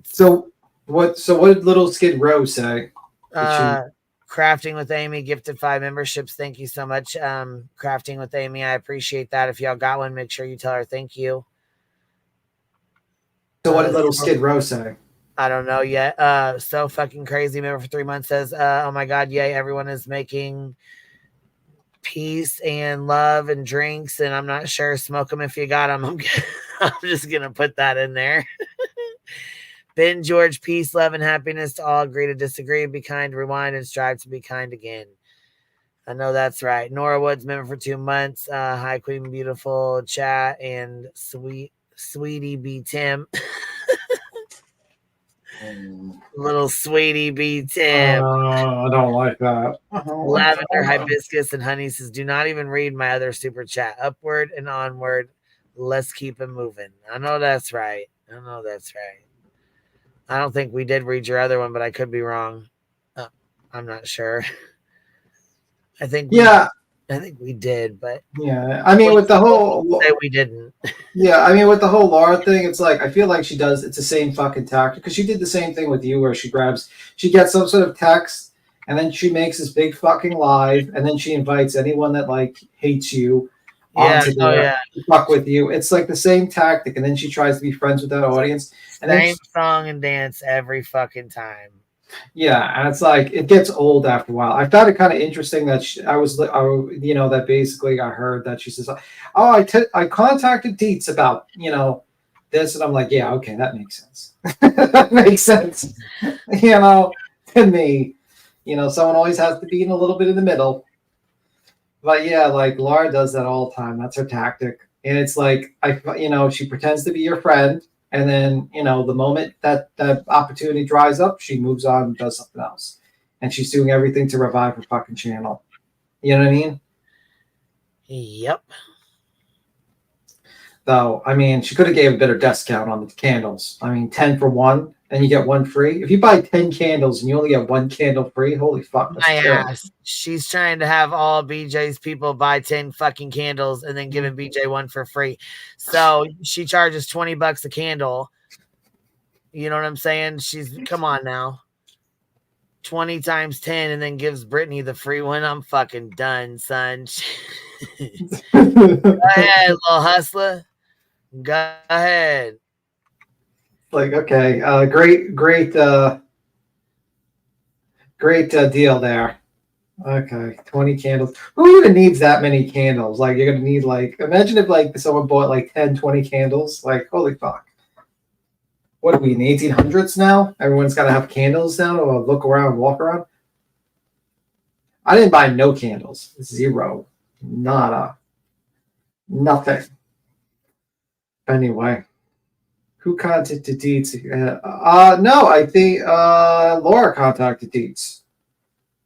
S15: So what did Little Skid Row say?
S1: Crafting with Amy gifted 5 memberships. Thank you so much. Crafting with Amy, I appreciate that. If y'all got one, make sure you tell her thank you.
S15: So what did Little Skid Row say?
S1: I don't know yet. So fucking crazy. Member for 3 months says, oh my God, yay, everyone is making peace and love and drinks, and I'm not sure. Smoke them if you got them. I'm just gonna put that in there. Ben George, peace, love, and happiness to all. Agree to disagree, be kind, rewind, and strive to be kind again. I know that's right. Nora Woods, member for 2 months. Hi, Queen Beautiful chat and Sweetie B Tim. Little Sweetie B Tim.
S15: I don't like that.
S1: Lavender Hibiscus and Honey says, do not even read my other super chat. Upward and onward. Let's keep it moving. I know that's right. I don't think we did read your other one, but I could be wrong. I'm not sure. I think we did, but
S15: yeah. I mean, with the whole
S1: we didn't.
S15: Yeah, I mean, with the whole Laura thing, it's like I feel like it's the same fucking tactic because she did the same thing with you, where she gets some sort of text, and then she makes this big fucking live, and then she invites anyone that like hates you onto there to fuck with you. It's like the same tactic, and then she tries to be friends with that audience, and
S1: same song and dance every fucking time.
S15: Yeah, and it's like it gets old after a while. I found it kind of interesting that that basically I heard that she says, "Oh, I contacted Dietz about this," and I'm like, "Yeah, okay, that makes sense. That makes sense." To me, someone always has to be in a little bit in the middle. But yeah, like Laura does that all the time. That's her tactic, and it's like she pretends to be your friend. And then, the moment that opportunity dries up, she moves on and does something else. And she's doing everything to revive her fucking channel. You know what I mean?
S1: Yep.
S15: Though, I mean, she could have gave a better discount on the candles. I mean, 10 for 1 and you get 1 free. If you buy 10 candles and you only get 1 candle free, holy fuck. That's terrible.
S1: She's trying to have all BJ's people buy 10 fucking candles and then giving BJ 1 for free. So she charges $20 a candle. You know what I'm saying? Come on now. 20 times 10 and then gives Britney the free one. I'm fucking done, son. Go ahead, little hustler. Go ahead.
S15: Like, okay, great deal there. Okay, 20 candles. Who even needs that many candles? Like, you're gonna need, like, imagine if like someone bought like 10, 20 candles. Like, holy fuck. What are we in the 1800s now? Everyone's got to have candles now to look around, walk around. I didn't buy no candles. Zero. Nada. Nothing. Anyway. Who contacted Deets? No, I think Laura contacted Deets.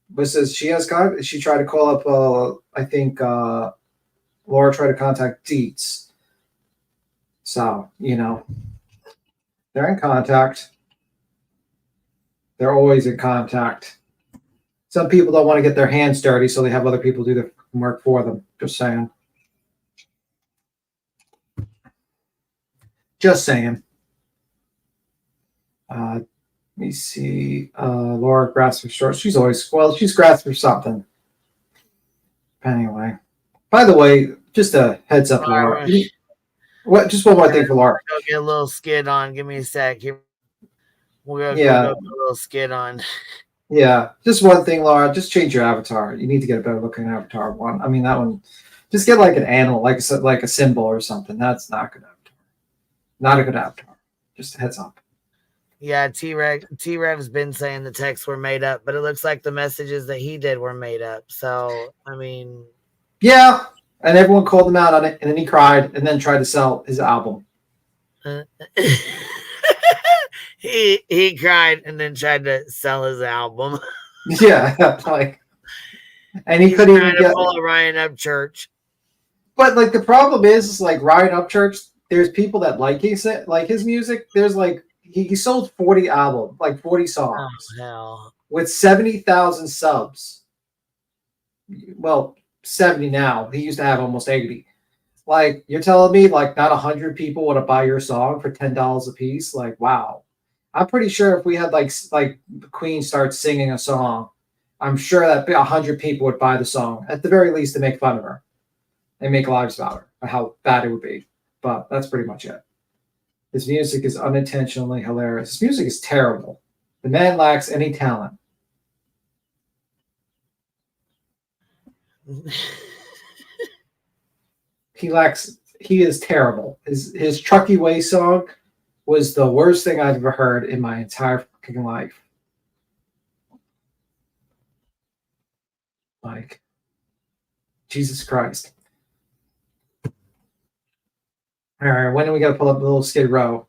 S15: But says she tried to call up, I think Laura tried to contact Deets. So, you know, they're in contact. They're always in contact. Some people don't want to get their hands dirty, so they have other people do the work for them. Just saying. Just saying. Let me see. Laura grasps for short. She's grasped for something. Anyway. By the way, just a heads up, Laura. What? Just one more thing for Laura.
S1: Go get a little skid on. Give me a sec. We'll go get a little skid on.
S15: Yeah, just one thing, Laura. Just change your avatar. You need to get a better looking avatar. One. I mean, that one. Just get like an animal, like a symbol or something. That's not good avatar. Not a good avatar. Just a heads up.
S1: Yeah, T-Rev's been saying the texts were made up, but it looks like the messages that he did were made up. So, I mean...
S15: Yeah, and everyone called him out on it, and then he cried, and then tried to sell his album.
S1: He cried and then tried to sell his album.
S15: Yeah, like... And he couldn't even get...
S1: pull a Ryan Upchurch.
S15: But, like, the problem is like, Ryan Upchurch, there's people that like his music. There's, like... He sold 40 albums, like 40 songs.
S1: Oh, hell.
S15: With 70,000 subs. Well, 70 now. He used to have almost 80. Like, you're telling me, like, not 100 people want to buy your song for $10 a piece? Like, wow. I'm pretty sure if we had, like Queen start singing a song, I'm sure that 100 people would buy the song. At the very least, to make fun of her. And make lives about her. Or how bad it would be. But that's pretty much it. His music is unintentionally hilarious. His music is terrible. The man lacks any talent. He is terrible. His Truckee Way song was the worst thing I've ever heard in my entire fucking life. Like, Jesus Christ. All right, when do we got to pull up the little Skid Row?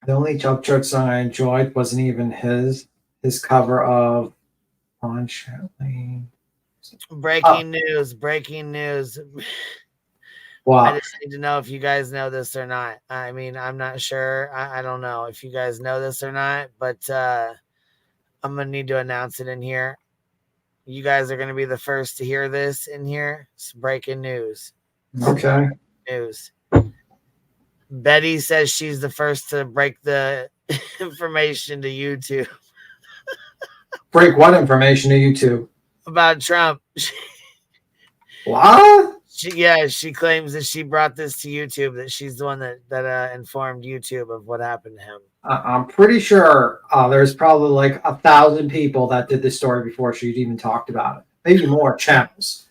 S15: The only Jump Church song I enjoyed wasn't even his cover of On Charlene.
S1: Breaking news.
S15: Wow.
S1: I just need to know if you guys know this or not. I mean, I'm not sure. I don't know if you guys know this or not, but I'm going to need to announce it in here. You guys are going to be the first to hear this in here. It's breaking news.
S15: Okay.
S1: News. Betty says she's the first to break the information to YouTube.
S15: Break what information to YouTube?
S1: About Trump.
S15: What?
S1: She claims that she brought this to YouTube, that she's the one that informed YouTube of what happened to him.
S15: I'm pretty sure there's probably like 1,000 people that did this story before she'd even talked about it. Maybe more channels.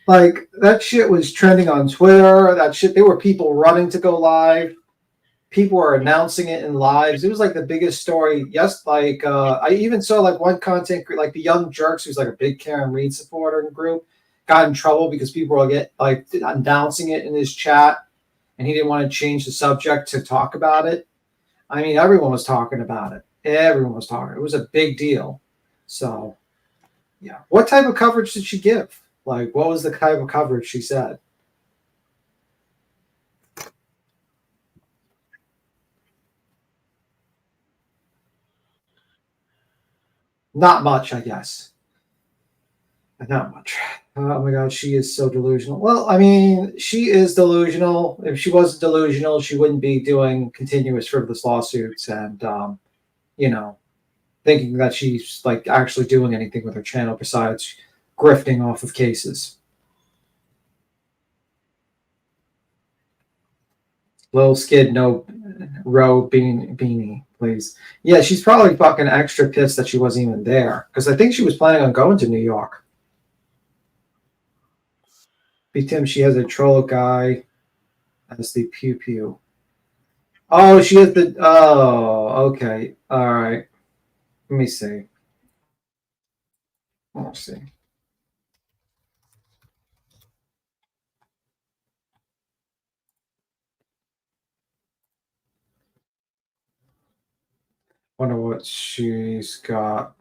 S15: Like, that shit was trending on Twitter. There were people running to go live. People were announcing it in lives. It was like the biggest story. Yes, like I even saw like one content, like the Young Jerks, who's like a big Karen Reed supporter in the group, got in trouble because people were announcing it in his chat, and he didn't want to change the subject to talk about it. I mean, everyone was talking about it. Everyone was talking. It was a big deal. So, yeah. What type of coverage did she give? Like, what was the type of coverage she said? Not much, I guess. Not much. Oh my God, she is so delusional. Well, I mean, she is delusional. If she wasn't delusional, she wouldn't be doing continuous frivolous lawsuits and, thinking that she's like actually doing anything with her channel besides grifting off of cases. Little Skid, no row beanie, please. Yeah, she's probably fucking extra pissed that she wasn't even there. Because I think she was planning on going to New York. Tim, she has a troll guy as the pew pew. Oh, she has the. Oh, okay. All right. Let me see. Let's see. Wonder what she's got.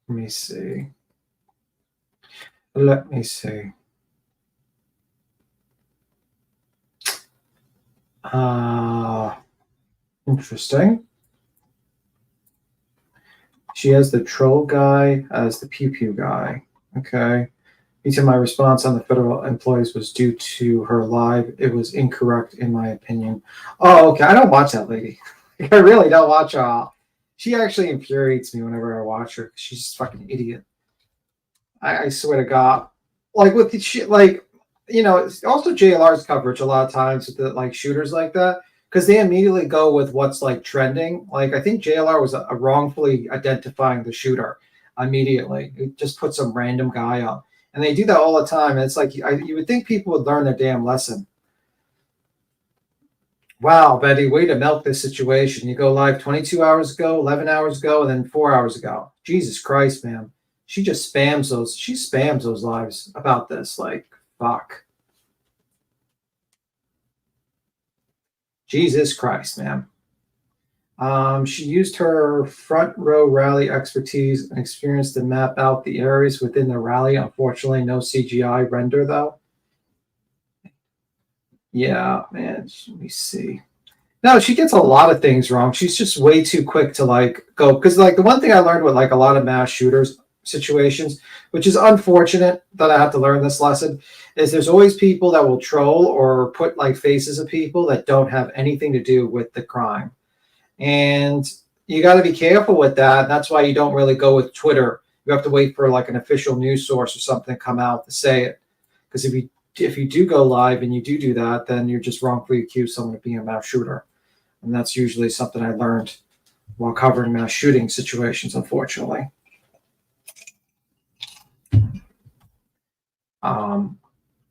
S15: Let me see. Let me see. Interesting. She has the troll guy as the pew pew guy. Okay. He said my response on the federal employees was due to her live. It was incorrect in my opinion. Oh, okay. I don't watch that lady. I really don't watch her. She actually infuriates me whenever I watch her. She's just a fucking idiot. I swear to God. Like with the shit, like, you know, also JLR's coverage a lot of times with the like shooters like that, because they immediately go with what's like trending. Like I think JLR was a wrongfully identifying the shooter immediately. It just put some random guy up. And they do that all the time. And it's like, you would think people would learn their damn lesson. Wow, Betty, way to milk this situation. You go live 22 hours ago, 11 hours ago, and then 4 hours ago. Jesus Christ, man. She just spams those lives about this. Like, fuck. Jesus Christ, man. She used her front row rally expertise and experience to map out the areas within the rally. Unfortunately, no CGI render, though. Yeah, man. Let me see. No, she gets a lot of things wrong. She's just way too quick to like go. Because like the one thing I learned with like a lot of mass shooters situations, which is unfortunate that I have to learn this lesson, is there's always people that will troll or put like faces of people that don't have anything to do with the crime. And you got to be careful with that. That's why you don't really go with Twitter. You have to wait for like an official news source or something to come out to say it. Because if you do go live and you do that, then you're just wrongfully accused someone of being a mass shooter. And that's usually something I learned while covering mass shooting situations, unfortunately.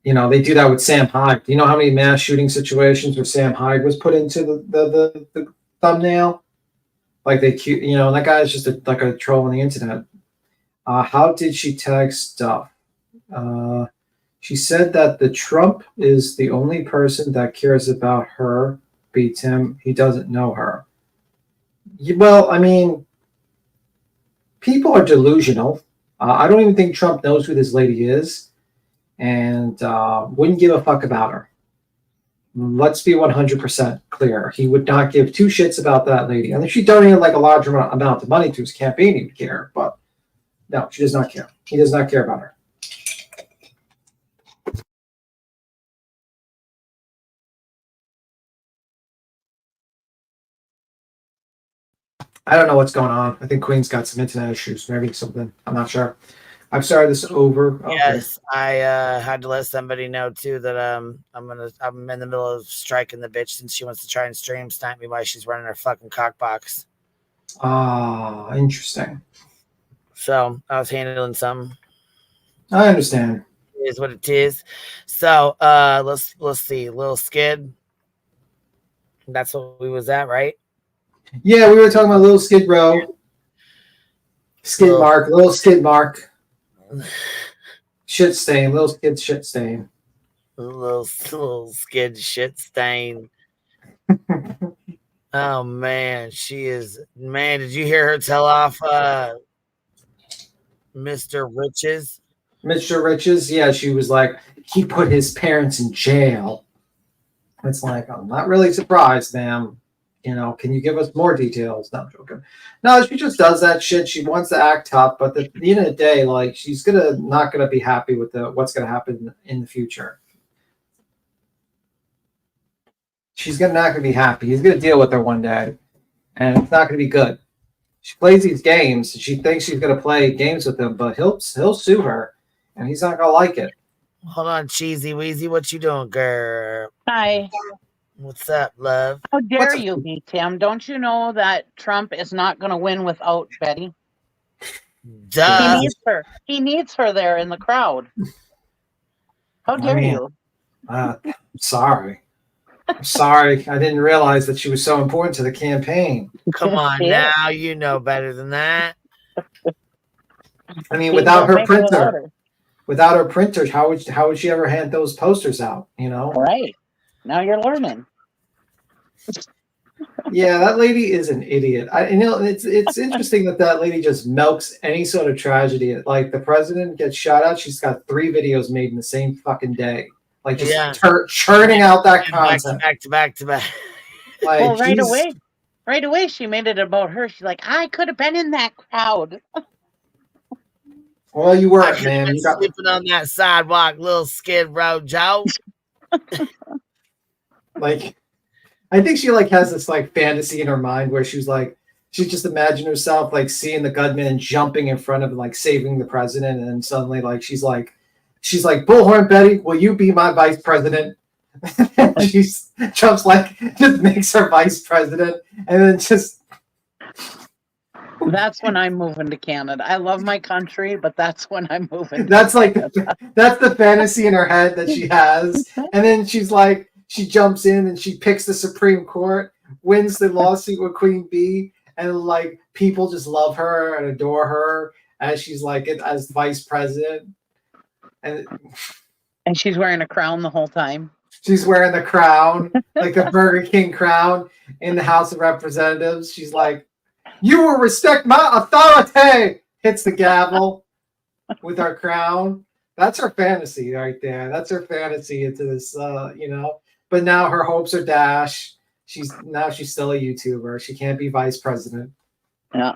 S15: You know, they do that with Sam Hyde. Do you know how many mass shooting situations where Sam Hyde was put into the thumbnail? Like you know, that guy is just like a troll on the internet. How did she tag stuff? She said that the Trump is the only person that cares about her. Beats him. He doesn't know her. Well, I mean, people are delusional. I don't even think Trump knows who this lady is, and wouldn't give a fuck about her. Let's be 100% clear. He would not give two shits about that lady. And if she donated like a large amount of money to his campaign, he would care. But no, she does not care. He does not care about her. I don't know what's going on. I think Queen's got some internet issues, maybe something. I'm not sure. I'm sorry this is over. Okay.
S1: Yes, I had to let somebody know too that I'm in the middle of striking the bitch since she wants to try and stream snipe me while she's running her fucking cock box.
S15: Ah, interesting.
S1: So I was handling some.
S15: I understand.
S1: It is what it is. So let's see. Little Skid. That's what we was at, right?
S15: Yeah, we were talking about Little Skid Row. Little Skid Mark. Shit stain, Little Skid shit stain.
S1: Little Skid shit stain. Oh man, she is. Man, did you hear her tell off Mr. Riches?
S15: Mr. Riches, yeah, she was like, he put his parents in jail. It's like, I'm not really surprised, ma'am. You know, can you give us more details? No, I'm joking. No, she just does that shit. She wants to act tough, but at the end of the day, like, she's not gonna be happy with what's gonna happen in the future. She's not gonna be happy. He's gonna deal with her one day, and it's not gonna be good. She plays these games. She thinks she's gonna play games with him, but he'll sue her, and he's not gonna like it.
S1: Hold on, Cheesy Weezy. What you doing, girl?
S2: Hi.
S1: What's up, love?
S2: How dare you be, Tim? Don't you know that Trump is not going to win without Betty?
S1: Duh.
S2: He needs her. He needs her there in the crowd. How dare you?
S15: Sorry. I'm sorry. I didn't realize that she was so important to the campaign.
S1: Come on now. You know better than that.
S15: I mean, without her printer, how would she ever hand those posters out? You know?
S2: Right. Now you're learning.
S15: Yeah, that lady is an idiot. It's interesting that lady just milks any sort of tragedy. Like the president gets shot at, she's got 3 videos made in the same fucking day. Like just churning out that content.
S1: Back to back.
S15: Like,
S2: well, right away, she made it about her. She's like, I could have been in that crowd.
S15: Well, you weren't, man. You got
S1: sleeping on that sidewalk, little Skid Row Joe.
S15: Like, I think she like has this like fantasy in her mind where she just imagined herself like seeing the gunman and jumping in front of him, like saving the president, and then suddenly like she's like Bullhorn Betty, will you be my vice president? And Trump's like just makes her vice president, and then just.
S2: That's when I'm moving to Canada. I love my country, but that's when I'm moving.
S15: That's like that's the fantasy in her head that she has, and then she's like. She jumps in and she picks the Supreme Court, wins the lawsuit with Queen Bee, and like people just love her and adore her as she's like as vice president. And
S2: she's wearing a crown the whole time.
S15: She's wearing the crown, like the Burger King crown in the House of Representatives. She's like, "You will respect my authority." Hits the gavel with her crown. That's her fantasy right there. That's her fantasy into this, But now her hopes are dashed. She's still a YouTuber. She can't be vice president.
S2: Yeah.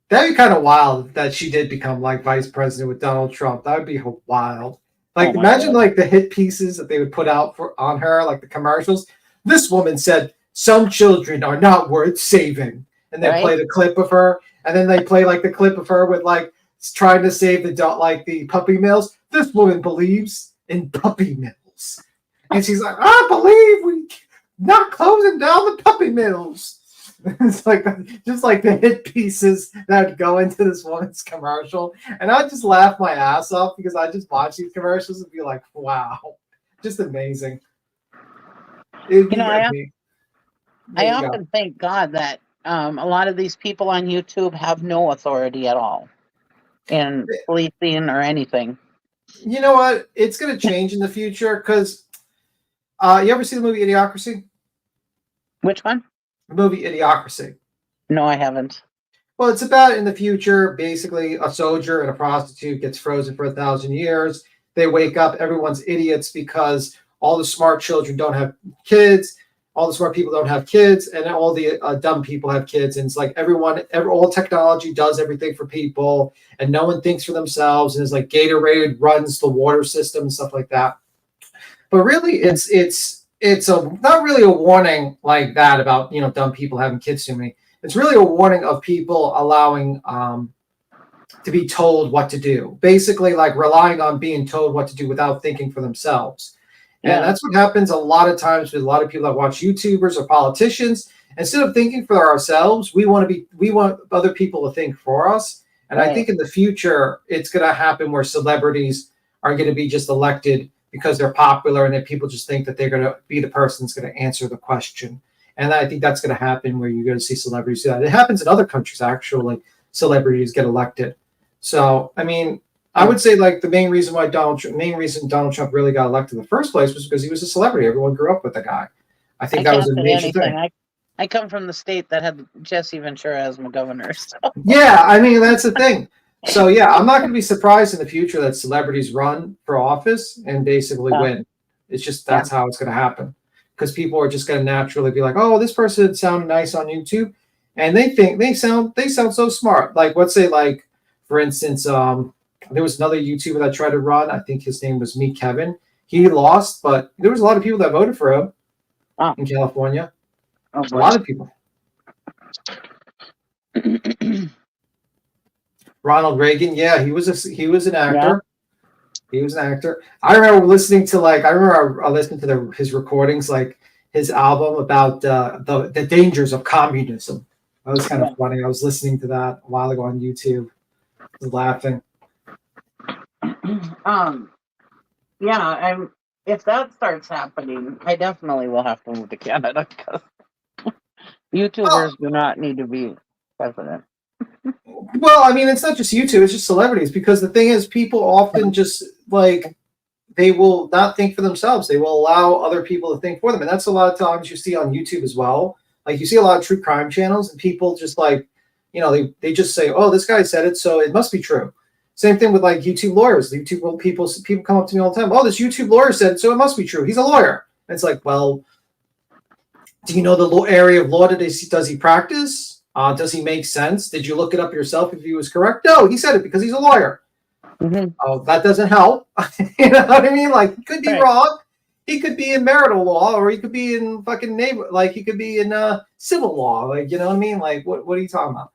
S15: That'd be kind of wild that she did become like vice president with Donald Trump. That would be wild. Like imagine like the hit pieces that they would put out on her, like the commercials. This woman said some children are not worth saving, and they play the clip of her, and then they play like the clip of her with like trying to save the puppy mills. This woman believes in puppy mills. And she's like, I believe we not closing down the puppy mills. It's like just like the hit pieces that go into this woman's commercial. And I just laugh my ass off because I just watch these commercials and be like, wow, just amazing.
S2: I often thank God that a lot of these people on YouTube have no authority at all in policing or anything.
S15: You know what? It's going to change in the future because you ever see the movie Idiocracy?
S2: Which one?
S15: The movie Idiocracy.
S2: No, I haven't.
S15: Well, it's about in the future, basically a soldier and a prostitute gets frozen for 1,000 years. They wake up, everyone's idiots because all the smart children don't have kids, all the smart people don't have kids, and all the dumb people have kids. And it's like all technology does everything for people, and no one thinks for themselves. And it's like Gatorade runs the water system and stuff like that. But really, it's not really a warning like that about dumb people having kids too many. It's really a warning of people allowing to be told what to do. Basically, like relying on being told what to do without thinking for themselves. And that's what happens a lot of times with a lot of people that watch YouTubers or politicians. Instead of thinking for ourselves, we want other people to think for us. And I think in the future, it's going to happen where celebrities are going to be just elected because they're popular and that people just think that they're going to be the person that's going to answer the question. And I think that's going to happen where you're going to see celebrities do that. It happens in other countries, actually. Celebrities get elected. So, I mean, I would say like the main reason Donald Trump really got elected in the first place was because he was a celebrity. Everyone grew up with the guy. I think that was a major thing.
S2: I come from the state that had Jesse Ventura as my governor. So.
S15: Yeah, I mean, that's the thing. So, yeah, I'm not going to be surprised in the future that celebrities run for office and basically win. It's just that's how it's going to happen. Because people are just going to naturally be like, oh, this person sounded nice on YouTube. And they think they sound so smart. Like, let's say, like, for instance, there was another YouTuber that tried to run. I think his name was Me Kevin. He lost, but there was a lot of people that voted for him in California. A lot of people. Ronald Reagan. Yeah, he was an actor. Yeah. He was an actor. I remember listening to I listened to his recordings, like his album about the dangers of communism. That was kind of funny. I was listening to that a while ago on YouTube. I was laughing.
S2: If that starts happening, I definitely will have to move to Canada because YouTubers do not need to be president.
S15: Well, I mean, it's not just YouTube; it's just celebrities. Because the thing is, people often just they will not think for themselves. They will allow other people to think for them, and that's a lot of times you see on YouTube as well. Like you see a lot of true crime channels, and people just they just say, "Oh, this guy said it, so it must be true." Same thing with like YouTube lawyers. YouTube people come up to me all the time. Oh, this YouTube lawyer said it, so it must be true. He's a lawyer. And it's like, well, do you know the area of law does he practice? Does he make sense? Did you look it up yourself if he was correct? No, he said it because he's a lawyer.
S2: Mm-hmm.
S15: Oh, that doesn't help. You know what I mean? Like, he could be wrong. He could be in marital law, or he could be in fucking he could be in civil law. Like, you know what I mean? Like, what are you talking about?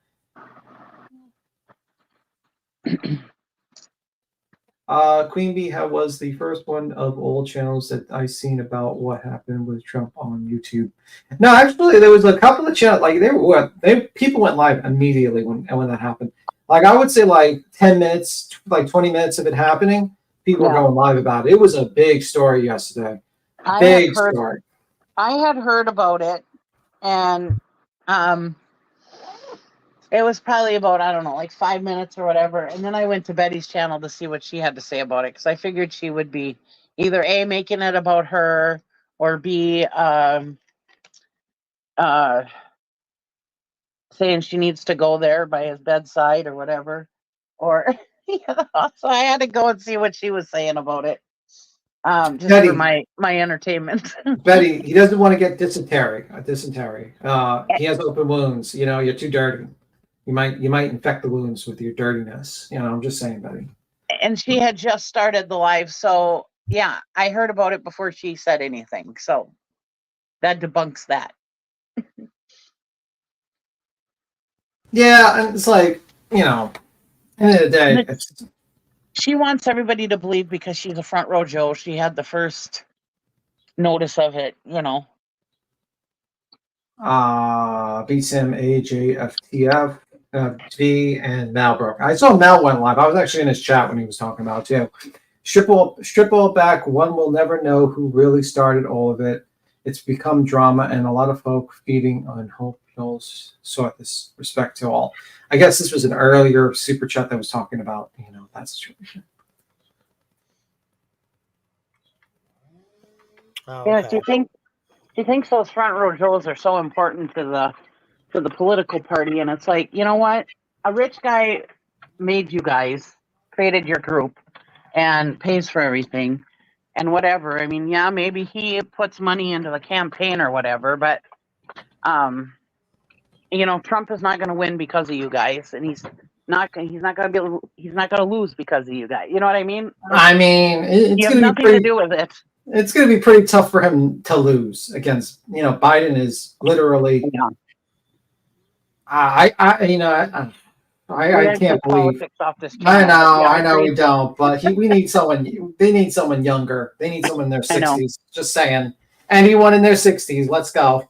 S15: Queen Bee was the first one of all channels that I seen about what happened with Trump on YouTube. No, actually, there was a couple of channels people went live immediately when that happened. Like, I would say 10 minutes, 20 minutes of it happening, people were going live about it. It was a big story yesterday. Big story.
S2: I had heard about it, and it was probably about, I don't know, 5 minutes or whatever. And then I went to Betty's channel to see what she had to say about it, because I figured she would be either A, making it about her, or B, saying she needs to go there by his bedside or whatever. Or, so I had to go and see what she was saying about it. Just Betty, for my entertainment.
S15: Betty, he doesn't want to get dysentery. He has open wounds. You're too dirty. You might infect the wounds with your dirtiness. I'm just saying, Betty.
S2: And she had just started the live, so yeah, I heard about it before she said anything. So that debunks that.
S15: Yeah, and it's like, end of the day,
S2: she wants everybody to believe because she's a front row Joe. She had the first notice of it,
S15: BSIM, AJFTF, V, and Mal broke. I saw Mal went live. I was actually in his chat when he was talking about it too. Strip all back. One will never know who really started all of it. It's become drama, and a lot of folk feeding on hope. Sought this respect to all. I guess this was an earlier super chat that was talking about that situation.
S2: Okay. Yeah, do you think those front row Joes are so important to the political party? And it's like, you know what? A rich guy made you guys, created your group, and pays for everything and whatever. I mean, yeah, maybe he puts money into the campaign or whatever, but Trump is not going to win because of you guys, and he's not going to lose because of you guys. You know what I mean?
S15: I mean, it's
S2: you have nothing to do with it.
S15: It's going to be pretty tough for him to lose against. Biden is literally. Yeah. I can't believe. I know we don't, but we need someone. They need someone younger. They need someone in their 60s. Just saying. Anyone in their 60s, let's go.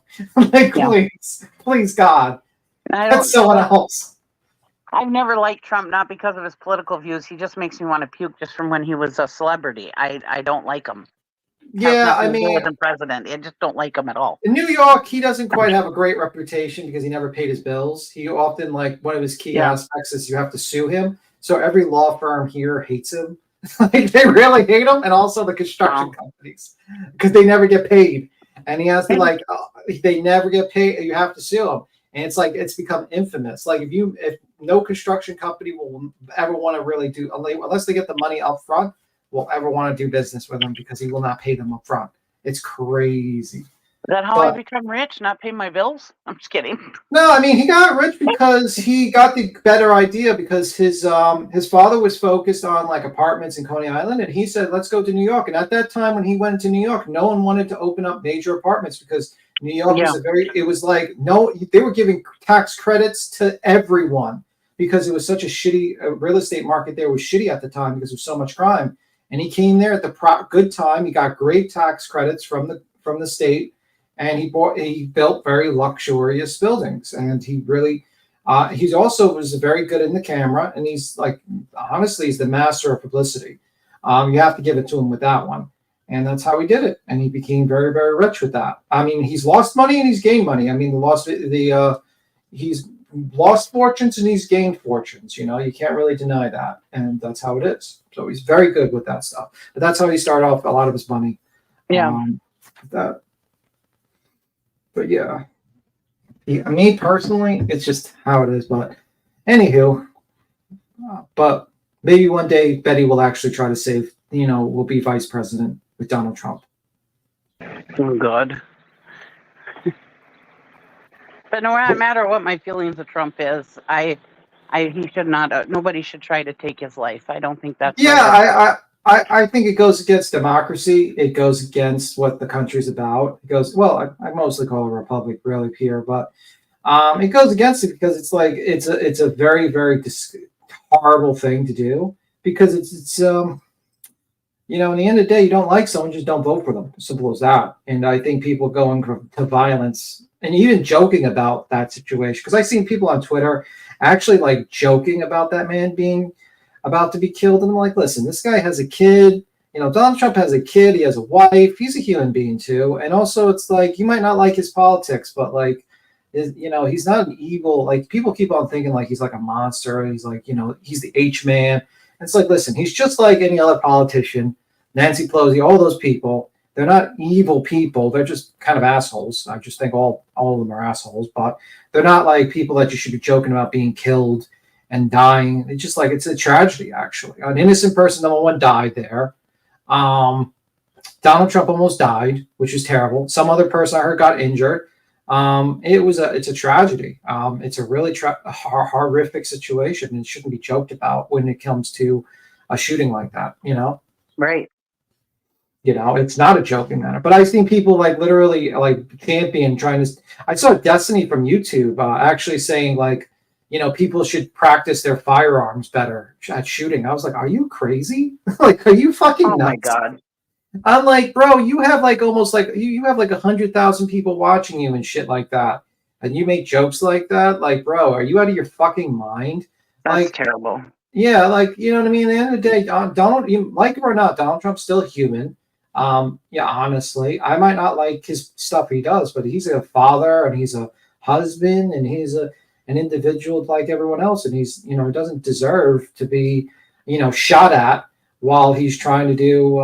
S15: Please, God. That's someone else.
S2: I've never liked Trump, not because of his political views. He just makes me want to puke just from when he was a celebrity. I don't like him.
S15: Yeah, I mean,
S2: with the president, I just don't like him at all.
S15: In New York, he doesn't quite have a great reputation because he never paid his bills. He often, one of his key aspects is you have to sue him. So every law firm here hates him. They really hate him, and also the construction companies because they never get paid. And he has to they never get paid. You have to sue him, and it's become infamous. If no construction company will ever want to really do unless they get the money up front, will ever want to do business with him because he will not pay them up front. It's crazy.
S2: Is that how I become rich? Not pay my bills? I'm just kidding.
S15: No, I mean, he got rich because he got the better idea because his father was focused on apartments in Coney Island, and he said, let's go to New York. And at that time when he went to New York, no one wanted to open up major apartments because New York was they were giving tax credits to everyone. because it was such a shitty real estate market there was shitty at the time because of so much crime. And he came there at the good time. He got great tax credits from the state, and he built very luxurious buildings. And he really, he also was very good in the camera. And he's like, honestly, he's the master of publicity. You have to give it to him with that one. And that's how he did it. And he became very, very rich with that. I mean, he's lost money and he's gained money. I mean, he's lost fortunes and he's gained fortunes. You know, you can't really deny that. And that's how it is. So he's very good with that stuff. But that's how he started off a lot of his money.
S16: Yeah.
S15: But yeah. Me personally, it's just how it is. But anywho, but maybe one day Betty will actually try to save, will be vice president with Donald Trump.
S20: Oh, God. But no matter what my feelings of Trump is, he should not. Nobody should try to take his life. I don't think that's.
S15: Yeah, right. I think it goes against democracy. It goes against what the country's about. It goes. Well, I mostly call it a republic, really, Pierre, but it goes against it because it's like it's a very, very horrible thing to do because it's in the end of the day, you don't like someone, just don't vote for them. Simple as that. And I think people going to violence and even joking about that situation, because I've seen people on Twitter actually like joking about that man being about to be killed. And I'm like, listen, this guy has a kid. Donald Trump has a kid. He has a wife. He's a human being too. And also it's like, you might not like his politics, but like, he's not an evil, like people keep on thinking like he's like a monster. He's like, he's the H-man. It's like, listen, he's just like any other politician, Nancy Pelosi, all those people. They're not evil people. They're just kind of assholes. I just think all of them are assholes, but they're not like people that you should be joking about being killed and dying. It's just like, it's a tragedy, actually. An innocent person, number one, died there. Donald Trump almost died, which is terrible. Some other person I heard got injured. It's a tragedy. It's a really horrific situation. It shouldn't be joked about when it comes to a shooting like that,
S20: Right.
S15: It's not a joking matter. But I've seen people like literally like champion trying to. I saw Destiny from YouTube actually saying like, people should practice their firearms better at shooting. I was like, are you crazy? Like, are you fucking nuts?
S20: Oh my God.
S15: I'm like, bro, you have like almost like you have like 100,000 people watching you and shit like that, and you make jokes like that. Like, bro, are you out of your fucking mind?
S20: That's terrible.
S15: Yeah, like you know what I mean. At the end of the day, Donald, you like him or not, Donald Trump's still human. Yeah, honestly, I might not like his stuff he does, but he's a father and he's a husband and he's an individual like everyone else, and he's he doesn't deserve to be shot at while he's trying to do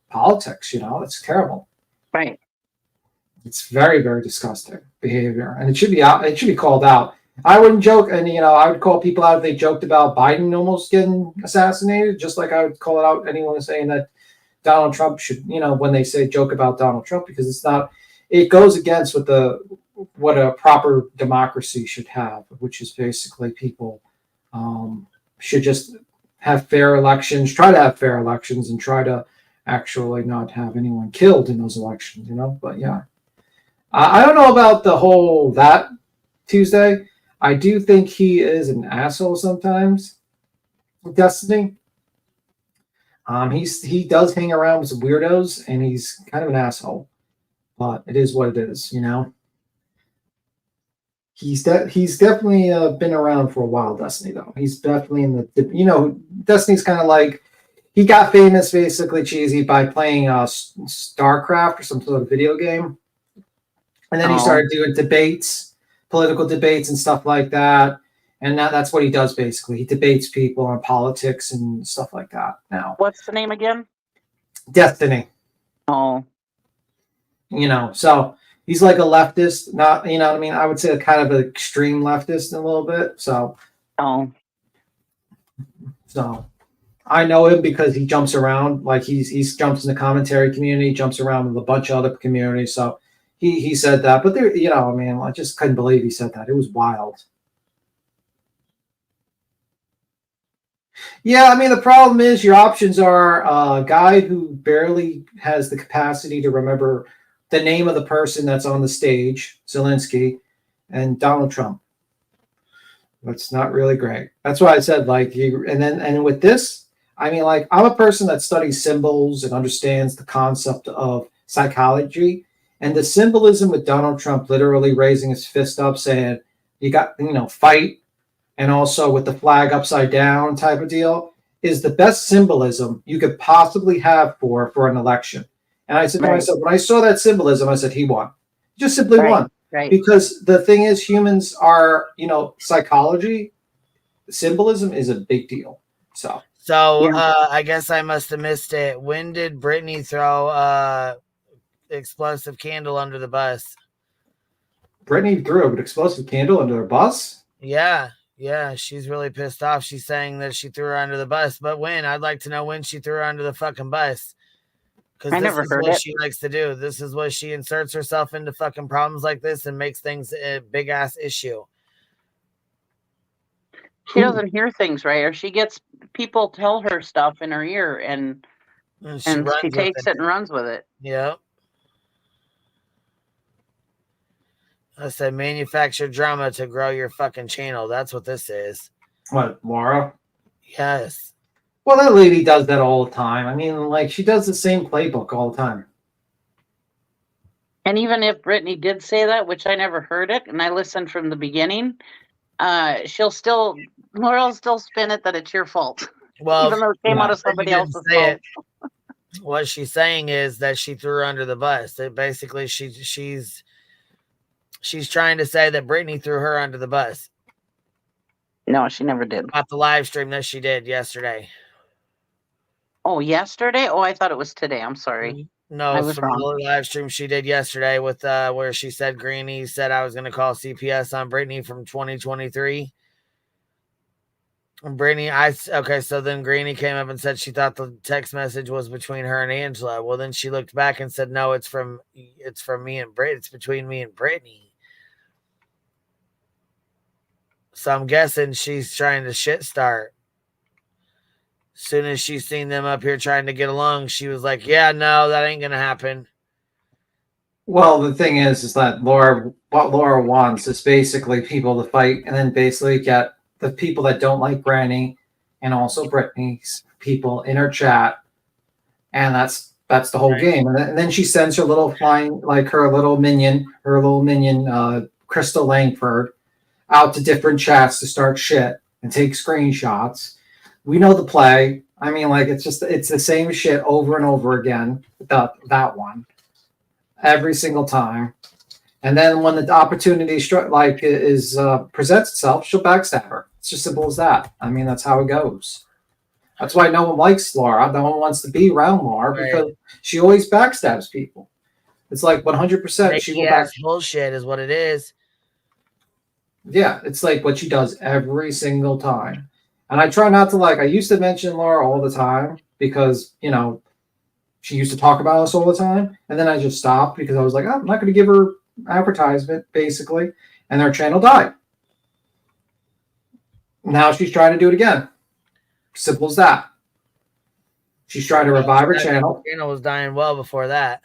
S15: politics. It's terrible.
S20: Right.
S15: It's very, very disgusting behavior, and it should be out. It should be called out. I wouldn't joke, and I would call people out if they joked about Biden almost getting assassinated, just like I would call it out anyone saying that Donald Trump should, when they say joke about Donald Trump, because it's not. It goes against what a proper democracy should have, which is basically people should just have fair elections, try to have fair elections, and try to actually not have anyone killed in those elections, But yeah, I don't know about the whole that Tuesday. I do think he is an asshole sometimes. Destiny. He does hang around with some weirdos, and he's kind of an asshole. But it is what it is, He's definitely been around for a while, Destiny, though. He's definitely in the, Destiny's kind of like, he got famous, basically, cheesy, by playing StarCraft or some sort of video game. And then he started doing debates, political debates and stuff like that. And now that's what he does, basically. He debates people on politics and stuff like that now.
S20: What's the name again?
S15: Destiny.
S20: Oh.
S15: So he's like a leftist, not, what I mean? I would say kind of an extreme leftist a little bit. So I know him because he jumps around. Like he jumps in the commentary community, jumps around with a bunch of other communities. So he said that, but there, I just couldn't believe he said that. It was wild. Yeah, I mean, the problem is your options are a guy who barely has the capacity to remember the name of the person that's on the stage, Zelensky, and Donald Trump. That's not really great. That's why I said like you. And with this, I mean, like I'm a person that studies symbols and understands the concept of psychology. And the symbolism with Donald Trump literally raising his fist up, saying, "You got, fight," and also with the flag upside down type of deal, is the best symbolism you could possibly have for an election. And I said to myself, when I saw that symbolism, I said, he won. He just simply won.
S20: Right.
S15: Because the thing is, humans are, psychology, symbolism is a big deal. So
S1: I guess I must have missed it. When did Britney throw explosive candle under the bus?
S15: Britney threw an explosive candle under a bus?
S1: Yeah, she's really pissed off. She's saying that she threw her under the bus, but when? I'd like to know when she threw her under the fucking bus. Because this is what she likes to do. This is what she inserts herself into fucking problems like this and makes things a big ass issue.
S20: She doesn't hear things right, or she gets people tell her stuff in her ear, and she takes it and runs with it.
S1: Yep. I said manufacture drama to grow your fucking channel. That's what this is.
S15: What, Laura?
S1: Yes.
S15: Well, that lady does that all the time. I mean, like, she does the same playbook all the time.
S20: And even if Britney did say that, which I never heard it, and I listened from the beginning, Laura will still spin it that it's your fault.
S1: Well,
S20: even though it came out of somebody else's fault.
S1: What she's saying is that she threw her under the bus. That basically she's trying to say that Britney threw her under the bus.
S20: No, she never did.
S1: About the live stream that she did yesterday.
S20: Oh, yesterday? Oh, I thought it was today. I'm sorry.
S1: No,
S20: I
S1: it's
S20: was
S1: from
S20: wrong.
S1: the live stream she did yesterday with where she said Granny said I was going to call CPS on Britney from 2023. And Britney, so then Granny came up and said she thought the text message was between her and Angela. Well, then she looked back and said, no, it's from me and Brit. It's between me and Britney. So I'm guessing she's trying to shit start. Soon as she seen them up here trying to get along, she was like, yeah, no, that ain't going to happen.
S15: Well, the thing is that what Laura wants is basically people to fight and then basically get the people that don't like Granny and also Britney's people in her chat. And that's the whole game. And then she sends her little flying, like her little minion, Crystal Langford, out to different chats to start shit and take screenshots. We know the play. I mean, like, it's the same shit over and over again. That one. Every single time. And then when the opportunity presents itself, she'll backstab her. It's just simple as that. I mean, that's how it goes. That's why no one likes Laura. No one wants to be around Laura because she always backstabs people. It's like 100% she will backstab.
S1: Bullshit is what it is.
S15: Yeah, it's like what she does every single time. And I try not to I used to mention Laura all the time because, she used to talk about us all the time. And then I just stopped because I was like, I'm not going to give her advertisement, basically. And their channel died. Now she's trying to do it again. Simple as that. She's trying to revive her channel.
S1: Her channel was dying well before that.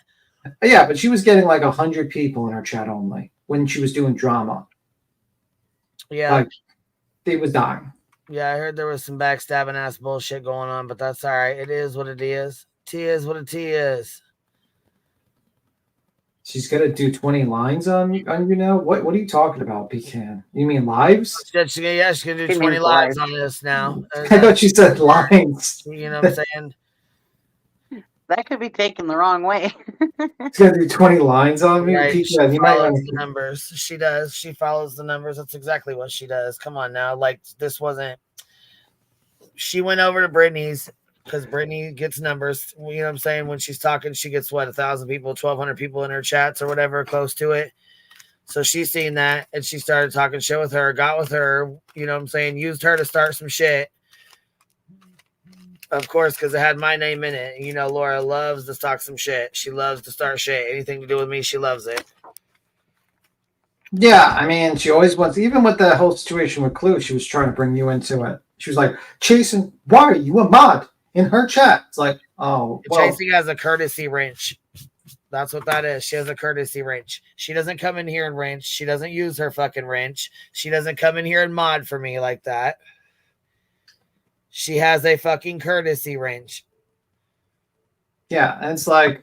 S15: Yeah, but she was getting 100 people in her chat only when she was doing drama.
S1: Yeah.
S15: It was dying.
S1: Yeah, I heard there was some backstabbing ass bullshit going on, but that's all right. It is what it is. T is what a T is.
S15: She's gonna do 20 lines on you now? What are you talking about, Pecan? You mean lives?
S1: She's gonna do 20 lives on this now.
S15: I thought you said lines.
S1: You know what I'm saying?
S20: That could be taken the wrong way.
S15: She's gonna do 20 lines on me.
S1: Right,
S15: Pecan,
S1: she
S15: you might
S1: follows
S15: want
S1: the numbers. She does. She follows the numbers. That's exactly what she does. Come on now. This wasn't. She went over to Britney's because Britney gets numbers. You know what I'm saying? When she's talking, she gets 1,000 people, 1,200 people in her chats or whatever, close to it. So she's seen that and she started talking shit with her, got with her, you know what I'm saying? Used her to start some shit. Of course, because it had my name in it. Laura loves to talk some shit. She loves to start shit. Anything to do with me, she loves it.
S15: Yeah, I mean, she always wants, even with the whole situation with Clue, she was trying to bring you into it. She was like, Jason, why are you a mod in her chat? It's like, oh, well.
S1: Chasing has a courtesy wrench. That's what that is. She has a courtesy wrench. She doesn't come in here and wrench. She doesn't use her fucking wrench. She doesn't come in here and mod for me like that. She has a fucking courtesy wrench.
S15: Yeah, and it's like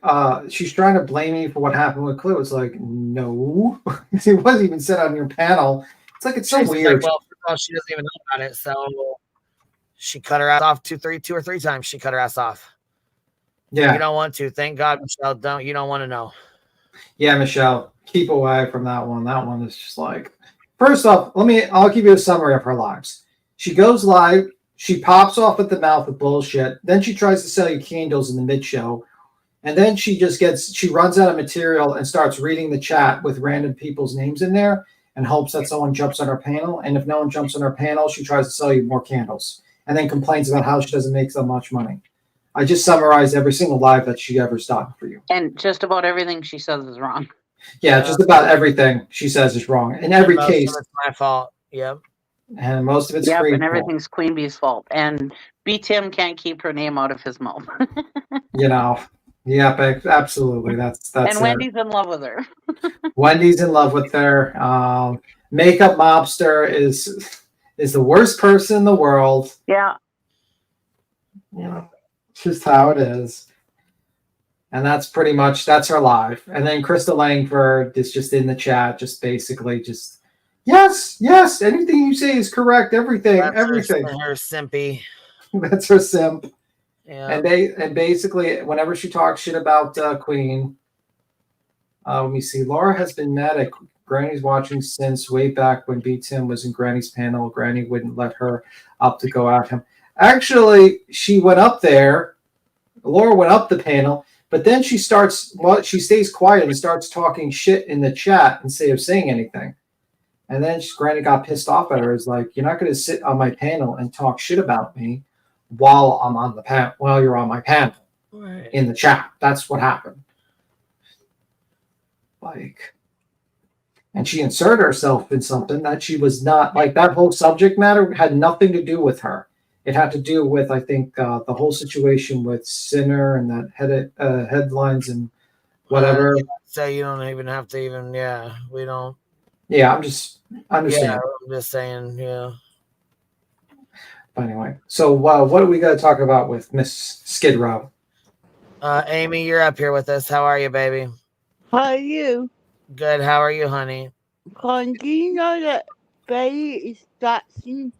S15: she's trying to blame me for what happened with Clue. It's like, no, it wasn't even said on your panel. It's like it's so
S1: She's
S15: weird.
S1: like, well, first of all, she doesn't even know about it, so she cut her ass off two or three times. She cut her ass off.
S15: Yeah,
S1: you don't want to. Thank God, Michelle. You don't want to know.
S15: Yeah, Michelle, keep away from that one. That one is just like, first off, I'll give you a summary of her lives. She goes live, she pops off at the mouth with bullshit, then she tries to sell you candles in the mid-show, and then she runs out of material and starts reading the chat with random people's names in there and hopes that someone jumps on her panel, and if no one jumps on her panel, she tries to sell you more candles, and then complains about how she doesn't make so much money. I just summarized every single live that she ever's done for you.
S20: And just about everything she says is wrong.
S15: Yeah, just about everything she says is wrong. In every case,
S1: it's my fault. Yep.
S15: And most of it's
S20: yep,
S15: free.
S20: And everything's Queen Bee's fault. And B. Tim can't keep her name out of his mouth.
S15: Yep, absolutely. That's
S20: and Wendy's in love with her.
S15: Wendy's in love with her. Makeup Mobster is the worst person in the world.
S20: Yeah.
S15: Just how it is. And that's her live. And then Crystal Langford is just in the chat, just basically just, yes, anything you say is correct. Everything.
S1: Her simpy.
S15: That's her simp.
S1: Yeah.
S15: And basically, whenever she talks shit about Queen, let me see. Laura has been mad at Granny's watching since way back when B. Tim was in Granny's panel. Granny wouldn't let her up to go at him. Actually, she went up there. Laura went up the panel, but then she stays quiet and starts talking shit in the chat instead of saying anything. And then Granny got pissed off at her. It's like, you're not going to sit on my panel and talk shit about me while I'm on the panel, while you're on my panel in the chat. That's what happened. And she inserted herself in something that she was not, that whole subject matter had nothing to do with her. It had to do with, I think, the whole situation with Sinner and that headlines and whatever.
S1: So you don't even have to we don't.
S15: Yeah, I'm just saying.
S1: Yeah, I'm just saying, yeah.
S15: But anyway, so what are we going to talk about with Miss Skid Row?
S1: Amy, you're up here with us. How are you, baby?
S21: How are you?
S1: Good. How are you, honey?
S21: Do you know that Betty is Jackson?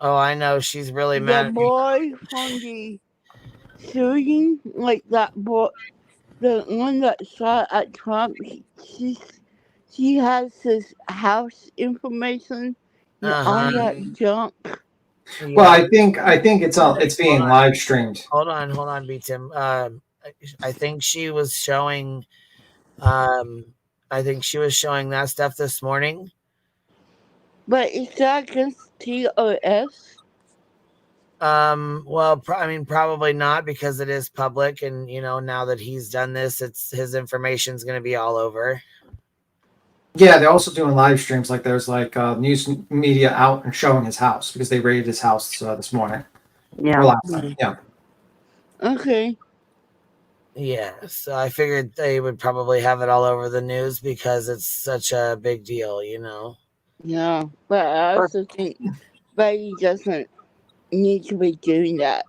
S1: Oh, I know. She's really mad.
S21: The boy from the shooting, that boy, the one that shot at Trump, she has his house information and all that junk.
S15: Yeah. Well, I think it's being live streamed.
S1: Hold on, B. Tim. I think she was showing. I think she was showing that stuff this morning.
S21: But is that against TOS?
S1: Well, probably not, because it is public, and now that he's done this, his information's going to be all over.
S15: Yeah, they're also doing live streams. There's news media out and showing his house because they raided his house this morning.
S20: Yeah.
S15: Or last night. Yeah.
S21: Okay.
S1: Yeah, so I figured they would probably have it all over the news because it's such a big deal,
S21: Yeah, but I also think Betty doesn't need to be doing that.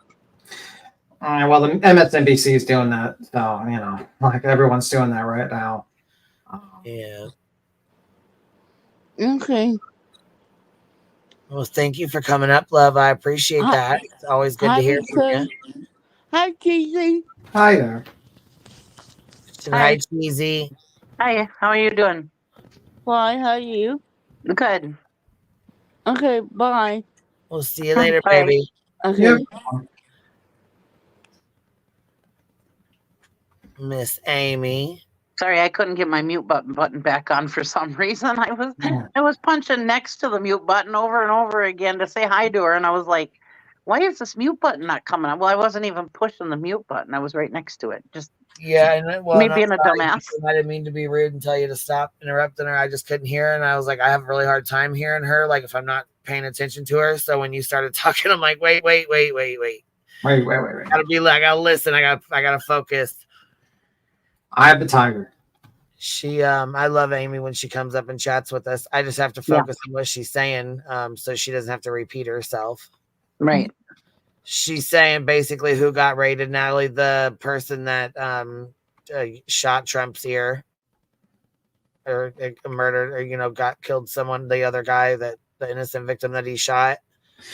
S15: Well, the MSNBC is doing that, so everyone's doing that right now.
S1: Yeah.
S21: Okay.
S1: Well, thank you for coming up, love. I appreciate that. It's always good to hear from you.
S21: Hi, Cheesy.
S15: Hi there.
S1: Hi, Cheesy.
S20: Hi, how are you doing?
S21: Fine, how are you?
S20: Good.
S21: Okay, bye.
S1: We'll see you later, baby.
S21: Okay.
S15: Yep.
S1: Miss Amy.
S20: Sorry, I couldn't get my mute button back on for some reason. I was punching next to the mute button over and over again to say hi to her, and I was like, why is this mute button not coming on? Well, I wasn't even pushing the mute button. I was right next to it. Just me being a dumbass.
S1: I didn't mean to be rude and tell you to stop interrupting her. I just couldn't hear her, and I was like, I have a really hard time hearing her, if I'm not paying attention to her. So when you started talking, I'm like, wait.
S15: Wait.
S1: I gotta listen. I gotta focus.
S15: I have the tiger.
S1: She, I love Amy when she comes up and chats with us. I just have to focus on what she's saying, so she doesn't have to repeat herself.
S20: Right.
S1: She's saying basically who got raided, Natalie, the person that shot Trump's ear, or murdered, or got killed someone. The other guy, that the innocent victim that he shot.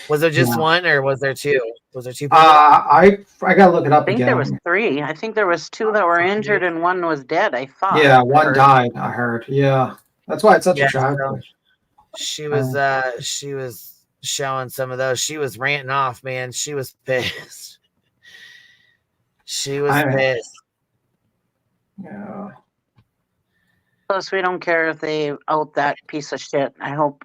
S1: Was there just one, or was there two? Was there two people?
S15: I gotta look it up
S20: I think
S15: again.
S20: there was 3. I think there was 2 that were injured and 1 was dead. I thought.
S15: Yeah, one died. I heard. Yeah, that's why it's such a tragedy.
S1: She was showing some of those. She was ranting off, man. She was pissed. She was pissed.
S15: Yeah.
S20: Plus, we don't care if they out that piece of shit. I hope.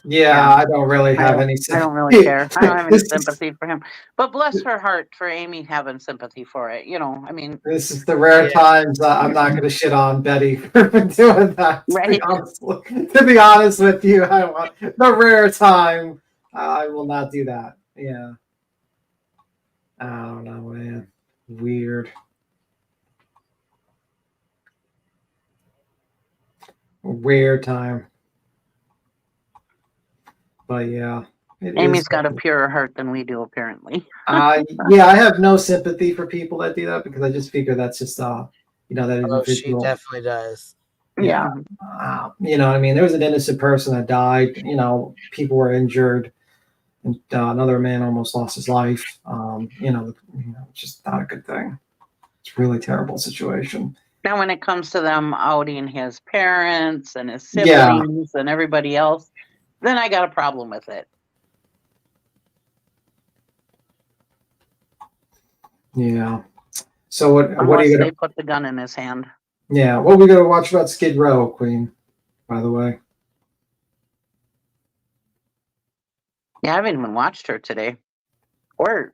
S15: Yeah, I don't really have any.
S20: I don't really care. I don't have any sympathy for him. But bless her heart for Amy having sympathy for it. I mean.
S15: This is the rare times I'm not going to shit on Betty for doing that.
S20: Right.
S15: To be honest with you, I don't want the rare time. I will not do that. Yeah. I don't know, man. Weird. Weird time. But yeah.
S20: Amy's got a purer heart than we do, apparently.
S15: Yeah, I have no sympathy for people that do that because I just figure that's just that individual.
S1: She definitely does.
S15: Yeah. You know what I mean? There was an innocent person that died. People were injured. And another man almost lost his life. Just not a good thing. It's a really terrible situation.
S20: Now, when it comes to them outing his parents and his siblings and everybody else, then I got a problem with it.
S15: Yeah. So what are you gonna?
S20: They put the gun in his hand.
S15: Yeah. What are we gonna watch about Skid Row, Queen? By the way.
S20: Yeah, I haven't even watched her today. I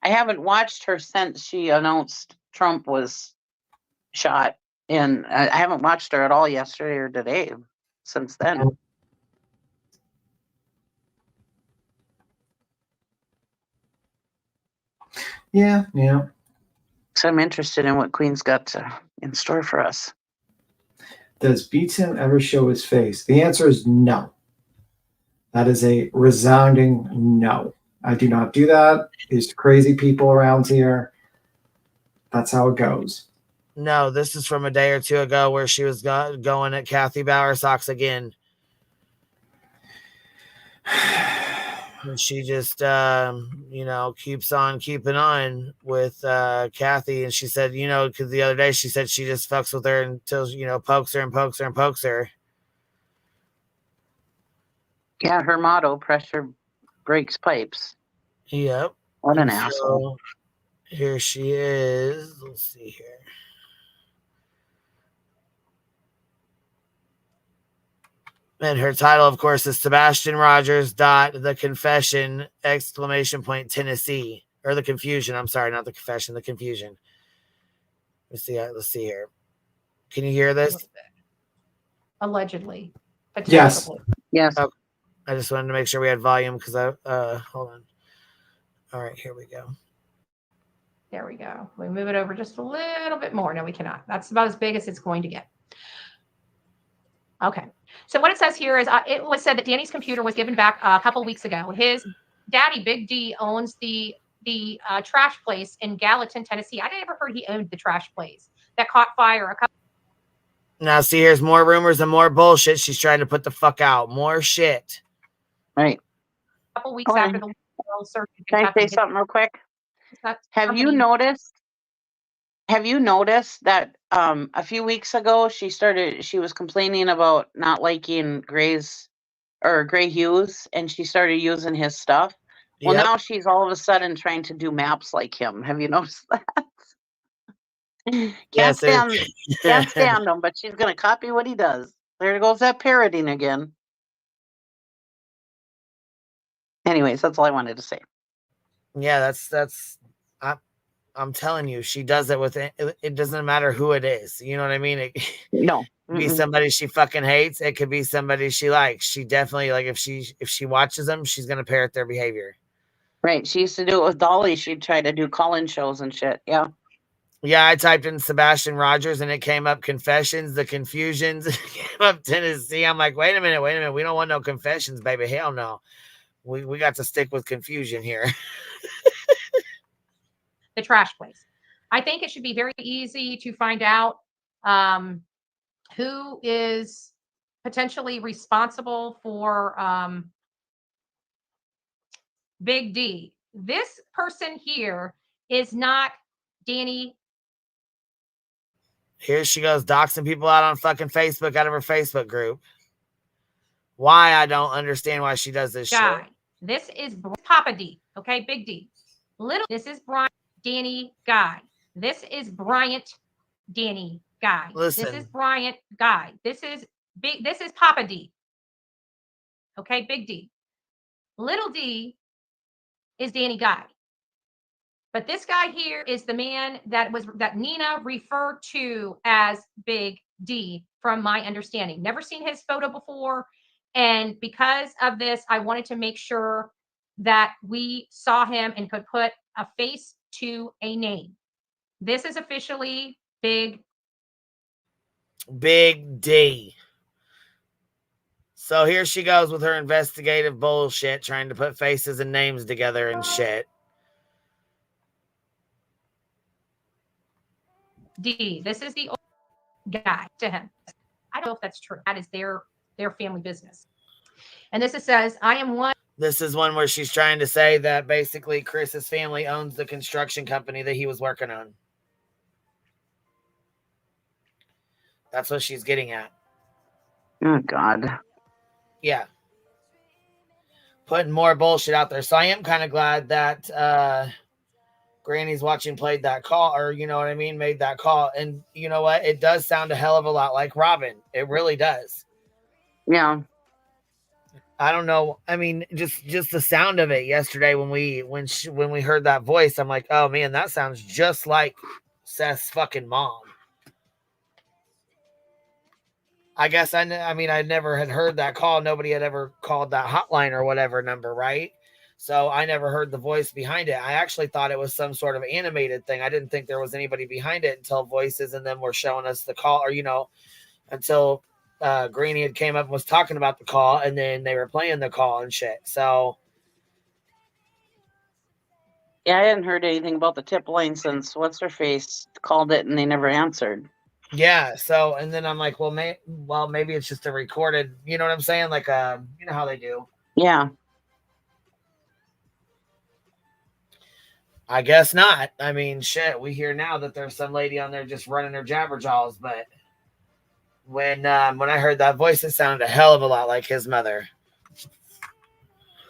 S20: haven't watched her since she announced Trump was shot, and I haven't watched her at all yesterday or today since then.
S15: Yeah.
S20: So I'm interested in what Queen's got in store for us.
S15: Does Beats him ever show his face? The answer is no. That is a resounding no. I do not do that. There's crazy people around here. That's how it goes.
S1: No, this is from a day or two ago where she was going at Kathy Bowersox again. And she just, keeps on keeping on with Kathy. And she said, because the other day she said she just fucks with her until, pokes her and pokes her and pokes her.
S20: Yeah, her motto, pressure breaks pipes.
S1: Yep.
S20: What an asshole.
S1: Here she is. Let's see here. And her title, of course, is Sebastian Rogers. The Confession! Tennessee. Or the Confusion. I'm sorry, not the Confession. The Confusion. Let's see here. Can you hear this?
S4: Allegedly.
S15: Yes.
S20: Yes.
S1: Oh, I just wanted to make sure we had volume because hold on. All right, here we go.
S4: There we go. We move it over just a little bit more. No, we cannot. That's about as big as it's going to get. Okay. So what it says here is it was said that Danny's computer was given back a couple weeks ago. His daddy, Big D, owns the trash place in Gallatin, Tennessee. I never heard he owned the trash place that caught fire a couple.
S1: Now, see, here's more rumors and more bullshit. She's trying to put the fuck out. More shit.
S20: Right.
S4: A couple weeks after the world search.
S20: Can I say something real quick? Have you noticed that a few weeks ago she was complaining about not liking Gray Hughes, and she started using his stuff? Well, now she's all of a sudden trying to do maps like him. Have you noticed that? Can't stand him, but she's gonna copy what he does. There goes that parroting again. Anyways, that's all I wanted to say.
S1: Yeah, I'm telling you, she does it with it. It doesn't matter who it is. You know what I mean? It
S20: no.
S1: could be somebody she fucking hates. It could be somebody she likes. She definitely, like, if she watches them, she's gonna parrot their behavior.
S20: Right. She used to do it with Dolly. She'd try to do call-in shows and shit. Yeah.
S1: Yeah, I typed in Sebastian Rogers and it came up confessions, the confusions. It came up Tennessee. I'm like, wait a minute. We don't want no confessions, baby. Hell no. We got to stick with confusion here.
S4: The trash place. I think it should be very easy to find out who is potentially responsible for Big D. This person here is not Danny.
S1: Here she goes, doxing people out on fucking Facebook out of her Facebook group. Why? I don't understand why she does this
S4: guy.
S1: shit.
S4: This is Papa D. Okay, Big D. Little. This is Bryant Danny Guy. This is Bryant Danny Guy.
S1: Listen.
S4: This is Bryant Guy. This is Big. This is Papa D. Okay, Big D. Little D is Danny Guy. But this guy here is the man that Nina referred to as Big D, from my understanding. Never seen his photo before. And because of this, I wanted to make sure that we saw him and could put a face to a name. This is officially Big
S1: D. So here she goes with her investigative bullshit, trying to put faces and names together and shit.
S4: D. This is the old guy to him. I don't know if that's true. That is their family business. And this says, I am one.
S1: This is one where she's trying to say that basically Chris's family owns the construction company that he was working on. That's what she's getting at.
S20: Oh, God.
S1: Yeah. Putting more bullshit out there. So I am kind of glad that Granny's watching played that call, or you know what I mean, made that call. And you know what? It does sound a hell of a lot like Robin. It really does.
S20: Yeah.
S1: I don't know. I mean, just the sound of it yesterday when we heard that voice, I'm like, oh man, that sounds just like Seth's fucking mom. I guess I never had heard that call. Nobody had ever called that hotline or whatever number, right? So I never heard the voice behind it. I actually thought it was some sort of animated thing. I didn't think there was anybody behind it until voices and then were showing us the call, or until Granny had came up and was talking about the call, and then they were playing the call and shit. So
S20: yeah, I hadn't heard anything about the tip line since what's her face called it and they never answered.
S1: Yeah. So, and then I'm like, well, maybe it's just a recorded, you know what I'm saying? Like, you know how they do.
S20: Yeah.
S1: I guess not. I mean, shit, we hear now that there's some lady on there just running her jabberjaws, but when I heard that voice, it sounded a hell of a lot like his mother,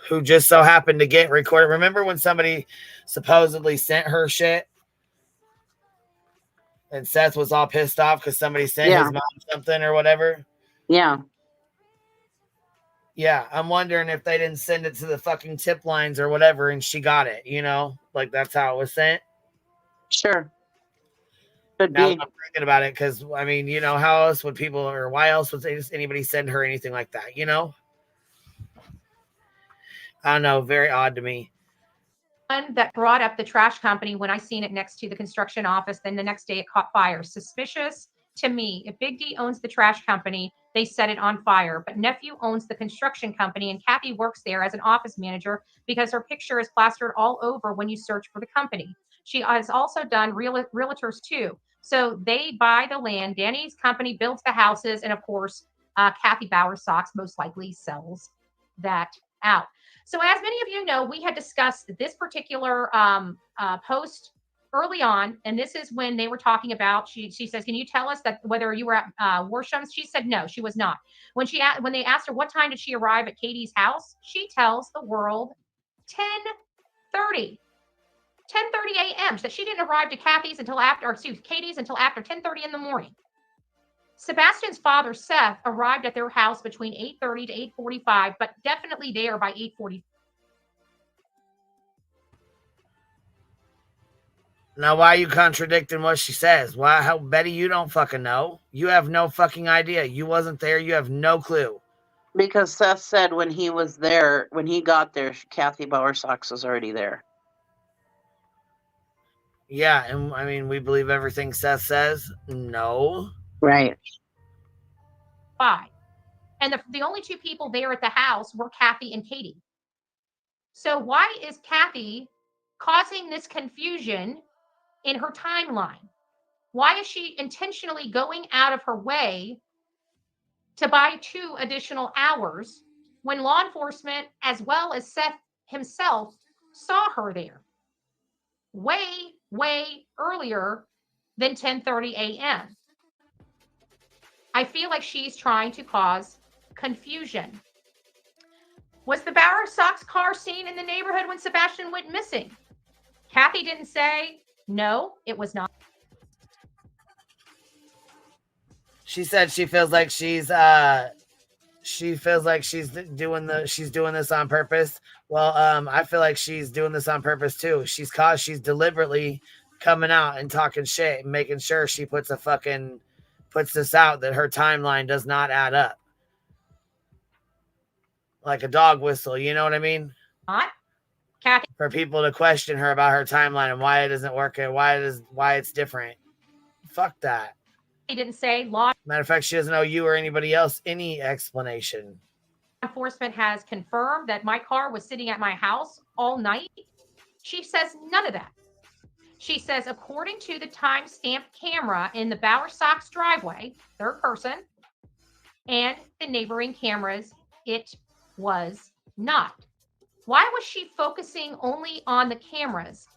S1: who just so happened to get recorded. Remember when somebody supposedly sent her shit? And Seth was all pissed off because somebody sent his mom something or whatever.
S20: Yeah.
S1: Yeah. I'm wondering if they didn't send it to the fucking tip lines or whatever and she got it, like that's how it was sent.
S20: Sure. Could
S1: now
S20: be.
S1: I'm thinking about it because, I mean, how else would people, or why else would anybody send her anything like that, I don't know. Very odd to me.
S4: That brought up the trash company when I seen it next to the construction office. Then the next day it caught fire. Suspicious to me. If Big D owns the trash company, they set it on fire. But nephew owns the construction company, and Kathy works there as an office manager because her picture is plastered all over when you search for the company. She has also done realtors too. So they buy the land. Danny's company builds the houses, and of course, Kathy Bowersox most likely sells that out. So as many of you know, we had discussed this particular post early on, and this is when they were talking about, she says, can you tell us that whether you were at Worsham's? She said no, she was not. When they asked her what time did she arrive at Katie's house, she tells the world 10:30 a.m. that she didn't arrive to Katie's until after 10:30 in the morning. Sebastian's father, Seth, arrived at their house between 8:30 to 8:45, but definitely there by 8:40.
S1: Now, why are you contradicting what she says? How, Betty, you don't fucking know. You have no fucking idea. You wasn't there. You have no clue.
S20: Because Seth said when he was there, when he got there, Kathy Bowersox was already there.
S1: Yeah, and I mean, we believe everything Seth says. No.
S20: Right.
S4: Why? And the only two people there at the house were Kathy and Katie. So why is Kathy causing this confusion in her timeline? Why is she intentionally going out of her way to buy 2 additional hours when law enforcement, as well as Seth himself, saw her there way, way earlier than 10:30 a.m.? I feel like she's trying to cause confusion. Was the Bauer Sox car seen in the neighborhood when Sebastian went missing? Kathy didn't say. No, it was not.
S1: She said she feels like she's doing this on purpose. Well, I feel like she's doing this on purpose too. She's deliberately coming out and talking shit and making sure she puts this out that her timeline does not add up. Like a dog whistle, you know what I mean?
S4: Not Kathy.
S1: For people to question her about her timeline and why it isn't working, why it's different. Fuck that.
S4: He didn't say law
S1: Matter of fact, she doesn't owe you or anybody else any explanation.
S4: enforcement has confirmed that my car was sitting at my house all night. She says none of that. She says, according to the timestamp camera in the Bauer Sox driveway, third person, and the neighboring cameras, it was not. Why was she focusing only on the cameras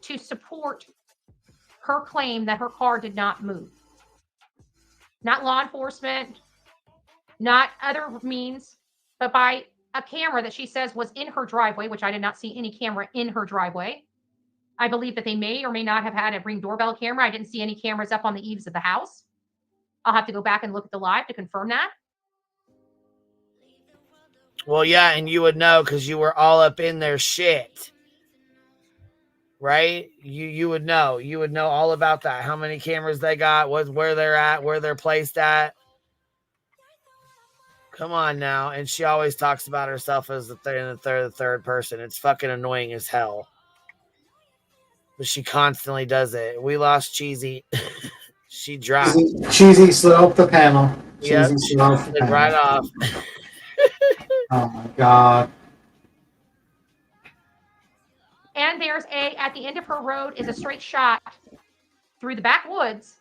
S4: to support her claim that her car did not move? Not law enforcement, not other means, but by a camera that she says was in her driveway, which I did not see any camera in her driveway. I believe that they may or may not have had a Ring doorbell camera. I didn't see any cameras up on the eaves of the house. I'll have to go back and look at the live to confirm that.
S1: Well, yeah, and you would know because you were all up in their shit. Right? You would know. You would know all about that. How many cameras they got, where they're at, where they're placed at. Come on now. And she always talks about herself as the third person. It's fucking annoying as hell. But she constantly does it. We lost Cheesy. She dropped.
S15: Cheesy slid off the panel.
S1: Yep,
S15: Cheesy slid off the panel.
S1: right off.
S15: Oh my God.
S4: And there's at the end of her road is a straight shot through the backwoods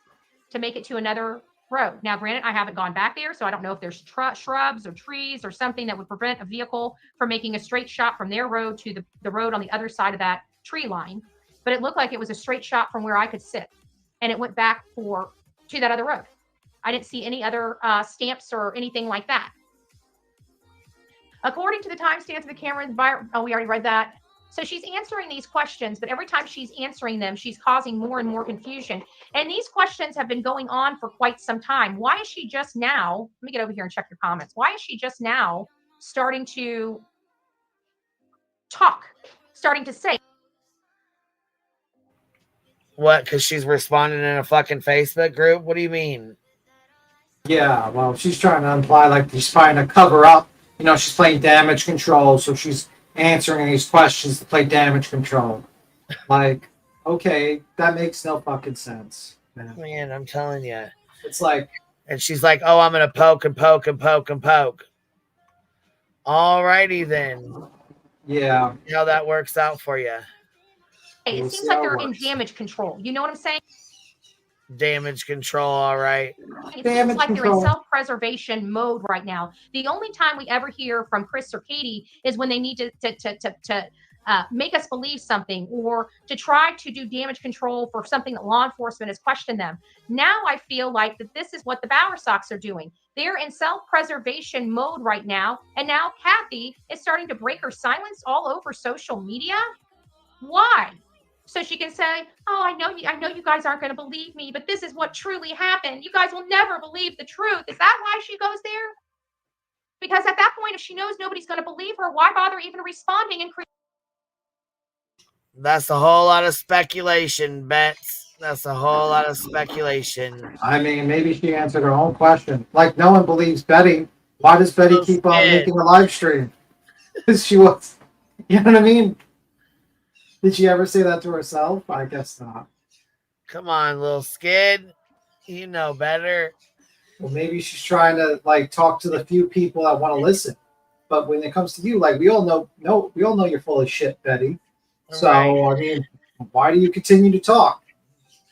S4: to make it to another road. Now, granted, I haven't gone back there, so I don't know if there's shrubs or trees or something that would prevent a vehicle from making a straight shot from their road to the road on the other side of that tree line. But it looked like it was a straight shot from where I could sit. And it went back to that other road. I didn't see any other stamps or anything like that. According to the timestamps of the camera, we already read that. So she's answering these questions, but every time she's answering them, she's causing more and more confusion. And these questions have been going on for quite some time. Why is she just now, let me get over here and check your comments. Why is she just now starting to talk, starting to say?
S1: What, because she's responding in a fucking Facebook group? What do you mean?
S15: Yeah, well, she's trying to imply like she's trying to cover up. You know, she's playing damage control, so she's answering these questions to play damage control. Like, okay, that makes no fucking sense.
S1: Man, I'm telling you.
S15: It's like...
S1: And she's like, oh, I'm going to poke and poke and poke and poke. Alrighty then.
S15: Yeah.
S1: See how that works out for you.
S4: Hey, it seems like they're in damage control. You know what I'm saying?
S1: Damage control, all right.
S4: It seems like they're in self-preservation mode right now. The only time we ever hear from Chris or Katie is when they need to make us believe something or to try to do damage control for something that law enforcement has questioned them. Now I feel like that this is what the Bauer Sox are doing. They're in self-preservation mode right now. And now Kathy is starting to break her silence all over social media. Why? So she can say, oh, I know you guys aren't going to believe me, but this is what truly happened. You guys will never believe the truth. Is that why she goes there? Because at that point, if she knows nobody's going to believe her, why bother even responding and
S1: That's a whole lot of speculation, Bets. That's a whole lot of speculation.
S15: I mean, maybe she answered her own question. Like, no one believes Betty. Why does Betty keep on making a live stream? Because she was, you know what I mean? Did she ever say that to herself? I guess not.
S1: Come on, little skid. You know better.
S15: Well, maybe she's trying to like talk to the few people that want to listen. But when it comes to you, like we all know you're full of shit, Betty. So
S1: Right.
S15: I mean, why do you continue to talk?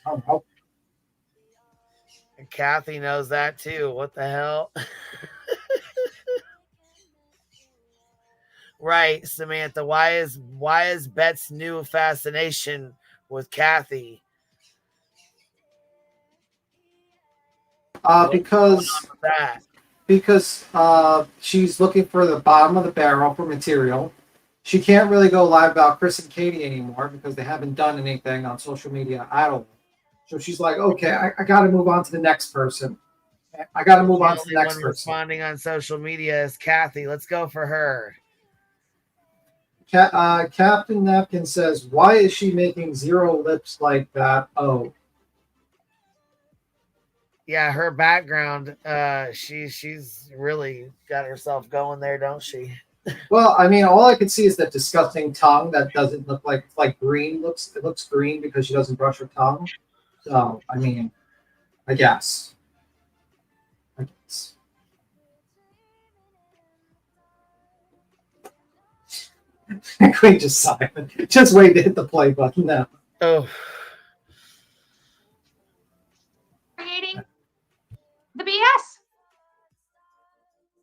S15: I don't know.
S1: And Kathy knows that too. What the hell? Right, Samantha. Why is Bet's new fascination with Kathy?
S15: Because she's looking for the bottom of the barrel for material. She can't really go live about Chris and Katie anymore because they haven't done anything on social media at all. So she's like, okay, I got to move on to the next person. I got to move on to the next
S1: one
S15: person.
S1: Responding on social media is Kathy. Let's go for her.
S15: Captain Napkin says, why is she making zero lips like that? Oh.
S1: Yeah, her background, she's really got herself going there, don't she?
S15: Well, I mean, all I can see is that disgusting tongue that doesn't look like green. It looks green because she doesn't brush her tongue. So, I mean, I guess. Queen just silent. Just wait to hit the play button now.
S1: Oh.
S4: Creating the BS.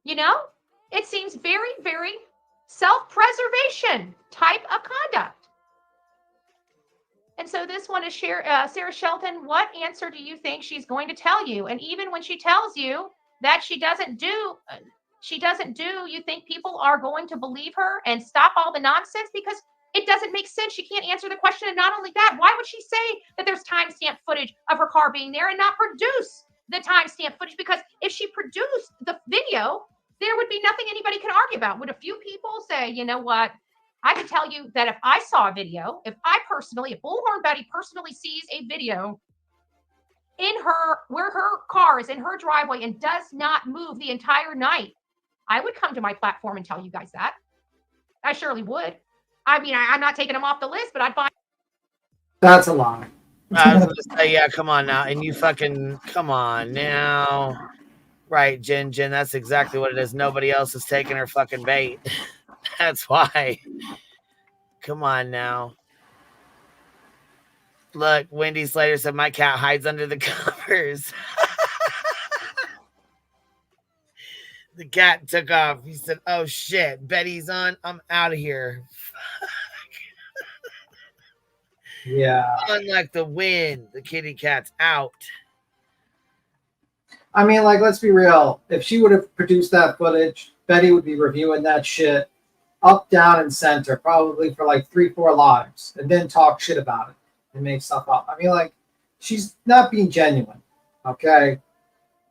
S4: You know, it seems very, very self-preservation type of conduct. And so this one is Sarah Shelton. What answer do you think she's going to tell you? And even when she tells you that she doesn't do, you think people are going to believe her and stop all the nonsense? Because it doesn't make sense. She can't answer the question. And not only that, why would she say that there's timestamp footage of her car being there and not produce the timestamp footage? Because if she produced the video, there would be nothing anybody can argue about. Would a few people say, you know what? I can tell you that if I saw a video, if Bullhorn Betty personally sees a video where her car is in her driveway and does not move the entire night, I would come to my platform and tell you guys that. I surely would. I mean, I'm not taking them off the list, but I'd buy.
S15: That's a lie.
S1: I was going to say, yeah, come on now. And you fucking, come on now. Right, Jen, that's exactly what it is. Nobody else is taking her fucking bait. That's why. Come on now. Look, Wendy Slater said my cat hides under the covers. The cat took off. He said, oh shit, Betty's on. I'm out of here.
S15: Yeah.
S1: Unlike the wind, the kitty cat's out.
S15: I mean, like, let's be real. If she would have produced that footage, Betty would be reviewing that shit up, down, and center, probably for like 3-4 lives, and then talk shit about it and make stuff up. I mean, like, she's not being genuine, okay?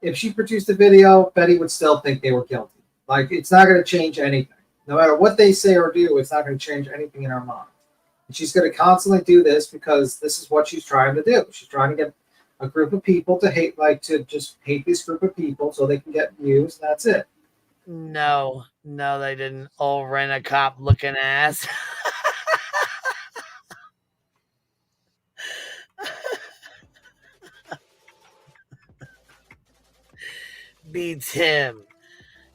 S15: If she produced a video, Betty would still think they were guilty. Like, it's not going to change anything. No matter what they say or do, it's not going to change anything in her mind. And she's going to constantly do this because this is what she's trying to do. She's trying to get a group of people to just hate this group of people so they can get views, and that's it.
S1: No, they didn't. Old rent-a-cop looking ass. Beats him.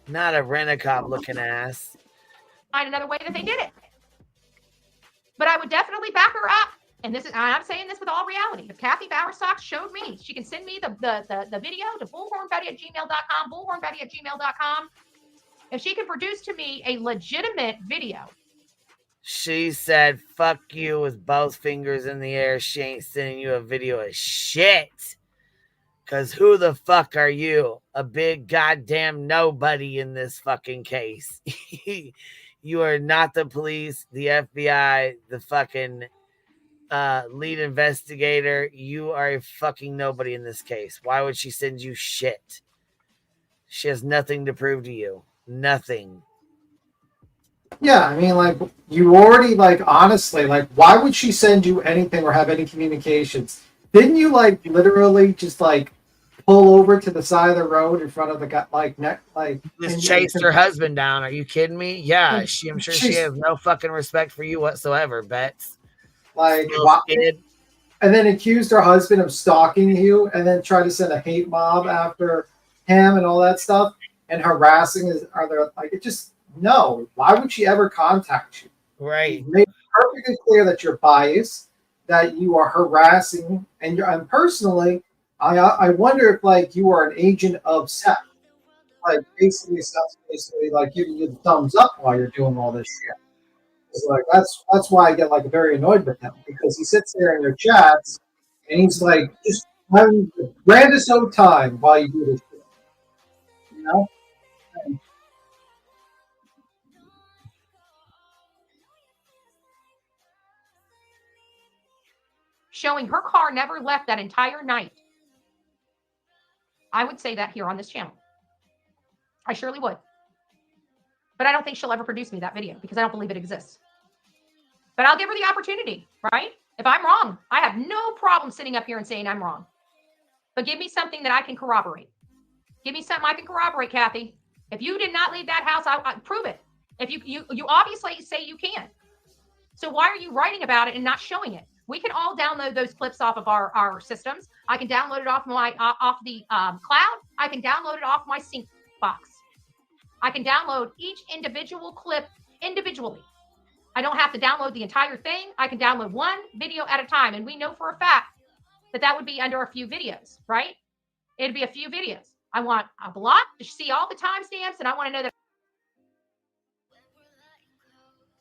S1: Not a rent-a-cop looking ass.
S4: Find another way that they did it. But I would definitely back her up. And I'm saying this with all reality. If Kathy Bowersox showed me, she can send me the video to bullhornbetty@gmail.com, bullhornbetty@gmail.com. If she can produce to me a legitimate video.
S1: She said, fuck you with both fingers in the air. She ain't sending you a video of shit. Because who the fuck are you? A big goddamn nobody in this fucking case. You are not the police, the FBI, the fucking lead investigator. You are a fucking nobody in this case. Why would she send you shit? She has nothing to prove to you. Nothing.
S15: Yeah, I mean, like, you already, like, honestly, like, why would she send you anything or have any communications? Didn't you, like, literally just, like, pull over to the side of the road in front of the guy, like,
S1: just chased her husband down? Are you kidding me? Yeah, I'm sure she has no fucking respect for you whatsoever, Bets.
S15: Like, and then accused her husband of stalking you, and then tried to send a hate mob after him and all that stuff, and harassing his other, like, it just, no. Why would she ever contact you?
S1: Right.
S15: Make it perfectly clear that you're biased, that you are harassing, and personally, I wonder if, like, you are an agent of Seth. Like, basically, Seth's basically, like, giving you the thumbs up while you're doing all this shit. It's like, that's why I get, like, very annoyed with him, because he sits there in your chats, and he's, like, just having the grandest old time while you do this shit. You know? And
S4: showing her car never left that entire night. I would say that here on this channel. I surely would. But I don't think she'll ever produce me that video because I don't believe it exists. But I'll give her the opportunity, right? If I'm wrong, I have no problem sitting up here and saying I'm wrong. But give me something that I can corroborate. Give me something I can corroborate, Kathy. If you did not leave that house, I prove it. If you obviously say you can. So why are you writing about it and not showing it? We can all download those clips off of our systems. I can download it off my off the cloud. I can download it off my sync box. I can download each individual clip individually. I don't have to download the entire thing. I can download one video at a time. And we know for a fact that that would be under a few videos, right? It'd be a few videos. I want a block to see all the timestamps, and I want to know that.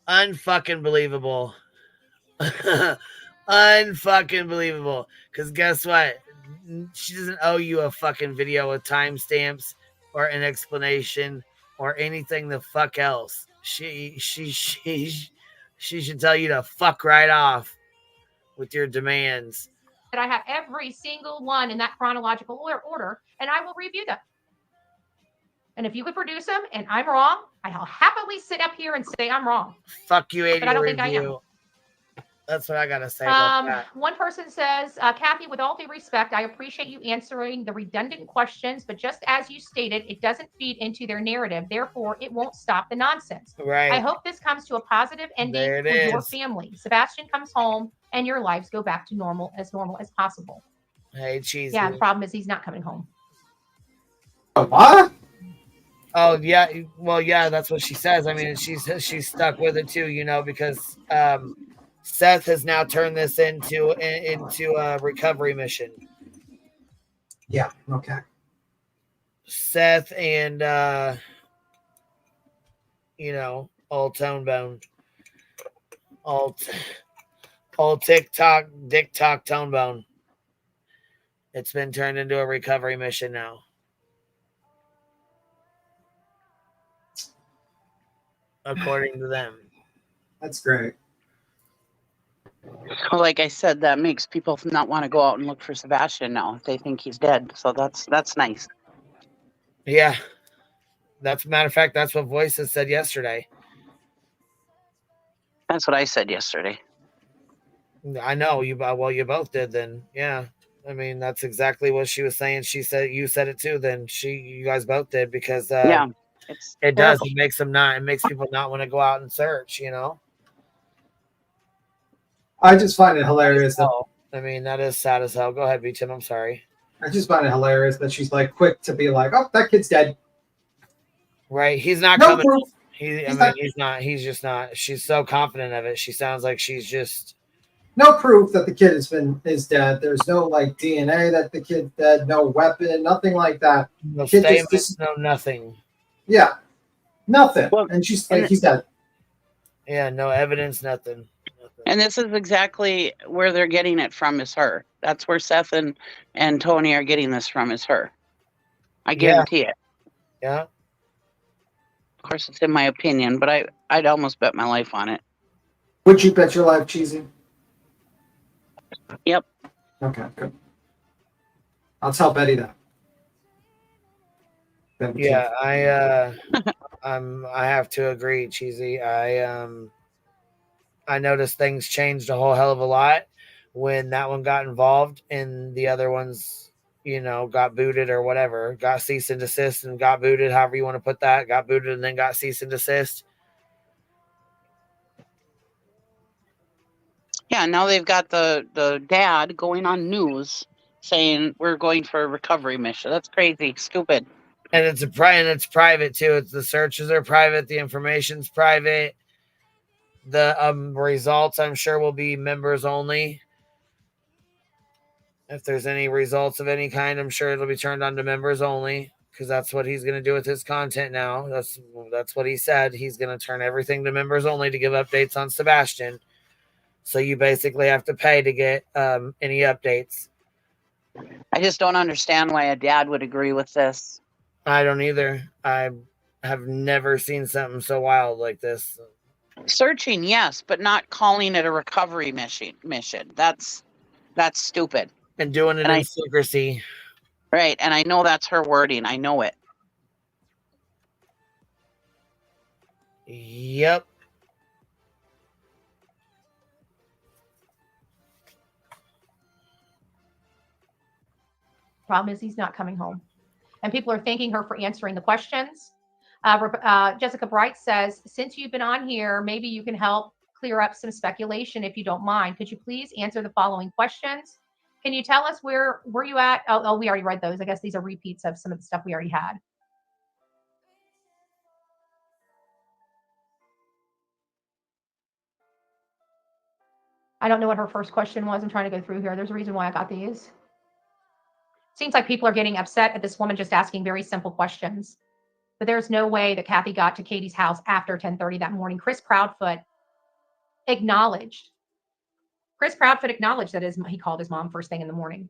S1: Unfucking believable. Unfucking believable. Because guess what? She doesn't owe you a fucking video with timestamps or an explanation or anything the fuck else. She should tell you to fuck right off with your demands.
S4: I have every single one in that chronological order, and I will review them. And if you could produce them and I'm wrong, I'll happily sit up here and say I'm wrong.
S1: Fuck you, 80
S4: but I don't
S1: review.
S4: think I am.
S1: That's what I gotta say about that.
S4: One person says, Kathy, with all due respect, I appreciate you answering the redundant questions, but just as you stated, it doesn't feed into their narrative. Therefore, it won't stop the nonsense.
S1: Right.
S4: I hope this comes to a positive ending for your family. Sebastian comes home and your lives go back to normal as possible.
S1: Hey, cheesy.
S4: Yeah, the problem is he's not coming home.
S15: What?
S1: Oh yeah, well yeah, that's what she says. I mean, she's stuck with it too, you know, because Seth has now turned this into a recovery mission.
S15: Yeah. Okay.
S1: Seth and old Tone Bone, old TikTok Tone Bone. It's been turned into a recovery mission now. According to them.
S15: That's great.
S20: Well, like I said, that makes people not want to go out and look for Sebastian now if they think he's dead. So that's nice.
S1: Yeah. That's a matter of fact, that's what Voices said yesterday.
S20: That's what I said yesterday.
S1: I know you both did then. Yeah. I mean, that's exactly what she was saying. She said you said it too, then you guys both did because
S20: yeah.
S1: It does. It makes people not want to go out and search, you know.
S15: I just find it hilarious.
S1: I mean, that is sad as hell. Go ahead, B-Tim. I'm sorry.
S15: I just find it hilarious that she's like quick to be like, "Oh, that kid's dead."
S1: Right? He's not coming. He's not. He's just not. She's so confident of it. She sounds like she's just.
S15: No proof that the kid is dead. There's no like DNA that the kid's dead. No weapon. Nothing like that.
S1: No statements. No nothing.
S15: Yeah, nothing. Well, and she's like, he's dead.
S1: Yeah, no evidence, nothing.
S20: And this is exactly where they're getting it from is her. That's where Seth and Tony are getting this from is her. I guarantee it.
S1: Yeah.
S20: Of course, it's in my opinion, but I'd almost bet my life on it.
S15: Would you bet your life, Cheesy?
S20: Yep.
S15: Okay, good. I'll tell Betty that.
S1: Yeah, I have to agree, Cheesy. I noticed things changed a whole hell of a lot when that one got involved and the other ones, got booted or whatever, got cease and desist and got booted, however you want to put that, got booted and then got cease and desist.
S20: Yeah, now they've got the dad going on news saying we're going for a recovery mission. That's crazy, stupid.
S1: And it's private too. It's the searches are private, the information's private. The results, I'm sure, will be members only. If there's any results of any kind, I'm sure it'll be turned on to members only, because that's what he's going to do with his content now. That's what he said. He's going to turn everything to members only to give updates on Sebastian. So you basically have to pay to get any updates.
S20: I just don't understand why a dad would agree with this.
S1: I don't either. I have never seen something so wild like this.
S20: Searching, yes, but not calling it a recovery mission. That's stupid.
S1: And doing it in secrecy.
S20: Right, and I know that's her wording. I know it.
S1: Yep.
S4: Problem is he's not coming home. And people are thanking her for answering the questions. Jessica Bright says, since you've been on here, maybe you can help clear up some speculation if you don't mind. Could you please answer the following questions? Can you tell us where were you at? Oh, we already read those. I guess these are repeats of some of the stuff we already had. I don't know what her first question was. I'm trying to go through here. There's a reason why I got these. Seems like people are getting upset at this woman just asking very simple questions. But there's no way that Kathy got to Katie's house after 10:30 that morning. Chris Proudfoot acknowledged that he called his mom first thing in the morning.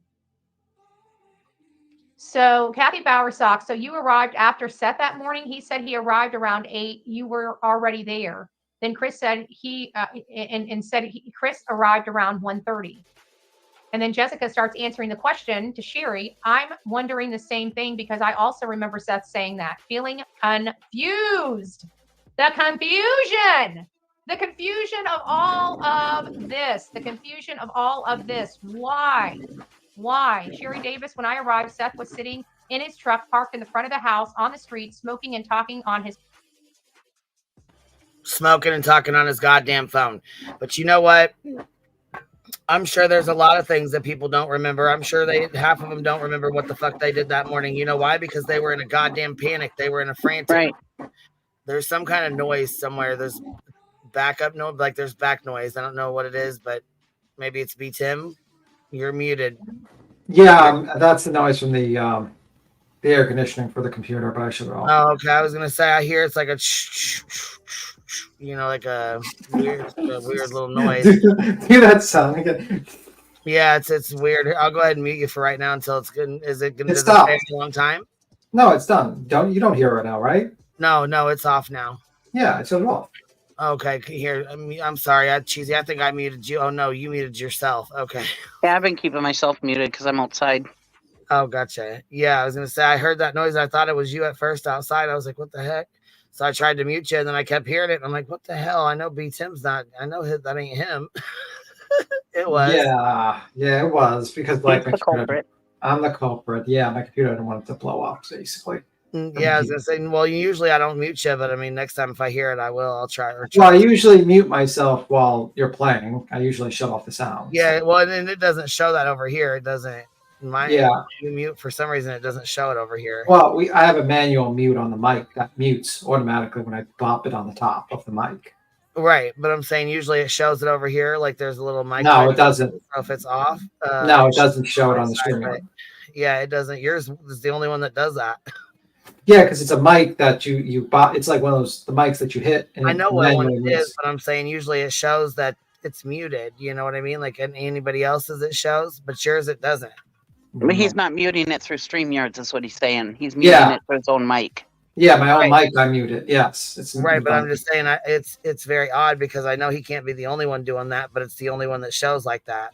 S4: So Kathy Bowersock, so you arrived after Seth that morning. He said he arrived around 8. You were already there. Then Chris said Chris arrived around 1:30. And then Jessica starts answering the question to Sherry. I'm wondering the same thing because I also remember Seth saying that, feeling confused. The confusion of all of this. Why? Sherry Davis, when I arrived, Seth was sitting in his truck parked in the front of the house on the street, smoking and talking on his
S1: goddamn phone. But you know what? I'm sure there's a lot of things that people don't remember. I'm sure half of them don't remember what the fuck they did that morning. You know why? Because they were in a goddamn panic. They were in a frantic.
S20: Right.
S1: There's some kind of noise somewhere. There's backup noise, like there's back noise. I don't know what it is, but maybe it's B Tim. You're muted.
S15: Yeah, that's the noise from the air conditioning for the computer, but I should roll.
S1: Oh, okay. I was gonna say I hear it's like a like a weird little noise.
S15: Do that sound again.
S1: Yeah, it's weird. I'll go ahead and mute you for right now until it's good. Is it gonna stay a long time?
S15: No, it's done. You don't hear it now, right?
S1: No, it's off now.
S15: Yeah, it's off.
S1: Okay, here. I'm sorry, Cheesy. I think I muted you. Oh no, you muted yourself. Okay.
S20: Yeah, I've been keeping myself muted because I'm outside.
S1: Oh, gotcha. Yeah, I was gonna say I heard that noise. I thought it was you at first outside. I was like, what the heck? So I tried to mute you, and then I kept hearing it. And I'm like, what the hell? I know B Tim's not. I know that ain't him. It was.
S15: Yeah, it was because like
S20: the culprit.
S15: I'm the culprit. Yeah, my computer didn't want it to blow up, basically.
S1: Yeah, I was gonna say. Well, usually I don't mute you, but I mean, next time if I hear it, I will. I'll try.
S15: Well, I usually mute myself while you're playing. I usually shut off the sound.
S1: Yeah, well, and it doesn't show that over here. It doesn't. You mute for some reason. It doesn't show it over here.
S15: Well, I have a manual mute on the mic that mutes automatically when I pop it on the top of the mic.
S1: Right, but I'm saying usually it shows it over here. Like there's a little mic.
S15: No, it doesn't.
S1: So if it's off.
S15: No, it doesn't show it on the stream.
S1: Yeah, it doesn't. Yours is the only one that does that.
S15: Yeah, because it's a mic that you bought. It's like one of those the mics that you hit. And
S1: I know what one it is, but I'm saying usually it shows that it's muted. You know what I mean? Like anybody else's it shows, but yours it doesn't.
S20: But he's not muting it through StreamYards, is what he's saying. He's muting it for his own mic.
S15: Yeah, my own mic, I mute it. Yes, it's
S1: right. But I'm just saying, it's very odd because I know he can't be the only one doing that, but it's the only one that shows like that.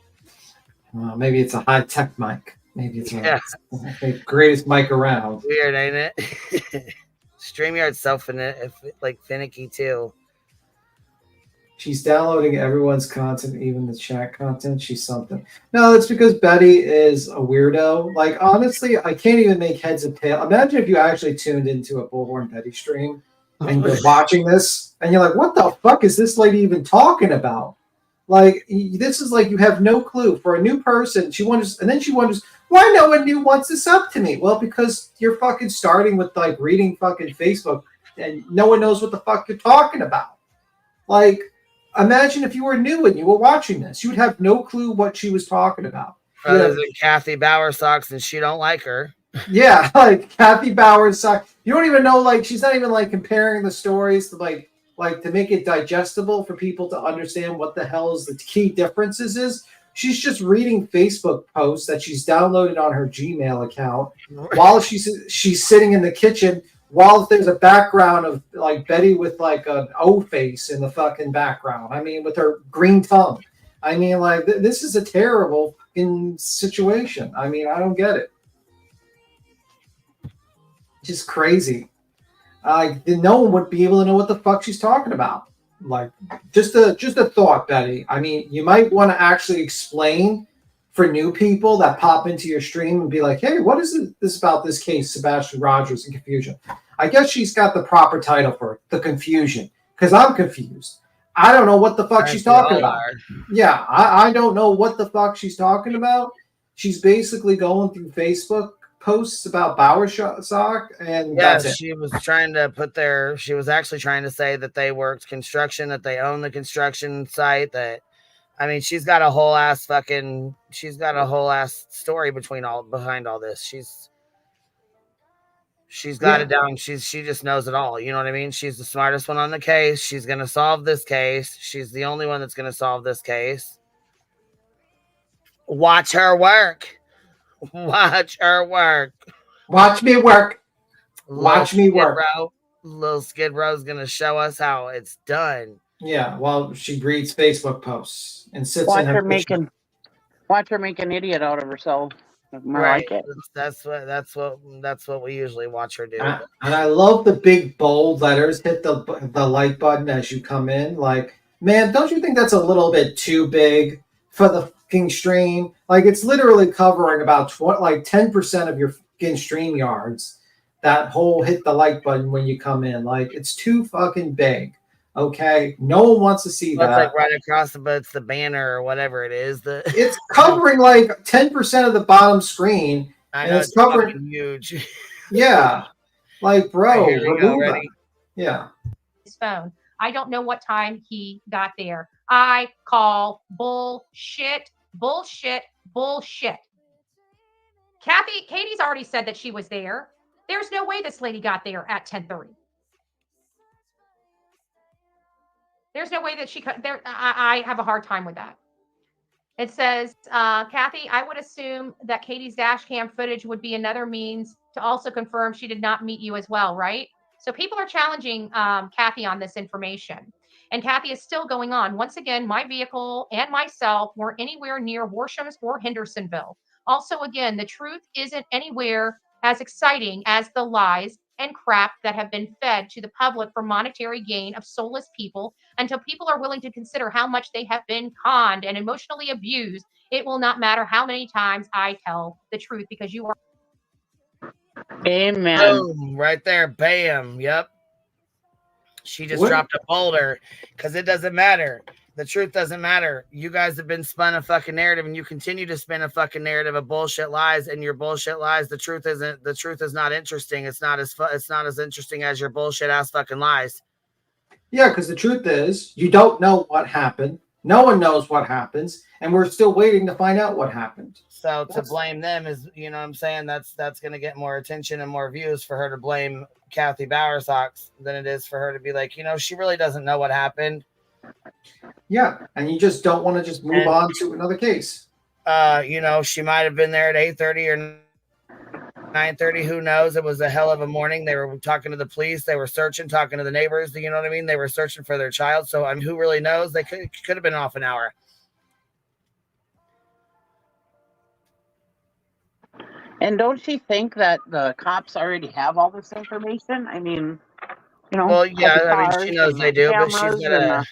S15: Well, maybe it's a high tech mic. Maybe it's the greatest mic around.
S1: Weird, ain't it? StreamYard's so finicky too.
S15: She's downloading everyone's content, even the chat content. She's something. No, that's because Betty is a weirdo. Like, honestly, I can't even make heads and tails. Imagine if you actually tuned into a Bullhorn Betty stream and you're watching this and you're like, what the fuck is this lady even talking about? Like, this is like you have no clue. For a new person, she wonders, and then she wonders why no one new wants this up to me. Well, because you're fucking starting with like reading fucking Facebook, and no one knows what the fuck you're talking about. Like, imagine if you were new and you were watching this, you would have no clue what she was talking about.
S1: Other than Kathy Bowersox, and she don't like her.
S15: Yeah, like Kathy Bowersox. You don't even know, like, she's not even like comparing the stories to like to make it digestible for people to understand what the hell is the key differences is. She's just reading Facebook posts that she's downloaded on her Gmail account while she's sitting in the kitchen, while there's a background of like Betty with like an O face in the fucking background. I mean, with her green tongue. I mean, like, this is a terrible fucking situation. I mean, I don't get it. Just crazy. No one would be able to know what the fuck she's talking about. Like, just a thought, Betty. I mean, you might want to actually explain for new people that pop into your stream and be like, hey, what is this about this case, Sebastian Rogers and confusion? I guess she's got the proper title for it, the confusion, because I'm confused. I don't know what the fuck she's talking about. Yeah, I don't know what the fuck she's talking about. She's basically going through Facebook posts about Bowersock, and
S1: yeah,
S15: that's it.
S1: she was trying to she was actually trying to say that they worked construction, that they own the construction site, that, I mean, she's got a whole ass story behind all this. She's got it down. She just knows it all. You know what I mean? She's the smartest one on the case. She's going to solve this case. She's the only one that's going to solve this case. Watch her work. Watch her work.
S15: Watch me work. Watch me work.
S1: Little Skid Row's going to show us how it's done.
S15: Yeah, well, she reads Facebook posts and sits
S20: Watch
S15: in her kitchen.
S20: Watch her make an idiot out of herself.
S1: Right. Like that's what we usually watch her do.
S15: And I love the big bold letters. Hit the like button as you come in. Like, man, don't you think that's a little bit too big for the fucking stream? Like, it's literally covering about 10% of your fucking stream yards. That whole hit the like button when you come in. Like, it's too fucking big. Okay, no one wants to see that.
S1: Like right across it's the banner or whatever it is.
S15: It's covering like 10% of the bottom screen.
S1: I know,
S15: it's covering
S1: huge.
S15: Yeah, like, bro,
S1: ready?
S15: Yeah.
S4: His phone. I don't know what time he got there. I call bullshit, bullshit, bullshit. Katie's already said that she was there. There's no way this lady got there at 10:30. There's no way that she could. I have a hard time with that. It says, Kathy, I would assume that Katie's dash cam footage would be another means to also confirm she did not meet you as well, right? So people are challenging Kathy on this information. And Kathy is still going on. Once again, my vehicle and myself weren't anywhere near Worsham's or Hendersonville. Also, again, the truth isn't anywhere as exciting as the lies and crap that have been fed to the public for monetary gain of soulless people. Until people are willing to consider how much they have been conned and emotionally abused, it will not matter how many times I tell the truth, because you are.
S20: Amen.
S1: Boom, right there. Bam. Yep. She just dropped a boulder, because it doesn't matter. The truth doesn't matter. You guys have been spun a fucking narrative, and you continue to spin a fucking narrative of bullshit lies, and your bullshit lies. The truth is not interesting. It's not as interesting as your bullshit ass fucking lies.
S15: Yeah, because the truth is, you don't know what happened. No one knows what happens, and we're still waiting to find out what happened.
S1: So to blame them is, you know what I'm saying, that's going to get more attention and more views for her to blame Kathy Bowersox than it is for her to be like, she really doesn't know what happened.
S15: Yeah, and you just don't want to just move on to another case.
S1: She might have been there at 8:30 or 9:30. Who knows? It was a hell of a morning. They were talking to the police. They were searching, talking to the neighbors. You know what I mean? They were searching for their child. So, who really knows? They could have been off an hour.
S20: And don't she think that the cops already have all this information? I mean,
S1: Well, yeah, she knows they do, but she's got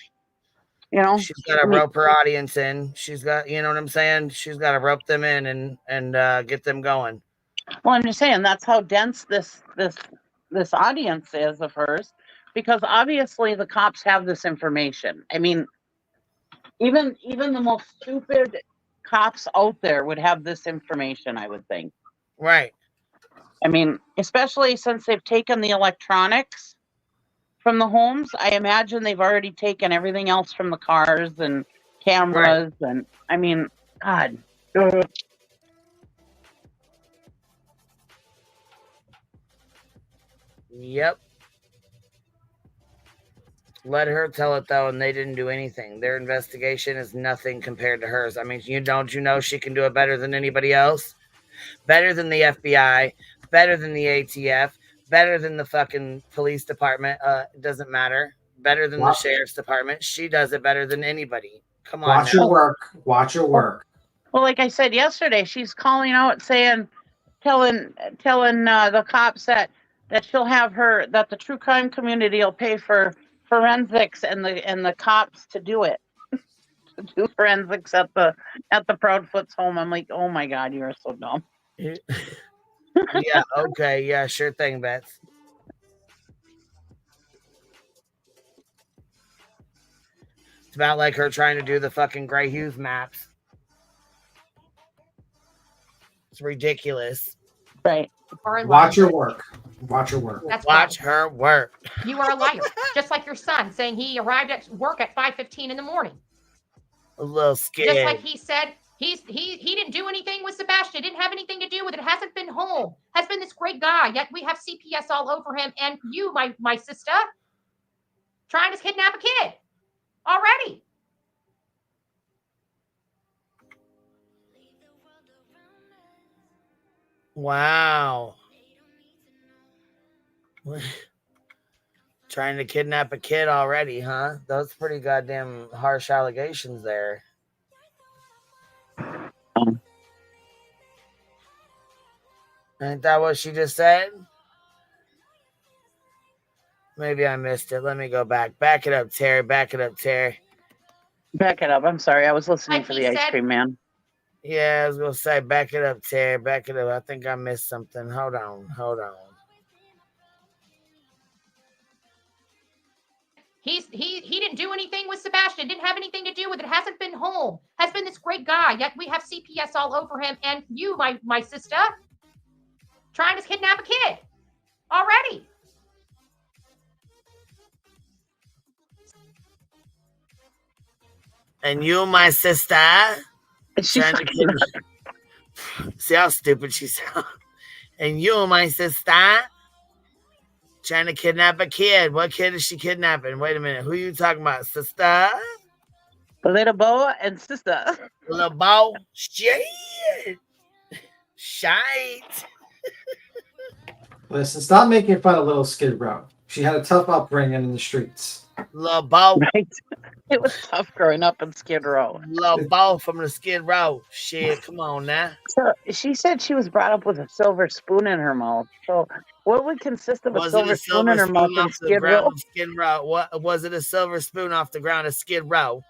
S1: she's got to rope her audience in. She's got, you know what I'm saying? She's got to rope them in and get them going.
S20: Well, I'm just saying that's how dense this audience is of hers, because obviously the cops have this information. I mean, Even the most stupid cops out there would have this information, I would think.
S1: Right.
S20: I mean, especially since they've taken the electronics from the homes, I imagine they've already taken everything else from the cars and cameras. Right. And I mean, God.
S1: Yep. Let her tell it though, and they didn't do anything. Their investigation is nothing compared to hers. I mean, you know she can do it better than anybody else? Better than the FBI, better than the ATF, better than the fucking police department. It doesn't matter. Better than the sheriff's department. She does it better than anybody. Come on.
S15: Watch your work. Watch your work.
S20: Well, like I said yesterday, she's calling out saying, telling the cops that she'll have that the true crime community will pay for forensics and the cops to do it. To do forensics at the Proudfoot's home. I'm like, oh my God, you are so dumb.
S1: Yeah, okay, yeah, sure thing, Beth. It's about like her trying to do the fucking Grey Hughes maps. It's ridiculous.
S20: Right.
S15: Watch your work. Watch your work.
S1: Watch her work.
S4: You are a liar. Just like your son saying he arrived at work at 5:15 in the morning.
S1: A little scared.
S4: Just like he said he didn't do anything with Sebastian. Didn't have anything to do with it. Hasn't been home. Has been this great guy. Yet we have CPS all over him. And you, my sister, trying to kidnap a kid already.
S1: Wow. Trying to kidnap a kid already, huh? Those pretty goddamn harsh allegations there. Ain't that what she just said? Maybe I missed it. Let me go back. Back it up, Terry. Back it up, Terry.
S20: Back it up. I'm sorry. I was listening for the ice cream man.
S1: Yeah, I was going to say, back it up, Terry. Back it up. I think I missed something. Hold on.
S4: He didn't do anything with Sebastian. Didn't have anything to do with it. Hasn't been home. Has been this great guy. Yet we have CPS all over him. And you, my sister, trying to kidnap a kid already.
S1: And you, my sister, trying to kidnap. See how stupid she sounds. And you, my sister, trying to kidnap a kid. What kid is she kidnapping? Wait a minute. Who are you talking about? Sister?
S20: Little Bo and sister.
S1: Little Bo? Shit. Shite.
S15: Listen, stop making fun of little Skid Row. She had a tough upbringing in the streets.
S1: Little Bo.
S20: Right. It was tough growing up in Skid Row.
S1: Little Bo from the Skid Row. Shit, come on now.
S20: So she said she was brought up with a silver spoon in her mouth. So what would consist of a silver spoon in her mouth in Skid Row?
S1: What was it? A silver spoon off the ground of Skid Row?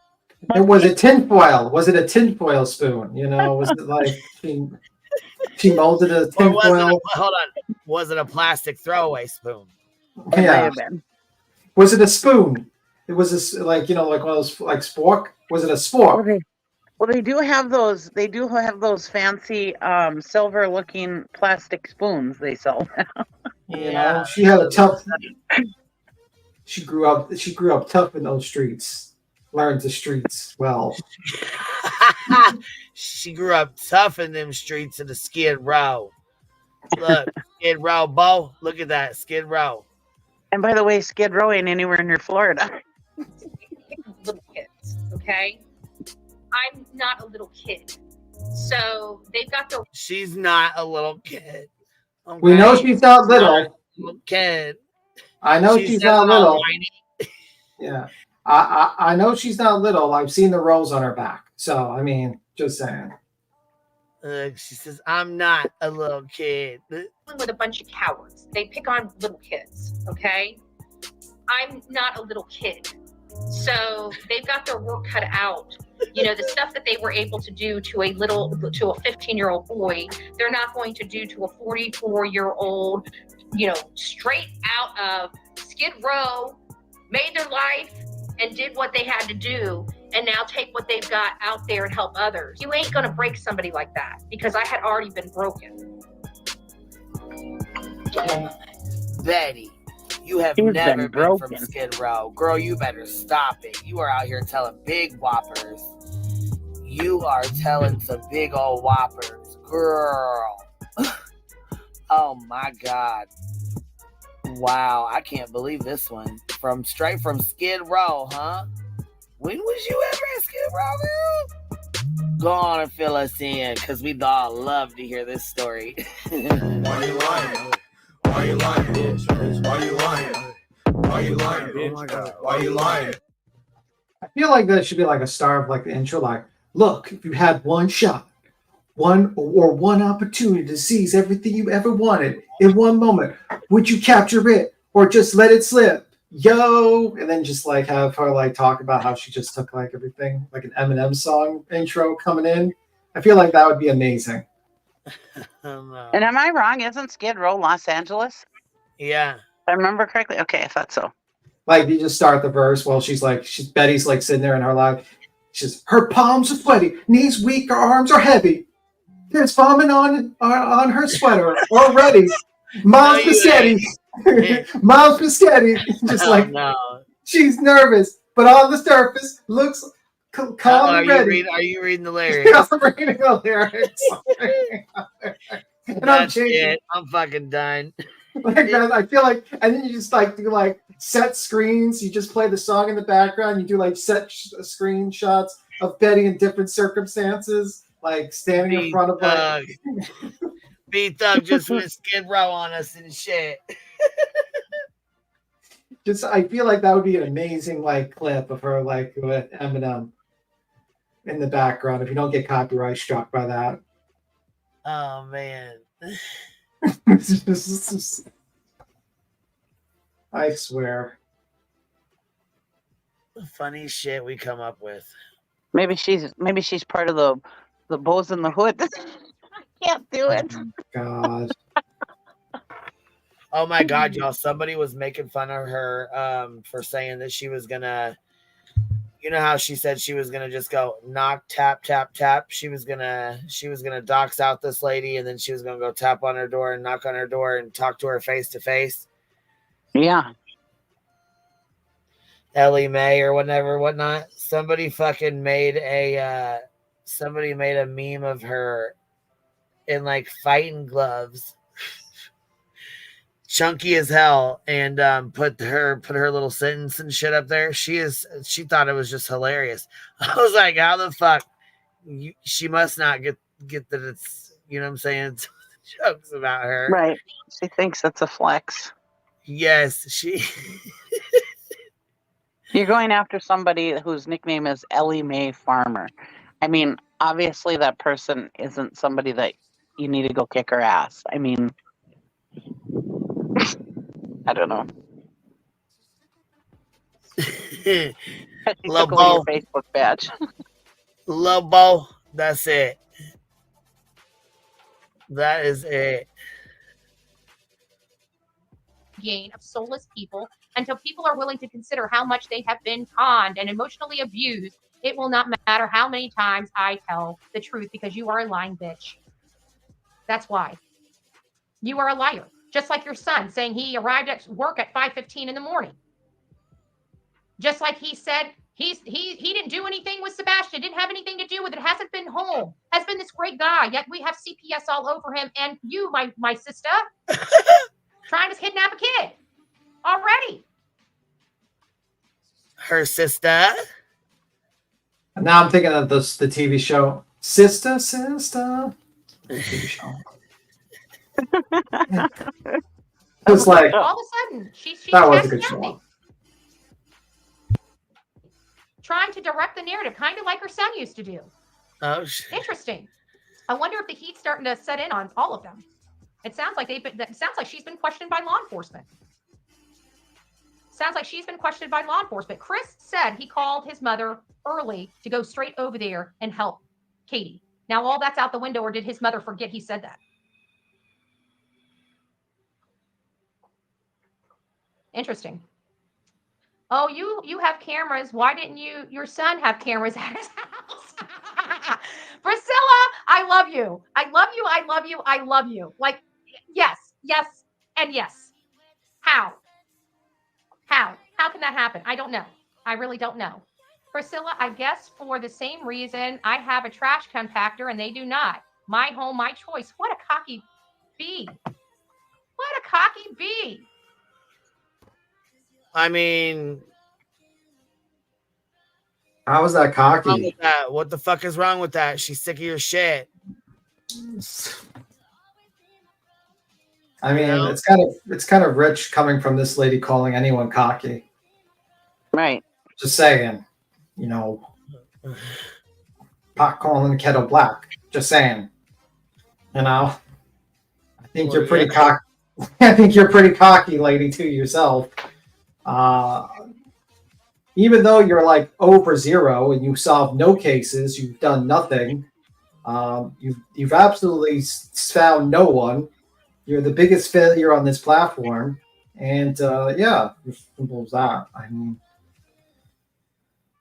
S15: And was it tinfoil? Was it a tinfoil spoon? You know, was it like she molded a tinfoil?
S1: Hold on. Was it a plastic throwaway spoon?
S15: Yeah. Was it a spoon? It was like one of those like spork. Was it a spork?
S20: Well, they do have those. They do have those fancy silver-looking plastic spoons they sell.
S15: You know, she had a tough. She grew up tough in those streets. Learned the streets well.
S1: She grew up tough in them streets of the Skid Row. Look, Skid Row, Bo. Look at that, Skid Row.
S20: And by the way, Skid Row ain't anywhere near Florida.
S4: Little kids, okay? I'm not a little kid. So they've got their...
S1: She's not a little kid. Okay?
S15: We know she's not little.
S1: Little kid.
S15: I know she's not little. Yeah. I know she's not little. I've seen the rolls on her back. So, I mean, just saying.
S1: She says, I'm not a little kid.
S4: With a bunch of cowards. They pick on little kids, okay? I'm not a little kid. So they've got their work cut out. You know, the stuff that they were able to do to a 15-year-old boy, they're not going to do to a 44-year-old, you know, straight out of Skid Row, made their life and did what they had to do. and now take what they've got out there and help others. You ain't gonna break somebody like that because I had already been broken.
S1: Betty, you have
S20: You've
S1: never
S20: been
S1: been from
S20: broken.
S1: Skid Row. Girl, you better stop it. You are out here telling big whoppers. You are telling some big old whoppers. Girl. Oh my God. Wow, I can't believe this one. Straight from Skid Row, huh? When was you ever at Skid Row, girl? Go on and fill us in, because we'd all love to hear this story.
S11: Why you lying? Why you lying, bitch? Why you lying? Why you lying, bitch? Oh my God. Why you lying?
S15: I feel like that should be like a star of like the intro, like, look, if you had one shot, one opportunity to seize everything you ever wanted in one moment, would you capture it or just let it slip? Yo, and then just like have her like talk about how she just took like everything, like an Eminem song intro coming in. I feel like that would be amazing.
S20: And am I wrong? Isn't Skid Row Los Angeles?
S1: Yeah.
S20: If I remember correctly. Okay, I thought so.
S15: Like you just start the verse while Betty's like sitting there in her lap. Her palms are sweaty, knees weak, her arms are heavy. There's vomit on her sweater already. Mom's Biscotti. Mom's Biscotti. Just like she's nervous, but on the surface looks calm and ready.
S1: Are you reading the lyrics?
S15: I'm reading the lyrics. And
S1: That's it. I'm fucking done.
S15: Like that, I feel like, and then you just like do like set screens. You just play the song in the background. You do like set screenshots of Betty in different circumstances, like standing in front of like.
S1: B-Thug just went Skid Row on us and shit.
S15: I feel like that would be an amazing like clip of her like with Eminem in the background. If you don't get copyright struck by that.
S1: Oh man.
S15: I swear.
S1: The funny shit we come up with.
S20: Maybe she's part of the Boys in the Hood. I can't do it.
S15: God.
S1: Oh my God, y'all! Somebody was making fun of her for saying that she was gonna. You know how she said she was gonna just go knock, tap, tap, tap. She was gonna dox out this lady, and then she was gonna go tap on her door and knock on her door and talk to her face to face.
S20: Yeah.
S1: Ellie Mae or whatnot. Somebody fucking made a meme of her in like fighting gloves, chunky as hell, and put her little sentence and shit up there. She thought it was just hilarious. I was like, how the fuck? She must not get that it's, you know what I'm saying? It's jokes about her.
S20: Right. She thinks that's a flex.
S1: Yes, she.
S20: You're going after somebody whose nickname is Ellie Mae Farmer. I mean, obviously that person isn't somebody that you need to go kick her ass. I mean, I don't know.
S1: Lobo.
S20: Your Facebook badge.
S1: Lobo. That's it. That is it.
S4: Gain of soulless people until people are willing to consider how much they have been conned and emotionally abused. It will not matter how many times I tell the truth because you are a lying bitch. That's why. You are a liar. Just like your son saying he arrived at work at 5:15 in the morning. Just like he said he didn't do anything with Sebastian, didn't have anything to do with it, hasn't been home, has been this great guy, yet we have CPS all over him, and you, my sister, trying to kidnap a kid already.
S1: Her sister.
S15: Now I'm thinking of the TV show Sister. The TV show. It was like
S4: all of a sudden she's
S15: that was a good show.
S4: Trying to direct the narrative, kind of like her son used to do.
S1: Oh shit.
S4: Interesting. I wonder if the heat's starting to set in on all of them. It sounds like she's been questioned by law enforcement. Chris said he called his mother early to go straight over there and help Katie. Now all that's out the window, or did his mother forget he said that? Interesting. Oh, you have cameras. Why didn't your son have cameras at his house? Priscilla, I love you. I love you. I love you. I love you. Like, yes, yes, and yes. How? How can that happen? I don't know. I really don't know. Priscilla, I guess for the same reason I have a trash compactor and they do not. My home, my choice. What a cocky bee. What a cocky bee.
S1: I mean,
S15: how is that
S1: what's wrong
S15: cocky?
S1: with that? What the fuck is wrong with that? She's sick of your shit.
S15: I mean, it's kind of rich coming from this lady calling anyone cocky.
S20: Right.
S15: Just saying, you know, pot calling the kettle black. Just saying, you know. I think you're pretty cocky. I think you're pretty cocky, lady, to yourself. Even though you're like over 0 and you solved no cases, you've done nothing. You've absolutely found no one. You're the biggest failure on this platform, and yeah, simple as that. I mean,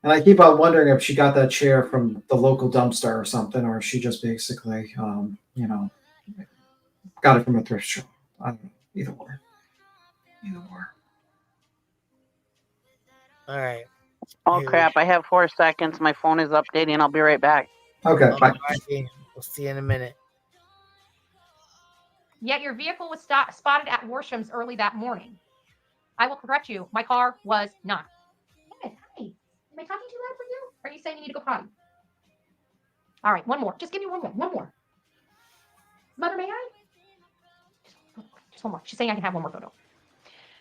S15: and I keep on wondering if she got that chair from the local dumpster or something, or if she just basically, you know, got it from a thrift shop. I don't know. Either or. Either or.
S1: All right.
S20: Oh crap! I have 4 seconds. My phone is updating. I'll be right back.
S15: Okay, bye.
S1: We'll see you in a minute.
S4: Yet your vehicle was spotted at Worsham's early that morning. I will correct you. My car was not. Hey, hi. Am I talking too loud for you? Or are you saying you need to go potty? All right, one more. Just give me one more. One more. Mother, may I? Just one more. She's saying I can have one more photo.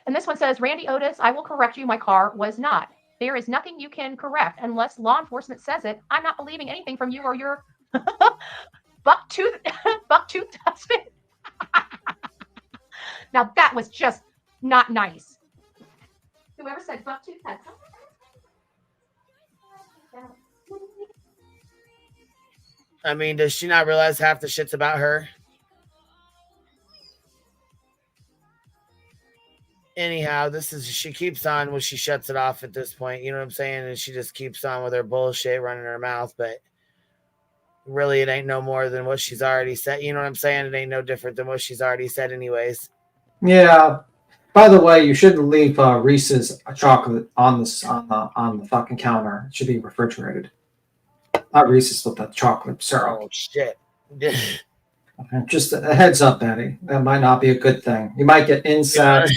S4: And this one says, Randy Otis, I will correct you. My car was not. There is nothing you can correct unless law enforcement says it. I'm not believing anything from you or your buck-toothed husband. Now that was just not nice. Whoever said buck-toothed had something.
S1: I mean, does she not realize half the shit's about her? Anyhow, she keeps on when she shuts it off at this point, you know what I'm saying? And she just keeps on with her bullshit running her mouth, but really it ain't no more than what she's already said. You know what I'm saying? It ain't no different than what she's already said anyways.
S15: Yeah. By the way, you shouldn't leave Reese's chocolate on the fucking counter. It should be refrigerated. Not Reese's, but the chocolate syrup.
S1: Oh shit.
S15: Just a heads up, Eddie. That might not be a good thing. You might get insects.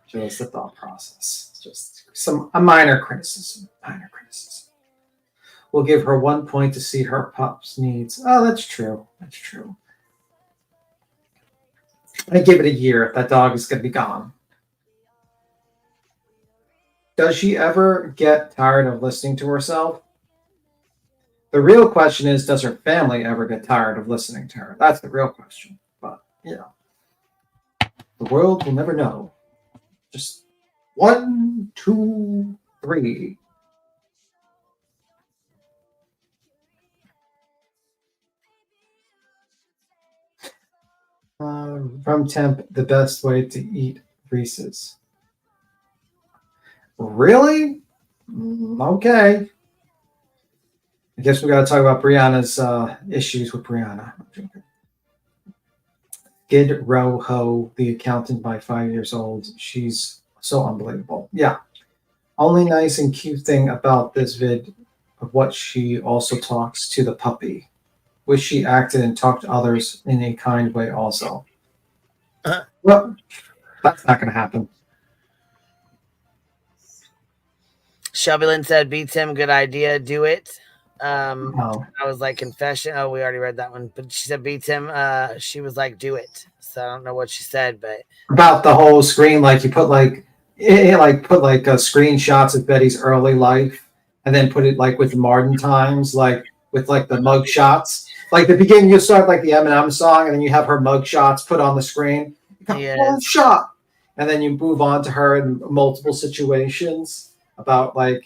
S15: Just the thought process. Just a minor criticism. Minor criticism. We'll give her 1 point to see her pup's needs. Oh, that's true. That's true. I give it a year. That dog is going to be gone. Does she ever get tired of listening to herself? The real question is, does her family ever get tired of listening to her? That's the real question. But, you know, the world will never know. Just 1, 2, 3. From temp, the best way to eat Reese's. Really? Okay. I guess we got to talk about Brianna's issues with Brianna. Skid Row Ho, the accountant by 5 years old. She's so unbelievable. Yeah. Only nice and cute thing about this vid of what she also talks to the puppy. Wish she acted and talked to others in a kind way also. Well, that's not going to happen.
S1: Shelby Lynn said, beat Tim, good idea, do it. I was like, confession. Oh, we already read that one. But she said, beat Tim. She was like, do it. So I don't know what she said, but
S15: about the whole screen, like you put screenshots of Betty's early life, and then put it like with the modern times, like with like the mug shots. Like the beginning, you start like the Eminem song, and then you have her mug shots put on the screen. One shot, and then you move on to her in multiple situations about like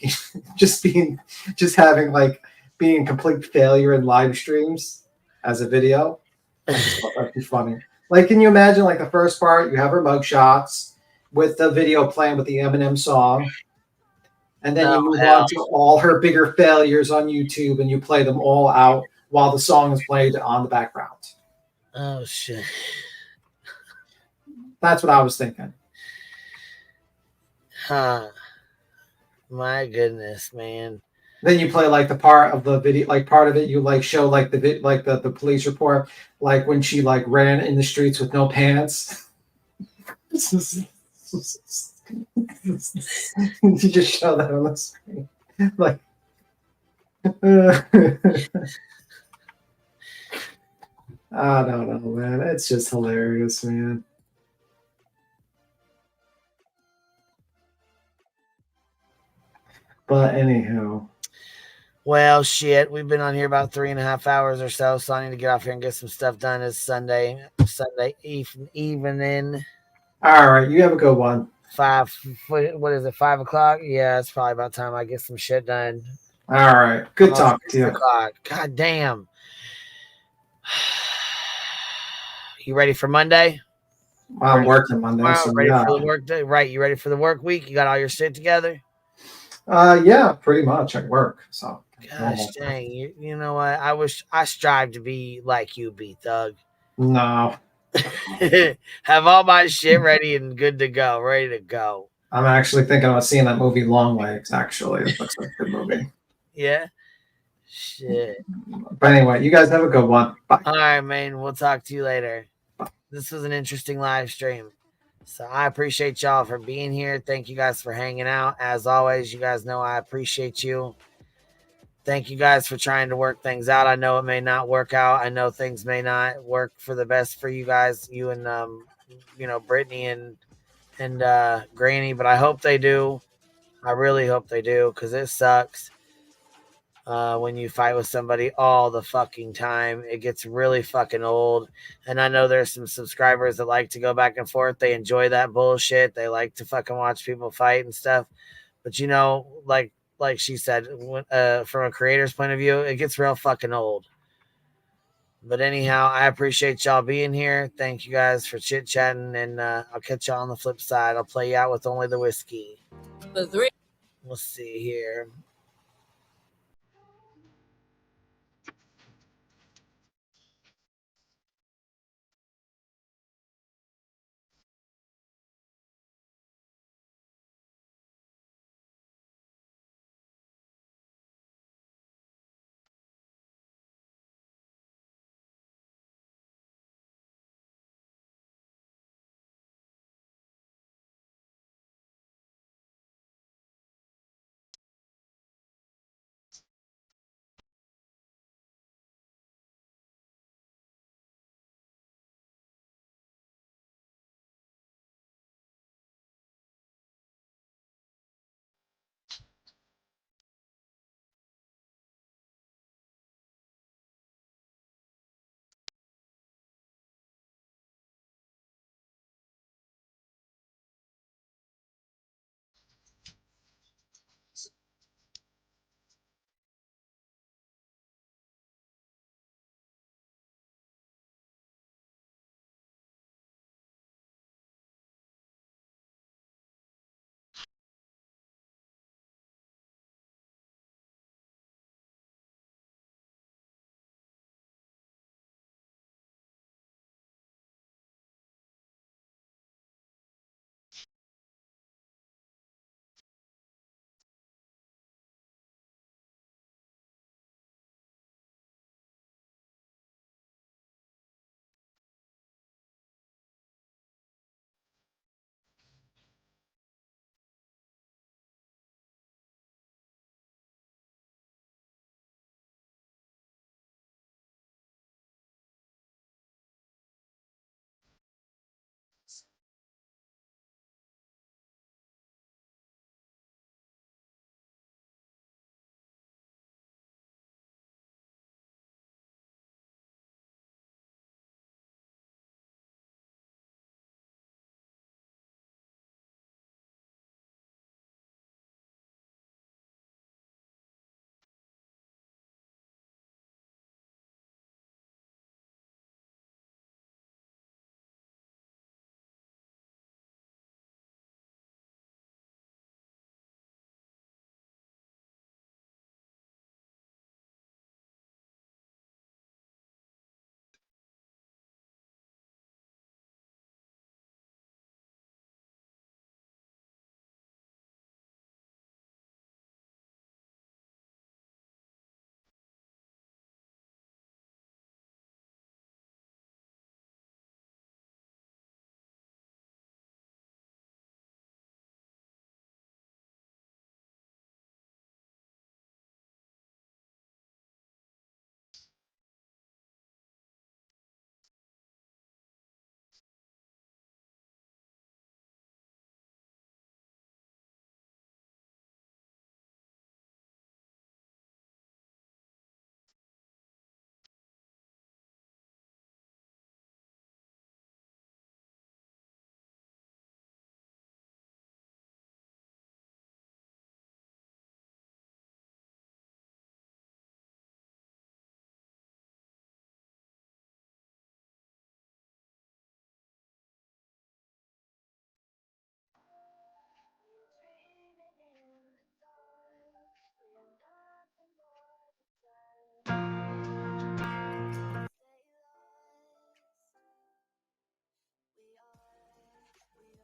S15: being a complete failure in live streams as a video. That'd be funny. Like, can you imagine like the first part? You have her mug shots, with the video playing with the Eminem song. And then you move
S1: hell.
S15: on to all her bigger failures on YouTube and you play them all out while the song is played on the background.
S1: Oh, shit.
S15: That's what I was thinking.
S1: Huh. My goodness, man.
S15: Then you play like the part of the video, like part of it, you like show like the police report, like when she like ran in the streets with no pants. You just show that on the screen. Like I don't know, man. It's just hilarious, man. But anyhow.
S1: Well, shit. We've been on here about 3.5 hours or so, so I need to get off here and get some stuff done. It's Sunday evening.
S15: All right, you have a good one.
S1: What is it? 5 o'clock? Yeah, it's probably about time I get some shit done.
S15: All right, good talking to you.
S1: God damn. You ready for Monday?
S15: I'm working Monday.
S1: Tomorrow,
S15: So
S1: ready
S15: yeah.
S1: for the work day? Right, you ready for the work week? You got all your shit together?
S15: Yeah, pretty much at work. So
S1: gosh dang, you know what? I strive to be like you, B Thug.
S15: No.
S1: Have all my shit ready and good to go, ready to go.
S15: I'm actually thinking about seeing that movie Long Legs, actually. It looks like a good movie.
S1: Yeah. Shit.
S15: But anyway, you guys have a good one. Bye.
S1: All right, man. We'll talk to you later. This was an interesting live stream. So I appreciate y'all for being here. Thank you guys for hanging out. As always, you guys know I appreciate you. Thank you guys for trying to work things out. I know it may not work out. I know things may not work for the best for you guys, you and Britney and Granny, but I hope they do. I really hope they do, because it sucks when you fight with somebody all the fucking time. It gets really fucking old. And I know there's some subscribers that like to go back and forth. They enjoy that bullshit. They like to fucking watch people fight and stuff. But like she said, from a creator's point of view, it gets real fucking old. But anyhow, I appreciate y'all being here. Thank you guys for chit-chatting, and I'll catch y'all on the flip side. I'll play you out with only the whiskey. We'll see here.